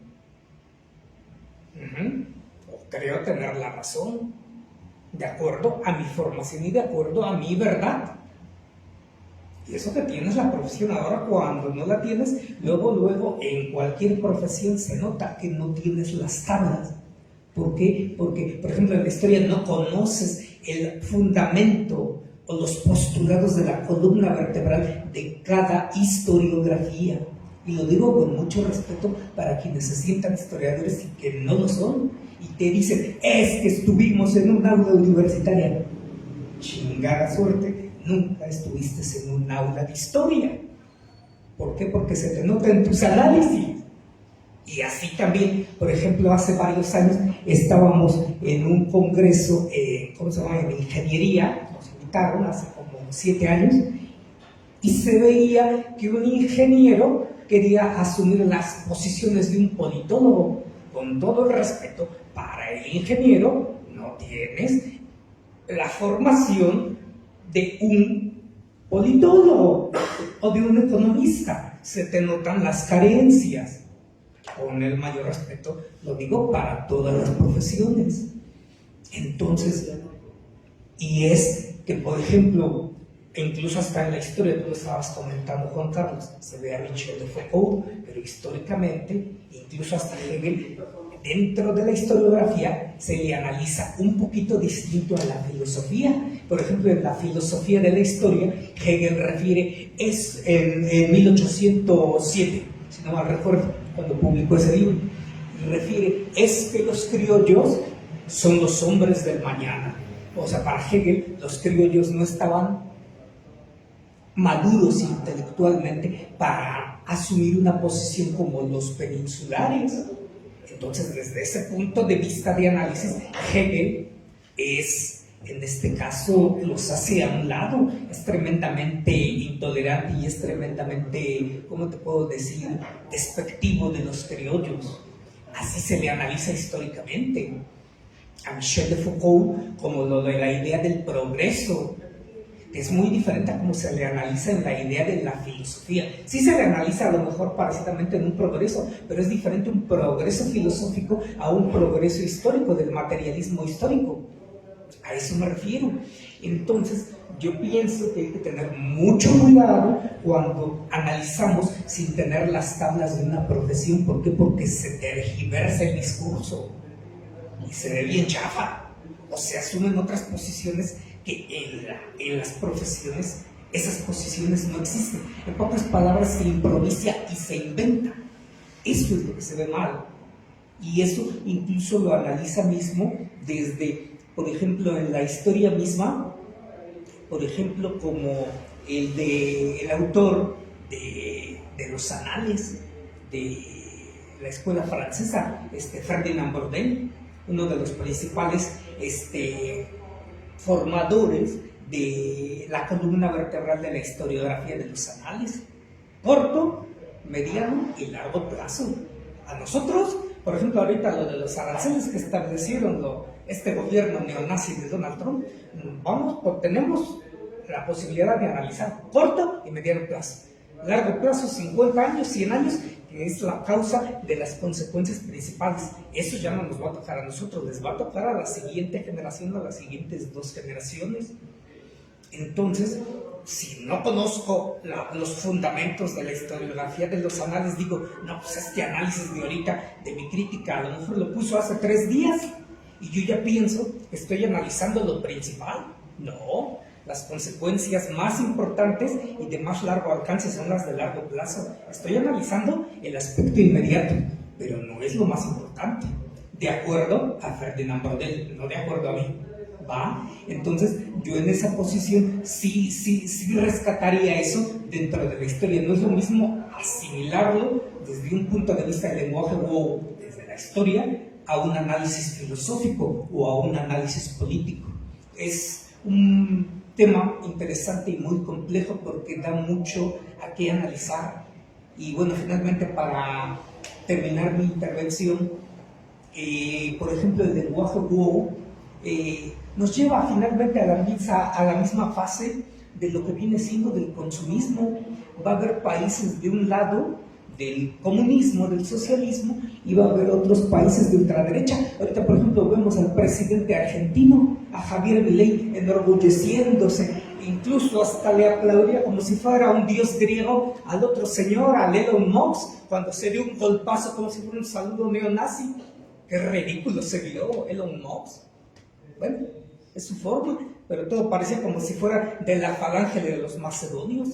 Speaker 5: O creo tener la razón, de acuerdo a mi formación y de acuerdo a mi verdad. Y eso que tienes la profesión. Ahora, cuando no la tienes, luego en cualquier profesión se nota que no tienes las tablas. ¿Por qué? Porque, por ejemplo, en la historia no conoces el fundamento o los postulados de la columna vertebral de cada historiografía. Y lo digo con mucho respeto para quienes se sientan historiadores y que no lo son, y te dicen, es que estuvimos en un aula universitaria. Chingada suerte, nunca estuviste en un aula de historia. ¿Por qué? Porque se te nota en tus análisis. Y así también, por ejemplo, hace varios años estábamos en un congreso, ¿cómo se llama?, en ingeniería, nos invitaron hace como 7 años, y se veía que un ingeniero quería asumir las posiciones de un politólogo. Con todo el respeto, para el ingeniero no tienes la formación de un politólogo o de un economista. Se te notan las carencias. Con el mayor respeto, lo digo para todas las profesiones. Entonces, y es que, por ejemplo, incluso hasta en la historia, tú lo estabas comentando, Juan Carlos, se ve a Michel de Foucault, pero históricamente, incluso hasta Hegel, dentro de la historiografía se le analiza un poquito distinto a la filosofía. Por ejemplo, en la filosofía de la historia, Hegel refiere, es en 1807, si no mal recuerdo, cuando publicó ese libro, refiere, es que los criollos son los hombres del mañana. O sea, para Hegel, los criollos no estaban maduros intelectualmente para asumir una posición como los peninsulares. Entonces, desde ese punto de vista de análisis, Hegel es, en este caso, los hace a un lado, es tremendamente intolerante y es tremendamente, ¿cómo te puedo decir?, despectivo de los criollos. Así se le analiza históricamente. A Michel de Foucault, como lo de la idea del progreso, que es muy diferente a cómo se le analiza en la idea de la filosofía. Sí se le analiza a lo mejor parecidamente en un progreso, pero es diferente un progreso filosófico a un progreso histórico, del materialismo histórico. A eso me refiero. Entonces, yo pienso que hay que tener mucho cuidado cuando analizamos sin tener las tablas de una profesión. ¿Por qué? Porque se tergiversa el discurso y se ve bien chafa, o se asumen otras posiciones que en las profesiones esas posiciones no existen. En pocas palabras, se improvisa y se inventa. Eso es lo que se ve mal, y eso incluso lo analiza mismo desde, por ejemplo, en la historia misma, por ejemplo, como el autor de los anales de la escuela francesa, Ferdinand Bordel, uno de los principales formadores de la columna vertebral de la historiografía de los anales, corto, mediano y largo plazo. A nosotros, por ejemplo, ahorita lo de los aranceles que establecieron este gobierno neonazi de Donald Trump, tenemos la posibilidad de analizar corto y mediano plazo. Largo plazo, 50 años, 100 años, que es la causa de las consecuencias principales. Eso ya no nos va a tocar a nosotros, les va a tocar a la siguiente generación, a las siguientes 2 generaciones. Entonces, si no conozco los fundamentos de la historiografía de los anales, digo, no, pues este análisis de ahorita, de mi crítica, a lo mejor lo puso hace 3 días, y yo ya pienso que estoy analizando lo principal. No, las consecuencias más importantes y de más largo alcance son las de largo plazo. Estoy analizando el aspecto inmediato, pero no es lo más importante, de acuerdo a Ferdinand Bordel, no de acuerdo a mí. ¿Va? Entonces, yo en esa posición sí rescataría eso dentro de la historia. No es lo mismo asimilarlo desde un punto de vista del lenguaje o desde la historia a un análisis filosófico o a un análisis político. Es un tema interesante y muy complejo porque da mucho a qué analizar. Y bueno, finalmente, para terminar mi intervención, por ejemplo, el lenguaje WoW nos lleva finalmente a la misma fase de lo que viene siendo del consumismo. Va a haber países de un lado del comunismo, del socialismo, y va a haber otros países de ultraderecha. Ahorita, por ejemplo, vemos al presidente argentino, a Javier Milei, enorgulleciéndose, incluso hasta le aplaudía como si fuera un dios griego al otro señor, al Elon Musk, cuando se dio un golpazo como si fuera un saludo neonazi. Qué ridículo se vio Elon Musk. Bueno, es su forma, pero todo parecía como si fuera de la falange de los macedonios.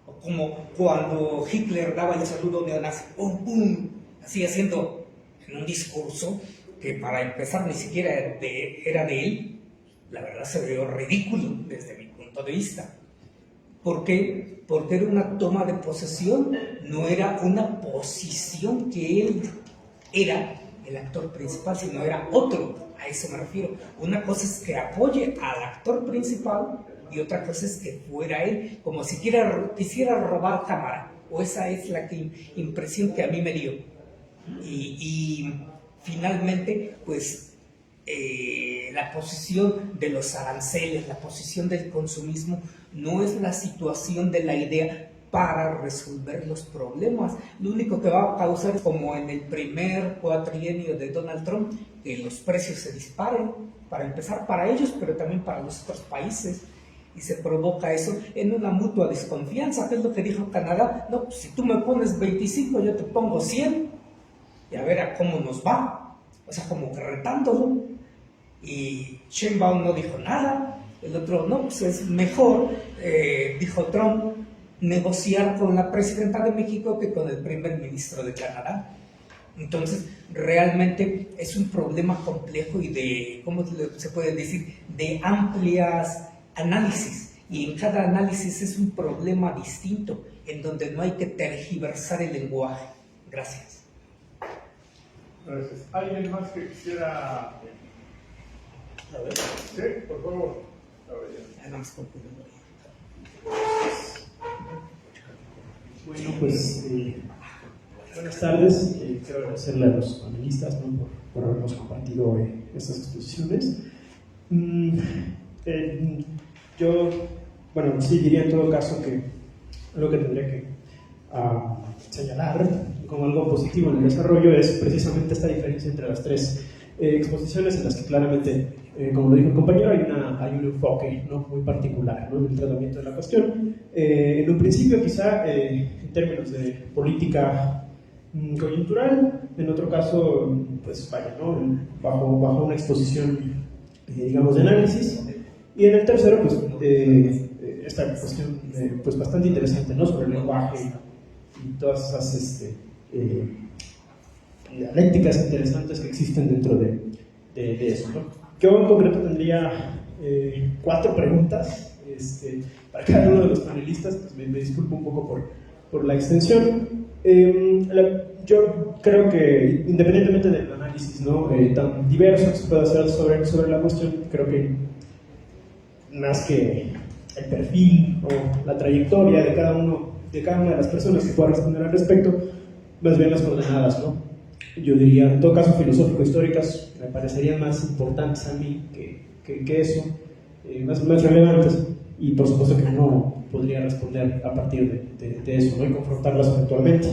Speaker 5: Ok, como cuando Hitler daba el saludo neonazi, ¡pum, pum! Así haciendo en un discurso que para empezar ni siquiera era de él. La verdad se vio ridículo desde mi punto de vista. ¿Por qué? Porque era una toma de posesión, no era una posición que él era el actor principal, sino era otro. A eso me refiero. Una cosa es que apoye al actor principal y otra cosa es que fuera él, como si quisiera robar cámara. O esa es la impresión que a mí me dio. Y finalmente, pues, la posición de los aranceles, la posición del consumismo, no es la situación de la idea para resolver los problemas. Lo único que va a causar, como en el primer cuatrienio de Donald Trump, que los precios se disparen, para empezar para ellos, pero también para los otros países. Y se provoca eso en una mutua desconfianza, que es lo que dijo Canadá. No, pues, si tú me pones 25, yo te pongo 100, y a ver a cómo nos va. O sea, como que retándolo. Y Sheinbaum no dijo nada. El otro, no, pues es mejor, dijo Trump, negociar con la presidenta de México que con el primer ministro de Canadá. Entonces, realmente es un problema complejo y de, ¿cómo se puede decir?, de amplias análisis. Y en cada análisis es un problema distinto, en donde no hay que tergiversar el lenguaje. Gracias.
Speaker 4: Gracias. ¿Alguien más que quisiera? A ver. Sí, por favor. A ver,
Speaker 6: Bueno, pues buenas tardes. Quiero agradecerle a los panelistas, ¿no?, por habernos compartido estas exposiciones. Yo, bueno, sí diría en todo caso que lo que tendría que señalar como algo positivo en el desarrollo es precisamente esta diferencia entre las tres exposiciones, en las que claramente, como lo dijo el compañero, hay un enfoque, ¿no?, muy particular, ¿no?, en el tratamiento de la cuestión. En un principio quizá en términos de política coyuntural, en otro caso, pues vaya, ¿no?, bajo una exposición, digamos, de análisis, y en el tercero, pues esta cuestión pues bastante interesante, ¿no?, sobre el lenguaje y todas esas dialécticas interesantes que existen dentro de eso, ¿no? Yo en concreto tendría 4 preguntas para cada uno de los panelistas. Pues me disculpo un poco por la extensión. Yo creo que independientemente del análisis, ¿no?, tan diverso que se pueda hacer sobre la cuestión, creo que más que el perfil o la trayectoria de cada una de las personas que pueda responder al respecto, más bien las coordenadas, ¿no? Yo diría, en todo caso, filosófico-históricas me parecerían más importantes a mí que eso, más relevantes, y por supuesto que no podría responder a partir de eso, ¿no?, y confrontarlas eventualmente.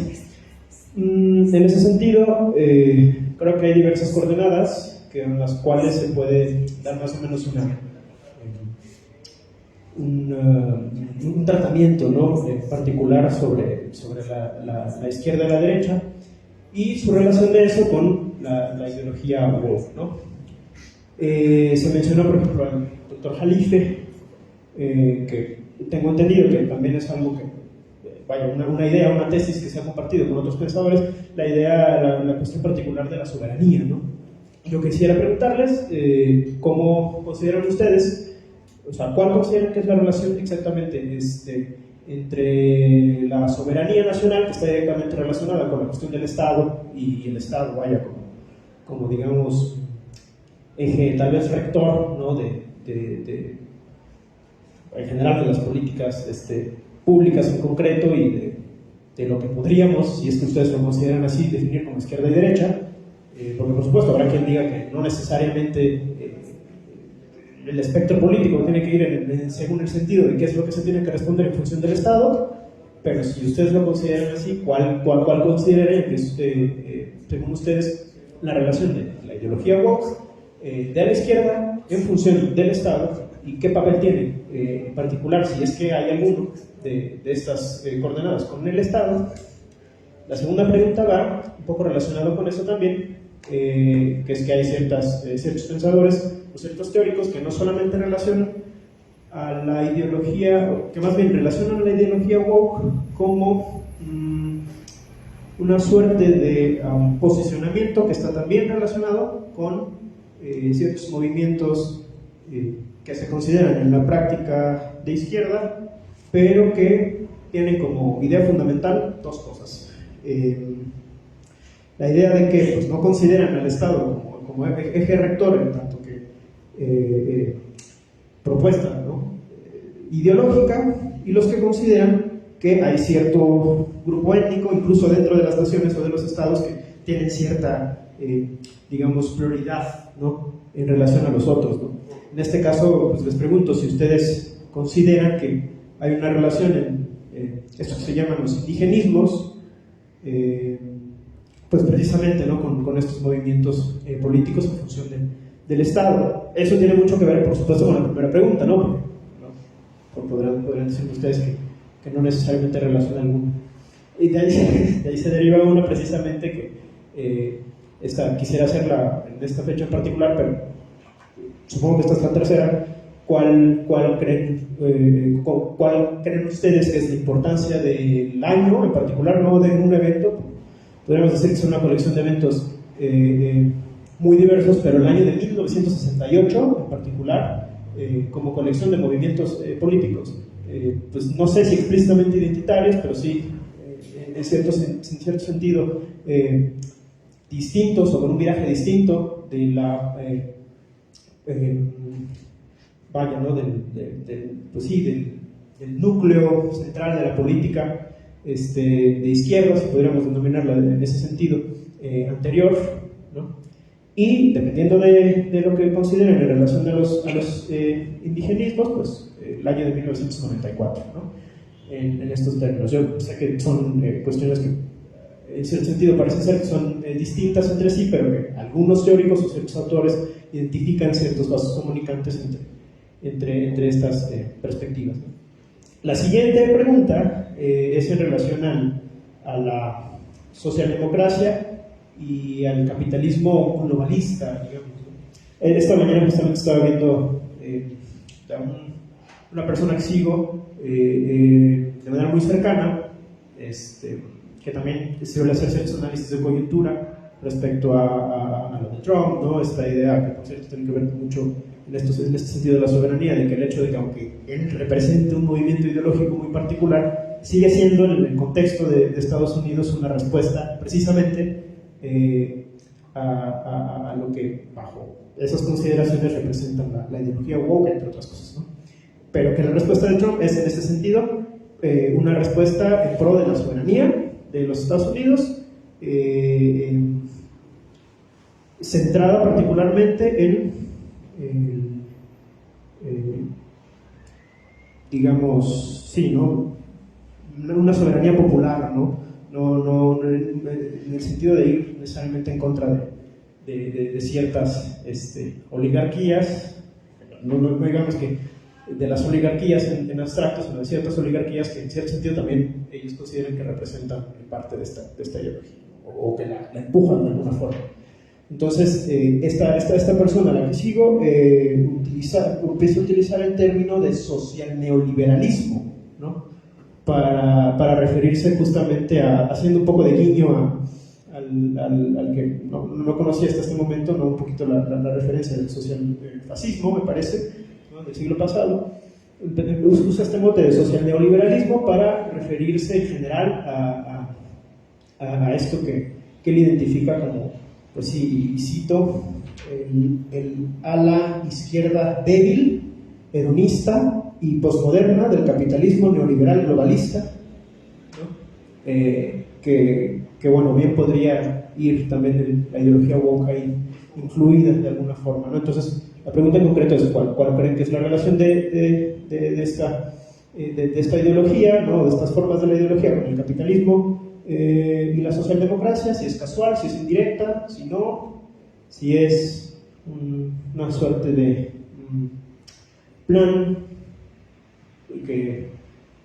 Speaker 6: En ese sentido, creo que hay diversas coordenadas en las cuales se puede dar más o menos un tratamiento, ¿no?, particular sobre la izquierda y la derecha, y su relación de eso con la ideología woke, ¿no? Se mencionó, por ejemplo, al doctor Jalife, que tengo entendido que también es algo que, vaya, una idea, una tesis que se ha compartido con otros pensadores, la cuestión particular de la soberanía, ¿no? Yo quisiera preguntarles cómo consideran ustedes, o sea, ¿cuál consideran que es la relación exactamente entre la soberanía nacional, que está directamente relacionada con la cuestión del Estado, y el Estado, vaya, como digamos, eje tal vez rector, ¿no?, en general de las políticas públicas en concreto, y de lo que podríamos, si es que ustedes lo consideran así, definir como izquierda y derecha, porque por supuesto habrá quien diga que no necesariamente el espectro político tiene que ir según el sentido de qué es lo que se tiene que responder en función del Estado, pero si ustedes lo consideran así, ¿cuál considerarían que es, según ustedes, la relación de la ideología woke de la izquierda en función del Estado, y qué papel tiene en particular, si es que hay alguno de estas coordenadas, con el Estado? La segunda pregunta va un poco relacionado con eso también, que es que hay ciertos pensadores o ciertos teóricos que no solamente relacionan a la ideología, que más bien relacionan a la ideología woke como una suerte de posicionamiento que está también relacionado con ciertos movimientos que se consideran en la práctica de izquierda, pero que tienen como idea fundamental dos cosas. La idea de que pues, no consideran al Estado como eje rector en tanto que propuesta, ¿no?, ideológica, y los que consideran que hay cierto grupo étnico, incluso dentro de las naciones o de los estados, que tienen cierta, digamos, prioridad, ¿no?, en relación a los otros, ¿no? En este caso, pues les pregunto si ustedes consideran que hay una relación en esto que se llaman los indigenismos, pues precisamente, ¿no?, con estos movimientos políticos en función del Estado. Eso tiene mucho que ver, por supuesto, con la primera pregunta, ¿no? Podrán decir ustedes que no necesariamente relaciona alguna. Y de ahí se deriva una precisamente que quisiera hacerla en esta fecha en particular, pero supongo que esta es la tercera. ¿Cuál creen ustedes que es la importancia del año en particular, no de un evento? Podríamos decir que es una colección de eventos muy diversos, pero el año de 1968 en particular, como colección de movimientos políticos, pues no sé si explícitamente identitarios, pero sí en cierto sentido distintos o con un viraje distinto de la ¿no?, pues sí, del núcleo central de la política de izquierda, si podríamos denominarla en ese sentido, anterior, ¿no? Y dependiendo de lo que consideren en relación a los indigenismos, pues el año de 1994, ¿no?, en estos términos. Yo sé que son cuestiones que en cierto sentido parecen ser que son distintas entre sí, pero que algunos teóricos o ciertos autores identifican ciertos vasos comunicantes entre estas perspectivas, ¿no? La siguiente pregunta es en relación a la socialdemocracia y al capitalismo globalista, digamos, ¿no? Esta mañana justamente estaba viendo una persona que sigo de manera muy cercana, que también suele hacer ciertos análisis de coyuntura respecto a lo de Trump, ¿no? Esta idea que por cierto tiene que ver mucho en este sentido de la soberanía, de que el hecho de que aunque él represente un movimiento ideológico muy particular, sigue siendo en el contexto de Estados Unidos una respuesta precisamente a lo que bajo esas consideraciones representan la ideología woke, entre otras cosas, ¿no? Pero que la respuesta de Trump es en este sentido una respuesta en pro de la soberanía de los Estados Unidos, centrada particularmente en digamos, sí, ¿no?, una soberanía popular, ¿no? No en el sentido de ir necesariamente en contra de ciertas oligarquías, no digamos que de las oligarquías en abstracto, sino de ciertas oligarquías que en cierto sentido también ellos consideran que representan parte de esta ideología, o que la empujan de alguna forma. Entonces, esta persona a la que sigo empieza a utilizar el término de social neoliberalismo, ¿no?, para referirse justamente haciendo un poco de guiño al que no conocía hasta este momento, ¿no?, un poquito la referencia del social fascismo, me parece, ¿no?, del siglo pasado. Usa este mote de social neoliberalismo para referirse en general a esto que él identifica como, pues sí, cito, el ala izquierda débil, hedonista y posmoderna del capitalismo neoliberal globalista, ¿no?, que bueno, bien podría ir también la ideología woke ahí incluida de alguna forma, ¿no? Entonces, la pregunta en concreto es ¿cuál creen que es la relación de esta ideología, ¿no?, de estas formas de la ideología con el capitalismo y la socialdemocracia, si es casual, si es indirecta, si no, si es una suerte de plan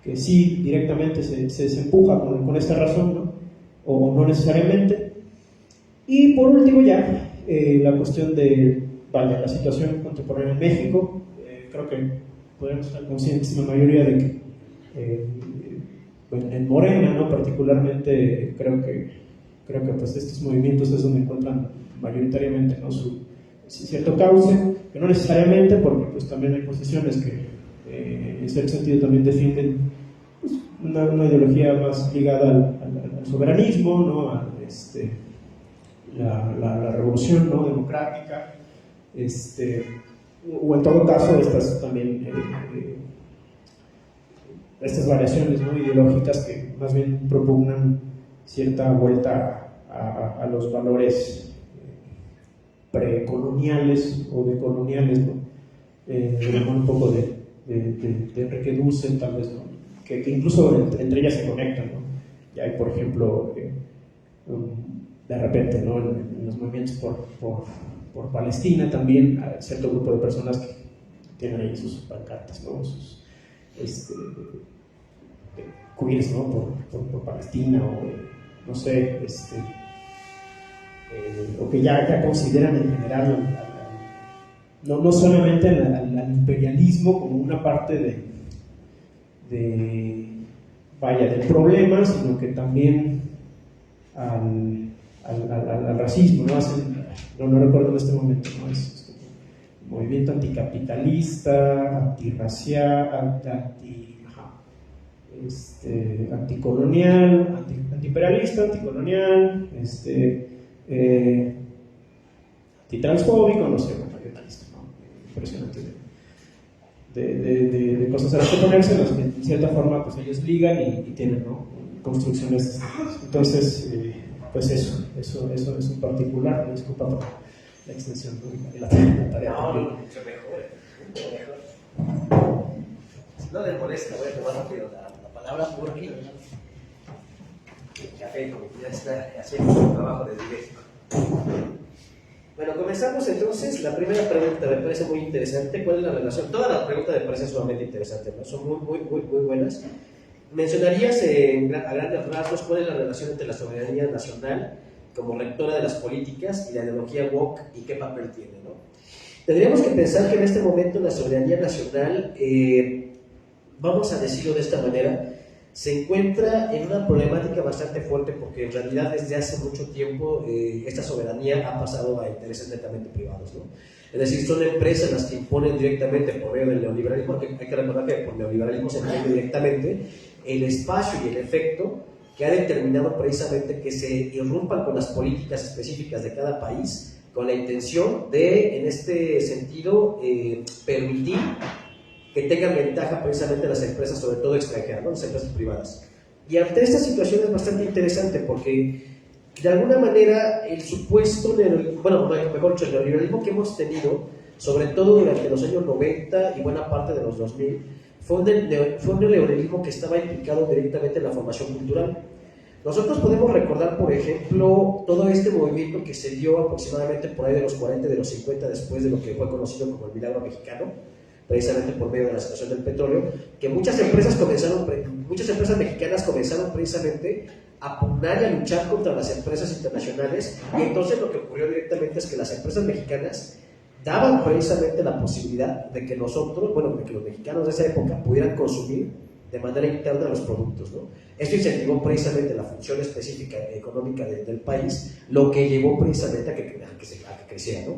Speaker 6: que sí directamente se empuja con esta razón, ¿no?, o no necesariamente. Y por último ya, la cuestión de la situación contemporánea en México. Creo que podemos estar conscientes en la mayoría de que bueno, en Morena, ¿no? Particularmente creo que pues estos movimientos es donde encuentran mayoritariamente, ¿no? su cierto cauce, que no necesariamente, porque pues también hay posiciones que en cierto sentido también defienden pues, una ideología más ligada al soberanismo, ¿no? A la revolución, ¿no? Democrática, o en todo caso estas también estas variaciones, ¿no? Ideológicas que más bien propugnan cierta vuelta a los valores precoloniales o decoloniales, ¿no? Un poco de Enrique Dussel, tal vez, ¿no? que incluso entre ellas se conectan, ¿no? Ya hay, por ejemplo, de repente, ¿no? en los movimientos por Palestina también hay cierto grupo de personas que tienen ahí sus pancartas, ¿no? Sus queers, ¿no? por Palestina, o no sé, o que ya consideran en general no solamente al imperialismo como una parte del problema, sino que también al racismo, ¿no? No recuerdo en este momento, ¿no? Es movimiento anticapitalista, antirracial, anticolonial, antiimperialista, anticolonial, antitransfóbico, no sé, regionalista, ¿no? Impresionante de cosas a las que ponerse, las que en cierta forma pues ellos ligan y tienen, ¿no? Construcciones. Entonces, pues eso es un particular. Disculpa por la extensión, ¿no? la tarea.
Speaker 3: No, mucho mejor. No les molesta, voy a tomar rápido la palabra porque el café como que ya está haciendo su trabajo de directo. Bueno, comenzamos entonces. La primera pregunta me parece muy interesante. ¿Cuál es la relación? Todas las preguntas me parecen sumamente interesantes, ¿no? Son muy buenas. ¿Mencionarías a grandes rasgos cuál es la relación entre la soberanía nacional como rectora de las políticas y la ideología woke y qué papel tiene, ¿no? Tendríamos que pensar que en este momento la soberanía nacional, vamos a decirlo de esta manera, se encuentra en una problemática bastante fuerte porque en realidad desde hace mucho tiempo esta soberanía ha pasado a intereses netamente privados, ¿no? Es decir, son empresas las que imponen directamente por medio del neoliberalismo, porque hay que recordar que por neoliberalismo se entiende directamente el espacio y el efecto que ha determinado precisamente que se irrumpan con las políticas específicas de cada país con la intención de, en este sentido, permitir que tengan ventaja precisamente las empresas, sobre todo extranjeras, ¿no? Las empresas privadas. Y ante esta situación es bastante interesante porque, de alguna manera, el supuesto, mejor dicho, el neoliberalismo que hemos tenido, sobre todo durante los años 90 y buena parte de los 2000, fue un neoliberalismo que estaba implicado directamente en la formación cultural. Nosotros podemos recordar, por ejemplo, todo este movimiento que se dio aproximadamente por ahí de los 40, de los 50, después de lo que fue conocido como el milagro mexicano, precisamente por medio de la situación del petróleo, que muchas empresas mexicanas comenzaron precisamente a pugnar y a luchar contra las empresas internacionales, y entonces lo que ocurrió directamente es que las empresas mexicanas daban precisamente la posibilidad de que nosotros, de que los mexicanos de esa época pudieran consumir de manera interna los productos, ¿no? Esto incentivó precisamente la función específica económica del país, lo que llevó precisamente a que creciera, ¿no?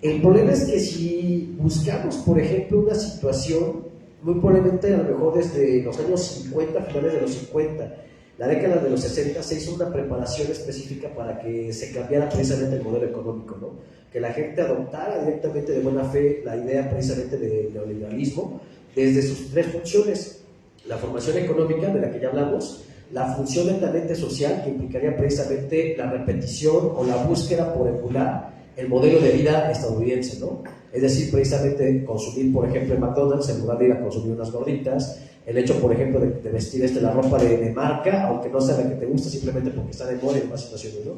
Speaker 3: El problema es que si buscamos, por ejemplo, una situación, muy probablemente a lo mejor desde los años 50, finales de los 50, la década de los 60, se hizo una preparación específica para que se cambiara precisamente el modelo económico, ¿no? Que la gente adoptara directamente de buena fe la idea precisamente del neoliberalismo desde sus tres funciones: la formación económica, de la que ya hablamos, la función netamente social, que implicaría precisamente la repetición o la búsqueda por emular el modelo de vida estadounidense, ¿no? Es decir, precisamente consumir, por ejemplo, en McDonald's en lugar de ir a consumir unas gorditas, el hecho, por ejemplo, de vestir la ropa de marca, aunque no sea la que te gusta, simplemente porque está de moda en más situaciones, ¿no?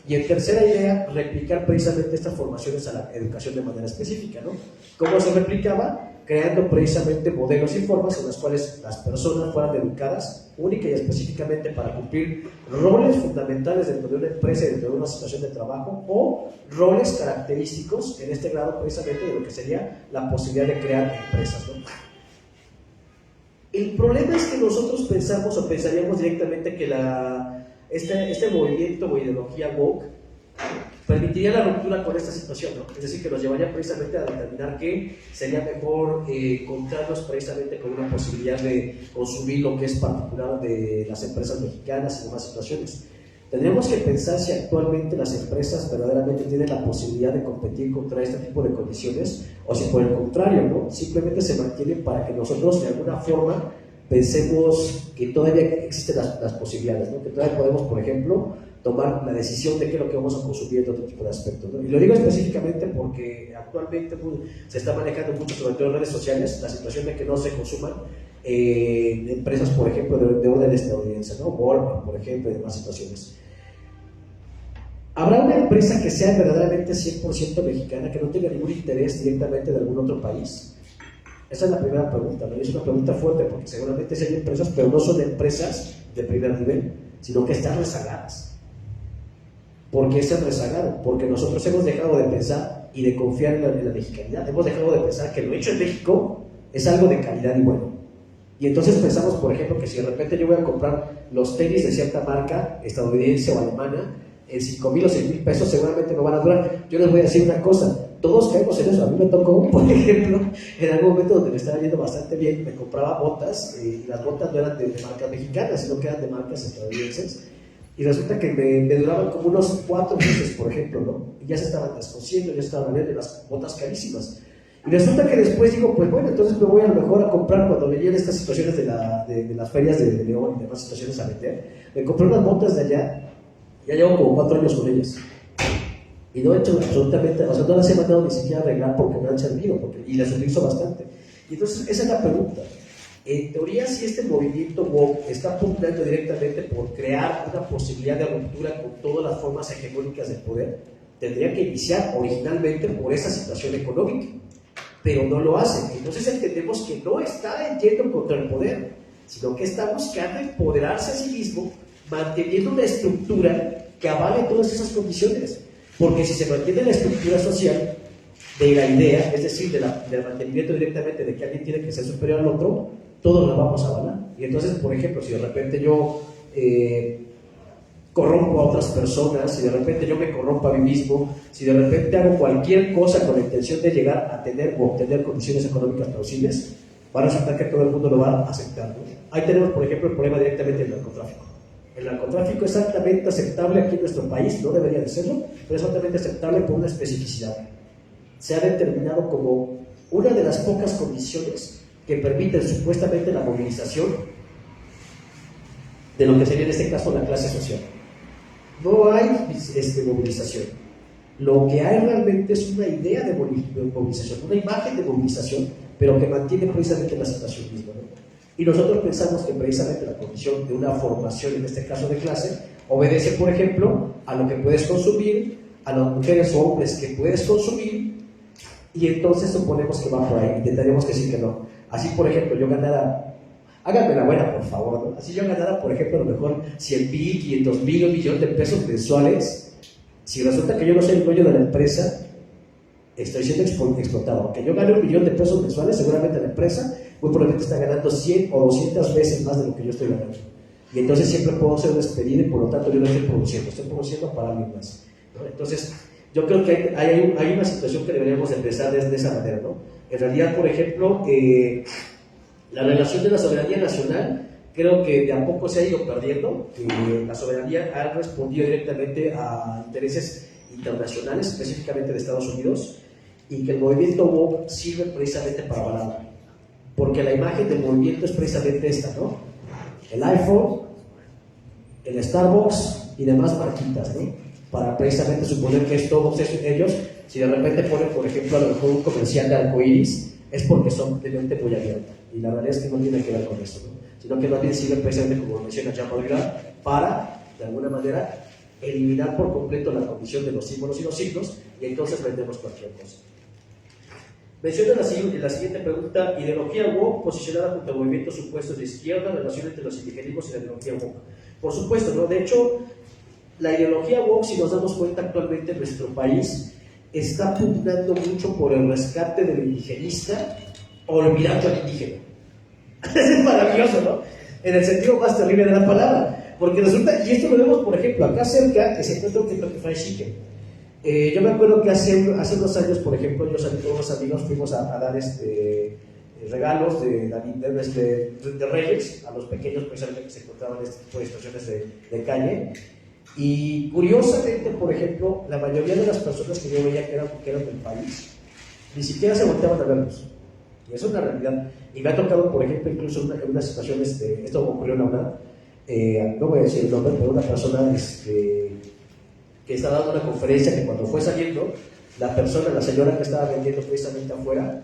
Speaker 3: Y en tercera idea, replicar precisamente estas formaciones a la educación de manera específica, ¿no? ¿Cómo se replicaba? Creando precisamente modelos y formas en las cuales las personas fueran educadas única y específicamente para cumplir roles fundamentales dentro de una empresa y dentro de una situación de trabajo, o roles característicos, en este grado precisamente, de lo que sería la posibilidad de crear empresas, ¿no? El problema es que nosotros pensamos o pensaríamos directamente que este movimiento o ideología woke permitiría la ruptura con esta situación, ¿no? Es decir, que nos llevaría precisamente a determinar que sería mejor encontrarnos precisamente con una posibilidad de consumir lo que es particular de las empresas mexicanas y demás situaciones. Tendríamos que pensar si actualmente las empresas verdaderamente tienen la posibilidad de competir contra este tipo de condiciones o si por el contrario, ¿no? Simplemente se mantienen para que nosotros de alguna forma pensemos que todavía existen las posibilidades, ¿no? Que todavía podemos, por ejemplo, tomar la decisión de qué es lo que vamos a consumir en otro tipo de aspectos, ¿no? Y lo digo específicamente porque actualmente se está manejando mucho, sobre todo en redes sociales, la situación de que no se consuman empresas, por ejemplo, de orden estadounidense, ¿no? Walmart, por ejemplo, y demás situaciones. ¿Habrá una empresa que sea verdaderamente 100% mexicana, que no tenga ningún interés directamente de algún otro país? Esa es la primera pregunta, ¿no? Y es una pregunta fuerte, porque seguramente sí hay empresas, pero no son empresas de primer nivel, sino que están rezagadas. ¿Por qué se han rezagado? Porque nosotros hemos dejado de pensar y de confiar en la mexicanidad. Hemos dejado de pensar que lo hecho en México es algo de calidad y bueno. Y entonces pensamos, por ejemplo, que si de repente yo voy a comprar los tenis de cierta marca, estadounidense o alemana, en 5,000 o 6,000 pesos seguramente no van a durar. Yo les voy a decir una cosa, todos caemos en eso. A mí me tocó, por ejemplo, en algún momento donde me estaba yendo bastante bien, me compraba botas y las botas no eran de marcas mexicanas, sino que eran de marcas estadounidenses. Y resulta que me duraban como unos 4 meses, por ejemplo, ¿no? Y ya se estaban descosiendo, ya estaban vendiendo las botas carísimas. Y resulta que después digo, pues bueno, entonces me voy a lo mejor a comprar, cuando venían estas situaciones de las ferias de León y demás situaciones a vender, me compré unas botas de allá, ya llevo como 4 años con ellas. Y no he hecho absolutamente, o sea, no las he mandado ni siquiera a arreglar porque me han servido, y las utilizo bastante. Y entonces, esa es la pregunta. En teoría, si este movimiento woke está apuntando directamente por crear una posibilidad de ruptura con todas las formas hegemónicas del poder, tendría que iniciar originalmente por esa situación económica, pero no lo hace. Entonces entendemos que no está yendo contra el poder, sino que está buscando empoderarse a sí mismo, manteniendo una estructura que avale todas esas condiciones. Porque si se mantiene la estructura social de la idea, es decir, del mantenimiento directamente de que alguien tiene que ser superior al otro, todos la vamos a avalar. Y entonces, por ejemplo, si de repente yo corrompo a otras personas, si de repente yo me corrompo a mí mismo, si de repente hago cualquier cosa con la intención de llegar a tener o obtener condiciones económicas plausibles, va a resultar que todo el mundo lo va a aceptar, ¿no? Ahí tenemos, por ejemplo, el problema directamente del narcotráfico. El narcotráfico es altamente aceptable aquí en nuestro país, no debería de serlo, pero es altamente aceptable por una especificidad. Se ha determinado como una de las pocas condiciones que permiten supuestamente la movilización de lo que sería en este caso la clase social. No hay movilización. Lo que hay realmente es una idea de movilización, una imagen de movilización, pero que mantiene precisamente la situación misma, ¿no? Y nosotros pensamos que precisamente la condición de una formación, en este caso de clase, obedece, por ejemplo, a lo que puedes consumir, a las mujeres o hombres que puedes consumir, y entonces suponemos que va por ahí, intentaríamos que sí que no. Así, por ejemplo, yo ganara, háganme la buena, por favor, ¿no? Así yo ganara, por ejemplo, a lo mejor 100,000, 500,000, 1,000,000 de pesos mensuales, si resulta que yo no soy el dueño de la empresa, estoy siendo explotado. Aunque yo gane 1,000,000 de pesos mensuales, seguramente la empresa muy probablemente está ganando 100 o 200 veces más de lo que yo estoy ganando. Y entonces siempre puedo ser despedido y por lo tanto yo no estoy produciendo para alguien más, ¿no? Entonces, yo creo que hay una situación que deberíamos empezar de esa manera, ¿no? En realidad, por ejemplo, la relación de la soberanía nacional creo que de a poco se ha ido perdiendo. La soberanía ha respondido directamente a intereses internacionales, específicamente de Estados Unidos, y que el movimiento woke sirve precisamente para avalarlo. Porque la imagen del movimiento es precisamente esta, ¿no? El iPhone, el Starbucks y demás marquitas, ¿no? Para precisamente suponer que es todos ellos. Si de repente ponen, por ejemplo, a lo mejor un comercial de arcoíris, es porque son de mente muy abierta. Y la realidad es que no tiene que ver con eso, ¿no? Sino que más bien sirve precisamente, como menciona Jean-Paul Grant, para, de alguna manera, eliminar por completo la condición de los símbolos y los signos, y entonces vendemos cualquier cosa. Menciona la siguiente pregunta: ideología woke posicionada junto a movimientos supuestos de izquierda, relación entre los indigenismos y la ideología woke. Por supuesto, ¿no? De hecho, la ideología woke, si nos damos cuenta actualmente en nuestro país, está pugnando mucho por el rescate del indigenista, olvidando al indígena. Es maravilloso, ¿no? En el sentido más terrible de la palabra. Porque resulta, y esto lo vemos, por ejemplo, acá cerca, que se encuentra un Kentucky Fried Chicken. Yo me acuerdo que hace unos años, por ejemplo, yo salí con unos amigos, fuimos a dar regalos de Reyes a los pequeños, precisamente que se encontraban en este tipo de situaciones de calle. Y curiosamente, por ejemplo, la mayoría de las personas que yo veía que eran del país, ni siquiera se volteaban a verlos. Y eso es una realidad. Y me ha tocado, por ejemplo, incluso en una situación, esto ocurrió en la UNAM, no voy a decir el nombre, pero una persona que estaba dando una conferencia, que cuando fue saliendo, la señora que estaba vendiendo precisamente afuera,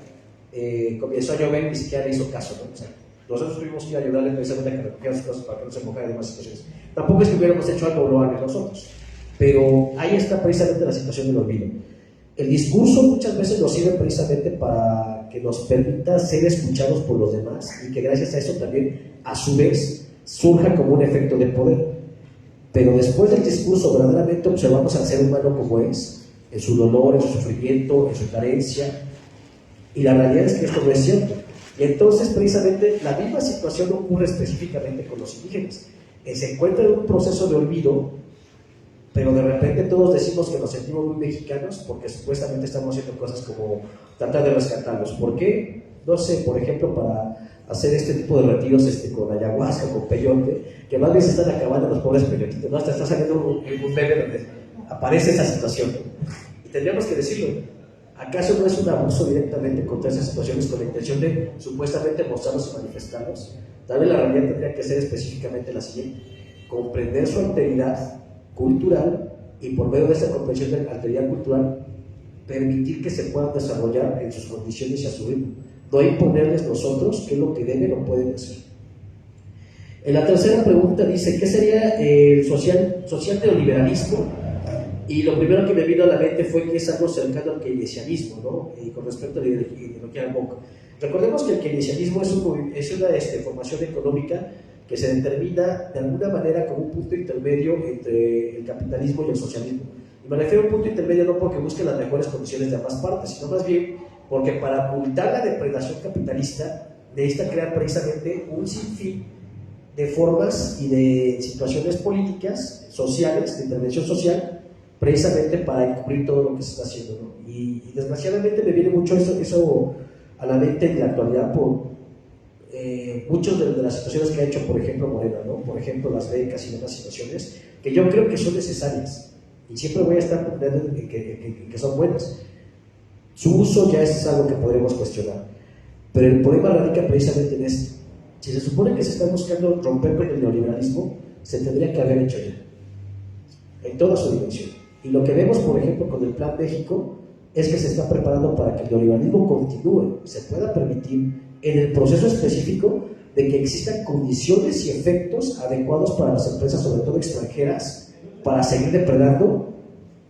Speaker 3: comenzó a llover y ni siquiera le hizo caso, ¿no? O sea, nosotros tuvimos que ayudarle precisamente a que recogiera sus cosas para que no se mojara de más situaciones. Tampoco es que hubiéramos hecho algo loable nosotros, pero ahí está precisamente la situación del olvido. El discurso muchas veces nos sirve precisamente para que nos permita ser escuchados por los demás y que gracias a eso también, a su vez, surja como un efecto de poder. Pero después del discurso verdaderamente observamos al ser humano como es, en su dolor, en su sufrimiento, en su carencia, y la realidad es que esto no es cierto. Y entonces precisamente la misma situación ocurre específicamente con los indígenas. Se encuentra en un proceso de olvido, pero de repente todos decimos que nos sentimos muy mexicanos porque supuestamente estamos haciendo cosas como tratar de rescatarlos. ¿Por qué? No sé, por ejemplo, para hacer este tipo de retiros con ayahuasca, con peyote, que más bien se están acabando los pobres peyotitos, ¿no? Hasta está saliendo un meme donde aparece esa situación. Y tendríamos que decirlo, ¿acaso no es un abuso directamente contra esas situaciones con la intención de supuestamente mostrarlos y manifestarlos? Tal vez la realidad tendría que ser específicamente la siguiente: comprender su alteridad cultural y por medio de esa comprensión de la alteridad cultural permitir que se puedan desarrollar en sus condiciones y a su ritmo, no imponerles nosotros qué es lo que deben o pueden hacer. En la tercera pregunta dice, ¿qué sería el social neoliberalismo? Y lo primero que me vino a la mente fue que es algo cercano al keynesianismo, ¿no? Y con respecto a la ideología del Boca. Recordemos que el keynesianismo es una formación económica que se determina de alguna manera como un punto intermedio entre el capitalismo y el socialismo. Y me refiero a un punto intermedio no porque busque las mejores condiciones de ambas partes, sino más bien porque para ocultar la depredación capitalista necesita crear precisamente un sinfín de formas y de situaciones políticas, sociales, de intervención social, precisamente para encubrir todo lo que se está haciendo, ¿no? Y desgraciadamente me viene mucho eso a la mente en la actualidad por muchas de las situaciones que ha hecho, por ejemplo, Morena, ¿no? Por ejemplo, las becas y demás situaciones, que yo creo que son necesarias, y siempre voy a estar confiando en que son buenas. Su uso ya es algo que podremos cuestionar, pero el problema radica precisamente en esto. Si se supone que se está buscando romper con el neoliberalismo, se tendría que haber hecho ya, en toda su dimensión. Y lo que vemos, por ejemplo, con el Plan México, es que se está preparando para que el neoliberalismo continúe, se pueda permitir, en el proceso específico de que existan condiciones y efectos adecuados para las empresas, sobre todo extranjeras, para seguir depredando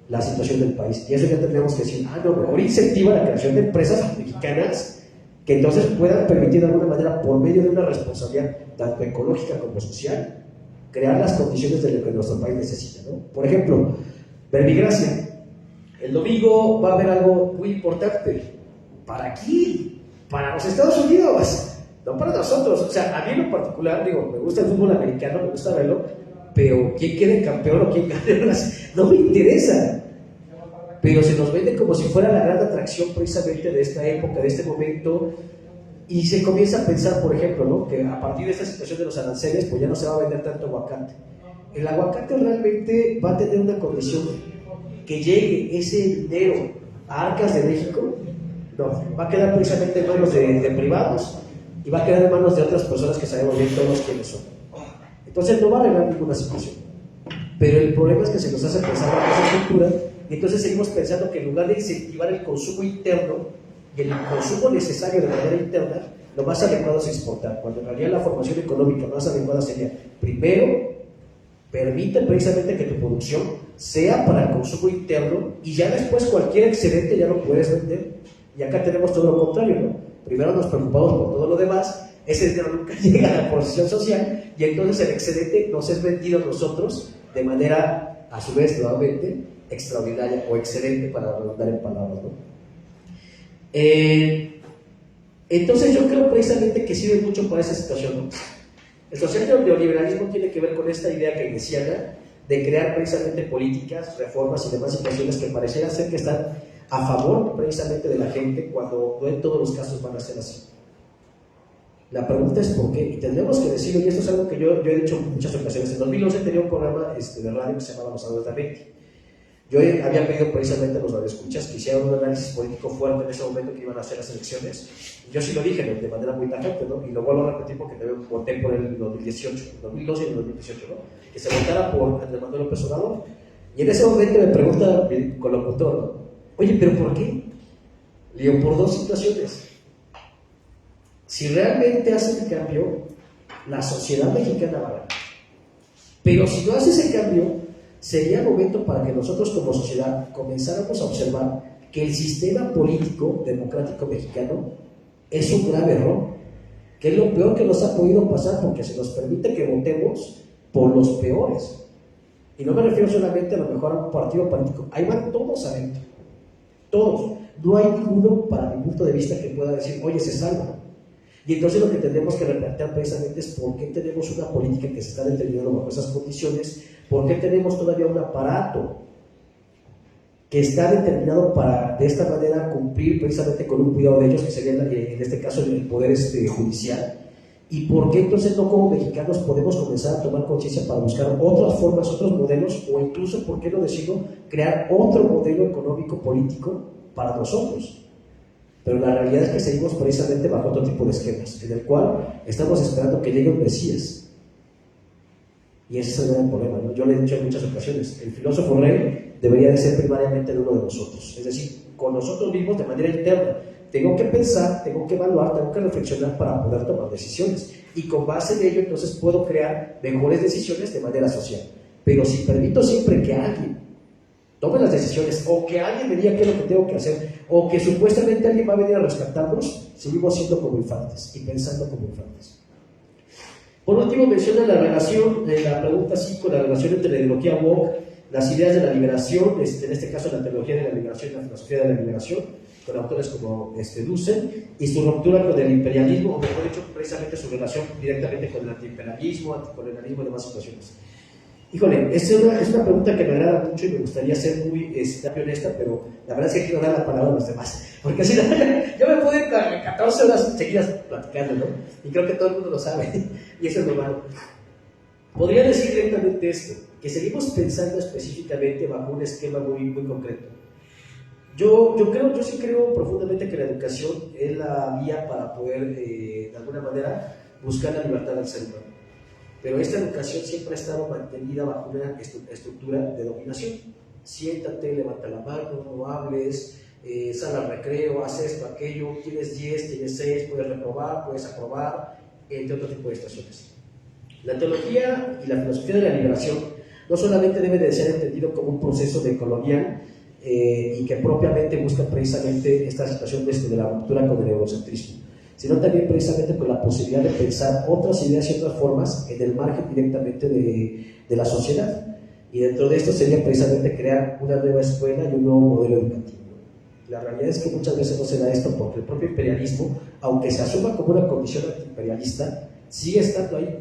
Speaker 3: la situación del país. Y eso ya tendríamos que decir, no, mejor incentiva la creación de empresas mexicanas que entonces puedan permitir de alguna manera, por medio de una responsabilidad tanto ecológica como social, crear las condiciones de lo que nuestro país necesita, ¿no? Por ejemplo, verbigracia. El domingo va a haber algo muy importante para aquí, para los Estados Unidos, no para nosotros. O sea, a mí en lo particular, me gusta el fútbol americano, me gusta verlo, pero quién quede campeón o quién gane, no me interesa. Pero se nos vende como si fuera la gran atracción precisamente de esta época, de este momento, y se comienza a pensar, por ejemplo, ¿no? Que a partir de esta situación de los aranceles, pues ya no se va a vender tanto aguacate. El aguacate realmente va a tener una condición que llegue ese dinero a arcas de México. No, va a quedar precisamente en manos de privados y va a quedar en manos de otras personas que sabemos bien todos quiénes son. Entonces no va a arreglar ninguna situación. Pero el problema es que se nos hace pensar en esa cultura y entonces seguimos pensando que en lugar de incentivar el consumo interno y el consumo necesario de manera interna, lo más adecuado es exportar, cuando en realidad la formación económica más adecuada sería, primero, permite precisamente que tu producción sea para el consumo interno y ya después cualquier excedente ya lo puedes vender. Y acá tenemos todo lo contrario, ¿no? Primero nos preocupamos por todo lo demás, ese dinero nunca llega a la posición social y entonces el excedente nos es vendido a nosotros de manera, a su vez, nuevamente, extraordinaria o excelente, para redundar en palabras, ¿no? Entonces yo creo precisamente que sirve mucho para esa situación, ¿no? El social neoliberalismo tiene que ver con esta idea keynesiana de crear precisamente políticas, reformas y demás situaciones que pareciera ser que están a favor precisamente de la gente, cuando no en todos los casos van a ser así. La pregunta es por qué, y tendremos que decirlo, y esto es algo que yo he dicho en muchas ocasiones. En 2011 tenía un programa de radio que se llamaba Los Sabores de la Mente. Yo había pedido precisamente a los radioescuchas que hicieran un análisis político fuerte en ese momento que iban a hacer las elecciones. Yo sí lo dije de manera muy tajante, ¿no? Y lo vuelvo a repetir porque también voté por el 2018, 2012 y el 2018, ¿no? Que se votara por Andrés Manuel López Obrador. Y en ese momento me pregunta mi colocutor, ¿no? Oye, ¿pero por qué? Le digo, por dos situaciones. Si realmente hace el cambio, la sociedad mexicana va a ganar. Pero si no hace ese cambio, sería momento para que nosotros como sociedad comenzáramos a observar que el sistema político democrático mexicano es un grave error, que es lo peor que nos ha podido pasar, porque se nos permite que votemos por los peores. Y no me refiero solamente a lo mejor a un partido político, ahí van todos adentro, todos. No hay ninguno, para mi punto de vista, que pueda decir, oye, se salva. Y entonces lo que tendremos que replantear precisamente es por qué tenemos una política que se está determinando bajo esas condiciones, por qué tenemos todavía un aparato que está determinado para de esta manera cumplir precisamente con un cuidado de ellos, que sería en este caso el poder judicial, y por qué entonces no como mexicanos podemos comenzar a tomar conciencia para buscar otras formas, otros modelos, o incluso, por qué no decirlo, crear otro modelo económico político para nosotros. Pero la realidad es que seguimos precisamente bajo otro tipo de esquemas, en el cual estamos esperando que llegue un Mesías. Y ese es el gran problema, ¿no? Yo le he dicho en muchas ocasiones, el filósofo rey debería de ser primariamente uno de nosotros, es decir, con nosotros mismos de manera interna. Tengo que pensar, tengo que evaluar, tengo que reflexionar para poder tomar decisiones. Y con base en ello, entonces puedo crear mejores decisiones de manera social. Pero si permito siempre que alguien tome las decisiones, o que alguien me diga qué es lo que tengo que hacer, o que supuestamente alguien va a venir a rescatarnos, seguimos siendo como infantes y pensando como infantes. Por último, menciona la relación, la pregunta 5, la relación entre la ideología woke, las ideas de la liberación, en este caso la teología de la liberación y la filosofía de la liberación, con autores como Dussel, y su ruptura con el imperialismo, o mejor dicho, precisamente su relación directamente con el antiimperialismo, anticolonialismo y demás situaciones. Híjole, es una pregunta que me agrada mucho y me gustaría ser muy honesta, pero la verdad es que quiero dar la palabra a los demás, porque si no, yo me puedo ir 14 horas seguidas platicando, ¿no? Y creo que todo el mundo lo sabe, y eso es lo malo. Podría decir directamente esto, que seguimos pensando específicamente bajo un esquema muy concreto. Yo sí creo profundamente que la educación es la vía para poder, de alguna manera, buscar la libertad del ser humano. Pero esta educación siempre ha estado mantenida bajo una estructura de dominación. Siéntate, levanta la mano, no hables, sal al recreo, haz esto, aquello, tienes 10, tienes 6, puedes reprobar, puedes aprobar, entre otro tipo de situaciones. La teología y la filosofía de la liberación no solamente debe de ser entendido como un proceso decolonial y que propiamente busca precisamente esta situación de la ruptura con el eurocentrismo, sino también precisamente con la posibilidad de pensar otras ideas y otras formas en el margen directamente de la sociedad. Y dentro de esto sería precisamente crear una nueva escuela y un nuevo modelo educativo. La realidad es que muchas veces no se da esto porque el propio imperialismo, aunque se asuma como una condición antiimperialista, sigue estando ahí.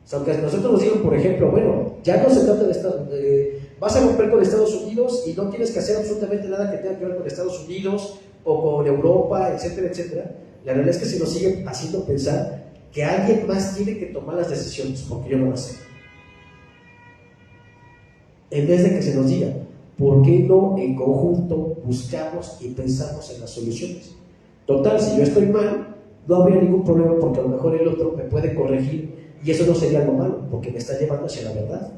Speaker 3: O sea, aunque nosotros nos digan, por ejemplo, bueno, ya no se trata de vas a romper con Estados Unidos y no tienes que hacer absolutamente nada que tenga que ver con Estados Unidos o con Europa, etcétera, etcétera. La realidad es que se nos sigue haciendo pensar que alguien más tiene que tomar las decisiones, porque yo no las sé. En vez de que se nos diga, ¿por qué no en conjunto buscamos y pensamos en las soluciones? Total, si yo estoy mal, no habría ningún problema porque a lo mejor el otro me puede corregir y eso no sería algo malo, porque me está llevando hacia la verdad.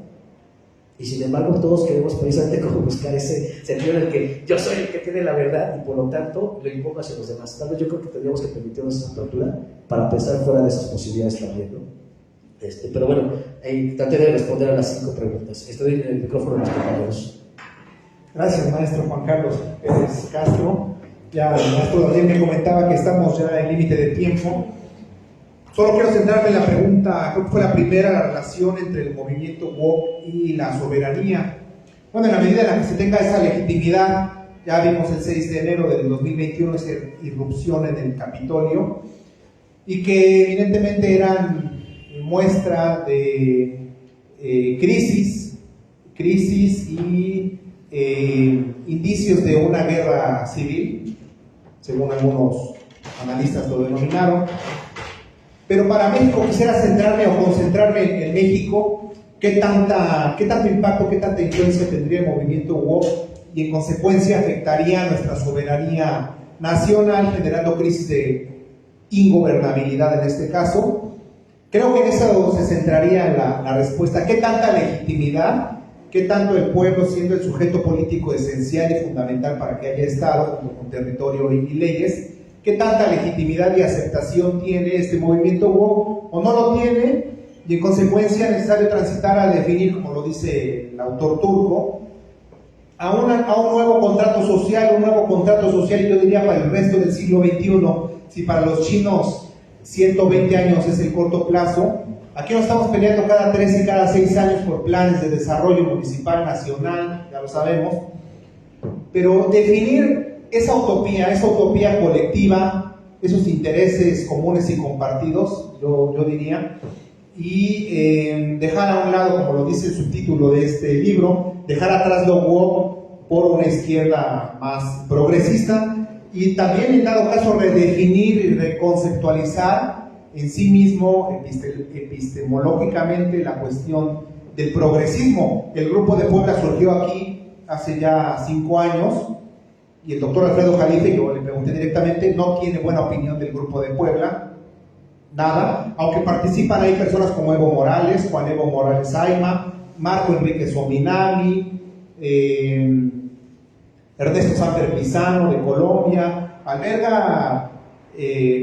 Speaker 3: Y sin embargo todos queremos precisamente como buscar ese sentido en el que yo soy el que tiene la verdad y por lo tanto lo impongo hacia los demás. Tal vez yo creo que tendríamos que permitirnos esa apertura para pensar fuera de esas posibilidades también, ¿no? Pero bueno, traté de responder a las 5 preguntas. Estoy en el micrófono de los compañeros.
Speaker 2: Gracias, maestro Juan Carlos Pérez Castro. Ya el maestro Daniel me comentaba que estamos ya en límite de tiempo. Solo quiero centrarme en la pregunta, creo que fue la primera, la relación entre el movimiento woke y la soberanía. Bueno, en la medida en la que se tenga esa legitimidad Ya vimos el 6 de enero del 2021 esa irrupción en el Capitolio, y que evidentemente eran muestra de crisis y indicios de una guerra civil, según algunos analistas lo denominaron. Pero para México quisiera centrarme o concentrarme en México. ¿Qué tanto impacto, qué tanta influencia tendría el movimiento woke y en consecuencia afectaría a nuestra soberanía nacional, generando crisis de ingobernabilidad en este caso? Creo que en eso se centraría la respuesta. ¿Qué tanta legitimidad, qué tanto el pueblo, siendo el sujeto político esencial y fundamental para que haya Estado, junto con territorio y leyes, qué tanta legitimidad y aceptación tiene este movimiento woke o no lo tiene? Y en consecuencia es necesario transitar a definir, como lo dice el autor turco, a un nuevo contrato social, y yo diría para el resto del siglo XXI. Si para los chinos 120 años es el corto plazo, aquí nos estamos peleando cada 3 y cada 6 años por planes de desarrollo municipal, nacional, ya lo sabemos, pero definir esa utopía colectiva, esos intereses comunes y compartidos, yo diría, y dejar a un lado, como lo dice el subtítulo de este libro, dejar atrás lo woke por una izquierda más progresista, y también en dado caso redefinir y reconceptualizar en sí mismo epistemológicamente la cuestión del progresismo. El Grupo de Puebla surgió aquí hace ya 5 años, y el doctor Alfredo Jalife, yo le pregunté directamente, no tiene buena opinión del Grupo de Puebla, nada, aunque participan ahí personas como Evo Morales, Juan Evo Morales Ayma, Marco Enrique Sominami, Ernesto Samper Pizano de Colombia, alberga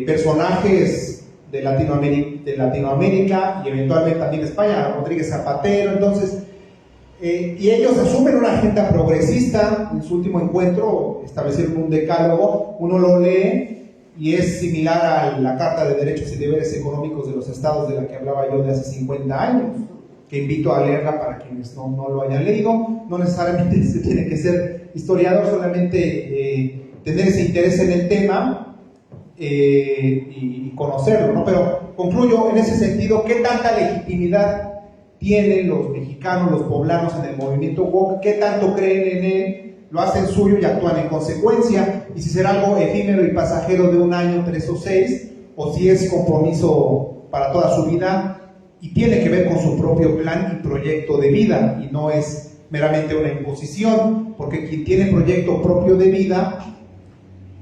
Speaker 2: personajes de Latinoamérica y eventualmente también de España, Rodríguez Zapatero. Entonces, y ellos asumen una agenda progresista. En su último encuentro establecieron un decálogo, uno lo lee y es similar a la Carta de Derechos y Deberes Económicos de los Estados de la que hablaba yo de hace 50 años, que invito a leerla para quienes no lo hayan leído. No necesariamente se tiene que ser historiador, solamente tener ese interés en el tema y conocerlo, ¿no? Pero concluyo en ese sentido: ¿qué tanta legitimidad tienen los mexicanos, los poblanos en el movimiento woke? ¿Qué tanto creen en él? ¿Lo hacen suyo y actúan en consecuencia? Y si será algo efímero y pasajero de 1 año, 3 o 6, o si es compromiso para toda su vida y tiene que ver con su propio plan y proyecto de vida, y no es meramente una imposición, porque quien tiene proyecto propio de vida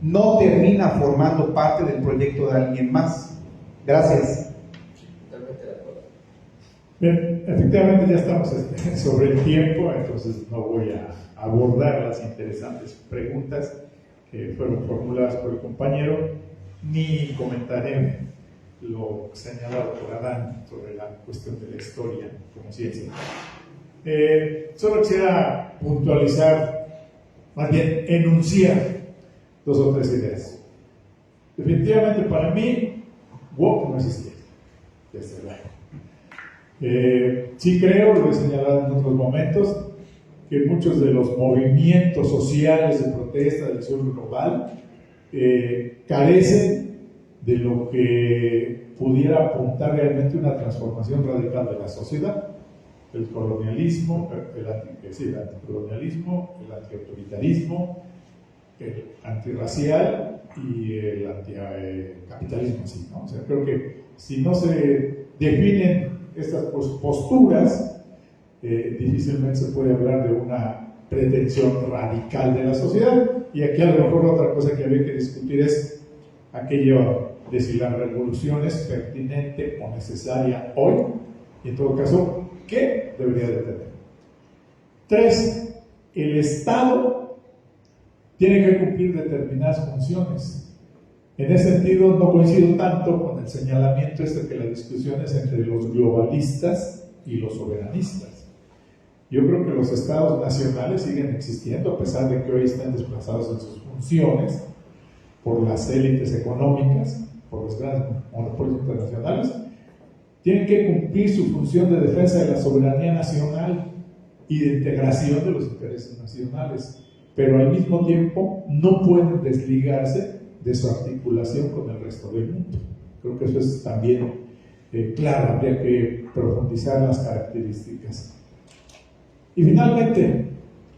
Speaker 2: no termina formando parte del proyecto de alguien más. Gracias.
Speaker 3: Totalmente de acuerdo.
Speaker 1: Bien, efectivamente ya estamos sobre el tiempo, entonces no voy a abordar las interesantes preguntas que fueron formuladas por el compañero, ni comentaré lo señalado por Adán sobre la cuestión de la historia como ciencia. Solo quisiera puntualizar, más bien enunciar 2 o 3 ideas. Definitivamente para mí, woke no existía, desde luego. Sí creo, lo he señalado en otros momentos, que muchos de los movimientos sociales de protesta del sur global carecen de lo que pudiera apuntar realmente una transformación radical de la sociedad. El colonialismo, el anticolonialismo, el antiautoritarismo, el antirracial y el anticapitalismo, ¿sí, no? O sea, creo que si no se definen estas posturas, difícilmente se puede hablar de una pretensión radical de la sociedad. Y aquí a lo mejor otra cosa que habría que discutir es aquello de si la revolución es pertinente o necesaria hoy, y en todo caso, ¿qué debería de tener? 3. El Estado tiene que cumplir determinadas funciones. En ese sentido, no coincido tanto con el señalamiento que la discusión es entre los globalistas y los soberanistas. Yo creo que los estados nacionales siguen existiendo, a pesar de que hoy están desplazados en sus funciones por las élites económicas, por los grandes monopolios internacionales. Tienen que cumplir su función de defensa de la soberanía nacional y de integración de los intereses nacionales. pero al mismo tiempo no pueden desligarse de su articulación con el resto del mundo. Creo que eso es también claro, habría que profundizar las características. Y finalmente,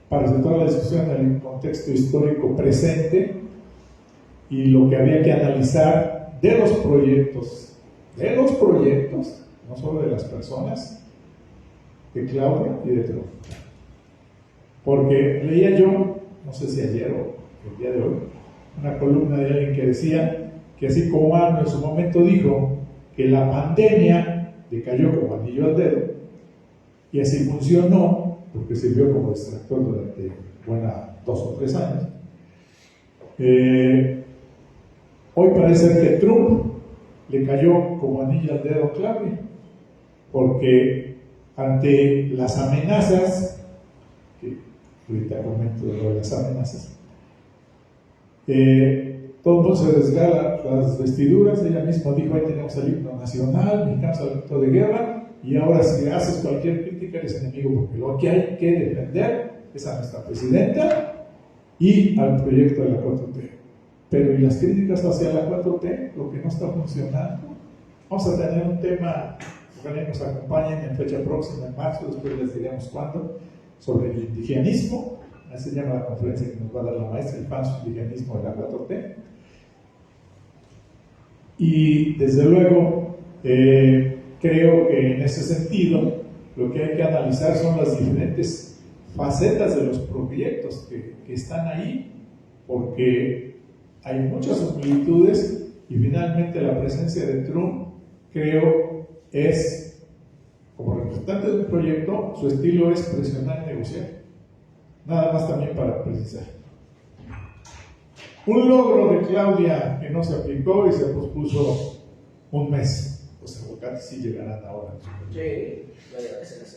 Speaker 1: para situar la discusión en el contexto histórico presente y lo que había que analizar de los proyectos, no solo de las personas, de Claudia y de Trump. Porque leía yo, no sé si ayer o el día de hoy, una columna de alguien que decía que así como AMLO en su momento dijo que la pandemia le cayó como anillo al dedo, y así funcionó, porque sirvió como distractor durante 2 o 3 años, hoy parece ser que Trump le cayó como anillo al dedo a Claudia, porque ante las amenazas, que ahorita comento de las amenazas, todo el mundo se desgarra las vestiduras. Ella misma dijo: ahí tenemos el himno nacional, mexicanos al grito de guerra, y ahora si haces cualquier crítica eres enemigo, porque lo que hay que defender es a nuestra presidenta y al proyecto de la 4T. Pero ¿y las críticas hacia la 4T? Lo que no está funcionando. Vamos a tener un tema, ojalá nos acompañen en fecha próxima, en marzo, después les diremos cuándo, sobre el indigenismo. Así se llama la conferencia que nos va a dar la maestra, el falso indigenismo de la 4T. Y desde luego, creo que en ese sentido, lo que hay que analizar son las diferentes facetas de los proyectos que están ahí, porque hay muchas similitudes y finalmente la presencia de Trump, creo, es, como representante de un proyecto, su estilo es presionar y negociar. Nada más también para precisar. Un logro de Claudia que no se aplicó y se pospuso un mes. Los aguacates sí llegarán ahora.
Speaker 3: Sí,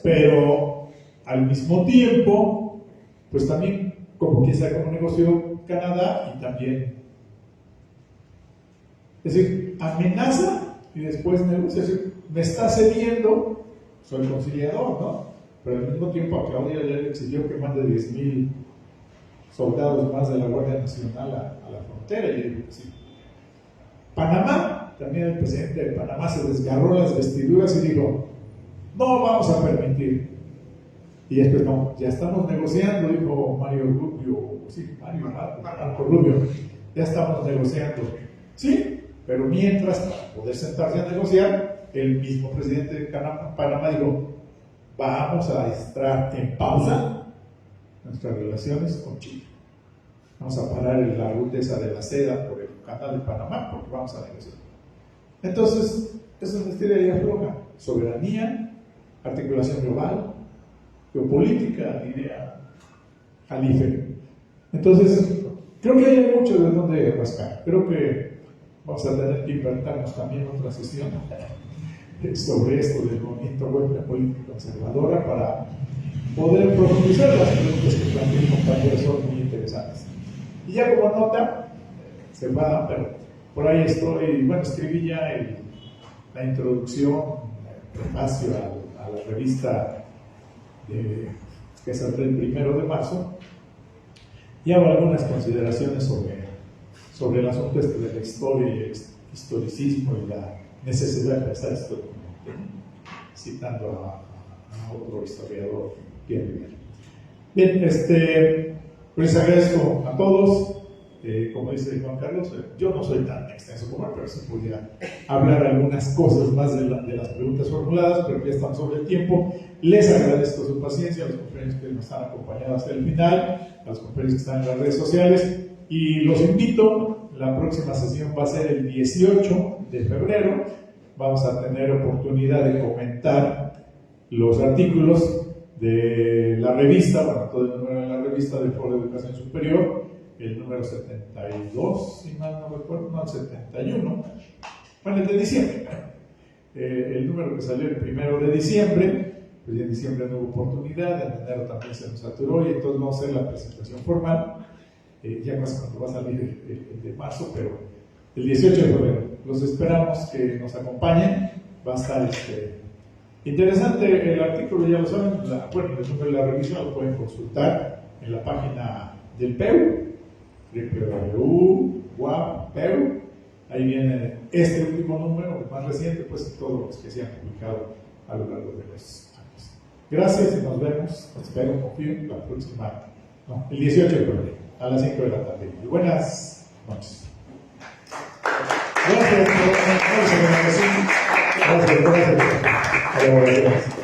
Speaker 1: pero al mismo tiempo, pues también, como quien sea, como negoció Canadá y también. Es decir, amenaza y después negocia. Es decir, me está cediendo, soy conciliador, ¿no? Pero al mismo tiempo a Claudia ya le exigió que mande 10,000 soldados más de la Guardia Nacional a la frontera. Y digo, sí. Panamá, también el presidente de Panamá se desgarró las vestiduras y dijo: no vamos a permitir. Y después, no, ya estamos negociando, dijo Mario Rubio, Marco Rubio, ya estamos negociando. Sí, pero mientras, para poder sentarse a negociar, el mismo presidente de Panamá dijo: vamos a estar en pausa nuestras relaciones con Chile. Vamos a parar la ruta esa de la seda por el canal de Panamá, porque vamos a negociar. Entonces, esa es nuestra idea floja: soberanía, articulación global, geopolítica, idea calife. Entonces, creo que hay mucho de donde rascar. Creo que vamos a tener que inventarnos también otra sesión sobre esto del movimiento web, la política conservadora, para poder profundizar las preguntas que plantean compañeros, son muy interesantes. Y ya como nota, se va, pero por ahí estoy, bueno, escribí ya la introducción, el prefacio a la revista que saldrá el 1 de marzo, y hago algunas consideraciones sobre el asunto de la historia y el historicismo y la necesidad de pensar esto, citando a otro historiador, Pierre Rivera. Bien, les agradezco a todos. Como dice Juan Carlos, yo no soy tan extenso como él, pero se podría hablar algunas cosas más de las preguntas formuladas, pero ya estamos sobre el tiempo. Les agradezco su paciencia, a los compañeros que nos han acompañado hasta el final, a los compañeros que están en las redes sociales, y los invito. La próxima sesión va a ser el 18 de febrero. Vamos a tener oportunidad de comentar los artículos de la revista, bueno, todo el número de la revista del Foro de Educación Superior, el número 72, si mal no recuerdo, no, el 71, bueno, el de diciembre, el número que salió el 1 de diciembre, pues en diciembre no hubo oportunidad, en enero también se nos saturó, y entonces vamos a hacer la presentación formal, ya más cuando va a salir el de marzo, pero el 18 de febrero. Los esperamos que nos acompañen, va a estar interesante el artículo, ya lo saben, bueno, el número de la revista lo pueden consultar en la página del PEU, PEU. Ahí viene este último número, el más reciente, pues todos los que se han publicado a lo largo de los años. Gracias y nos vemos, espero, confío, la próxima, el 18 de febrero, a las 5 de la tarde. Y buenas noches. Gracias.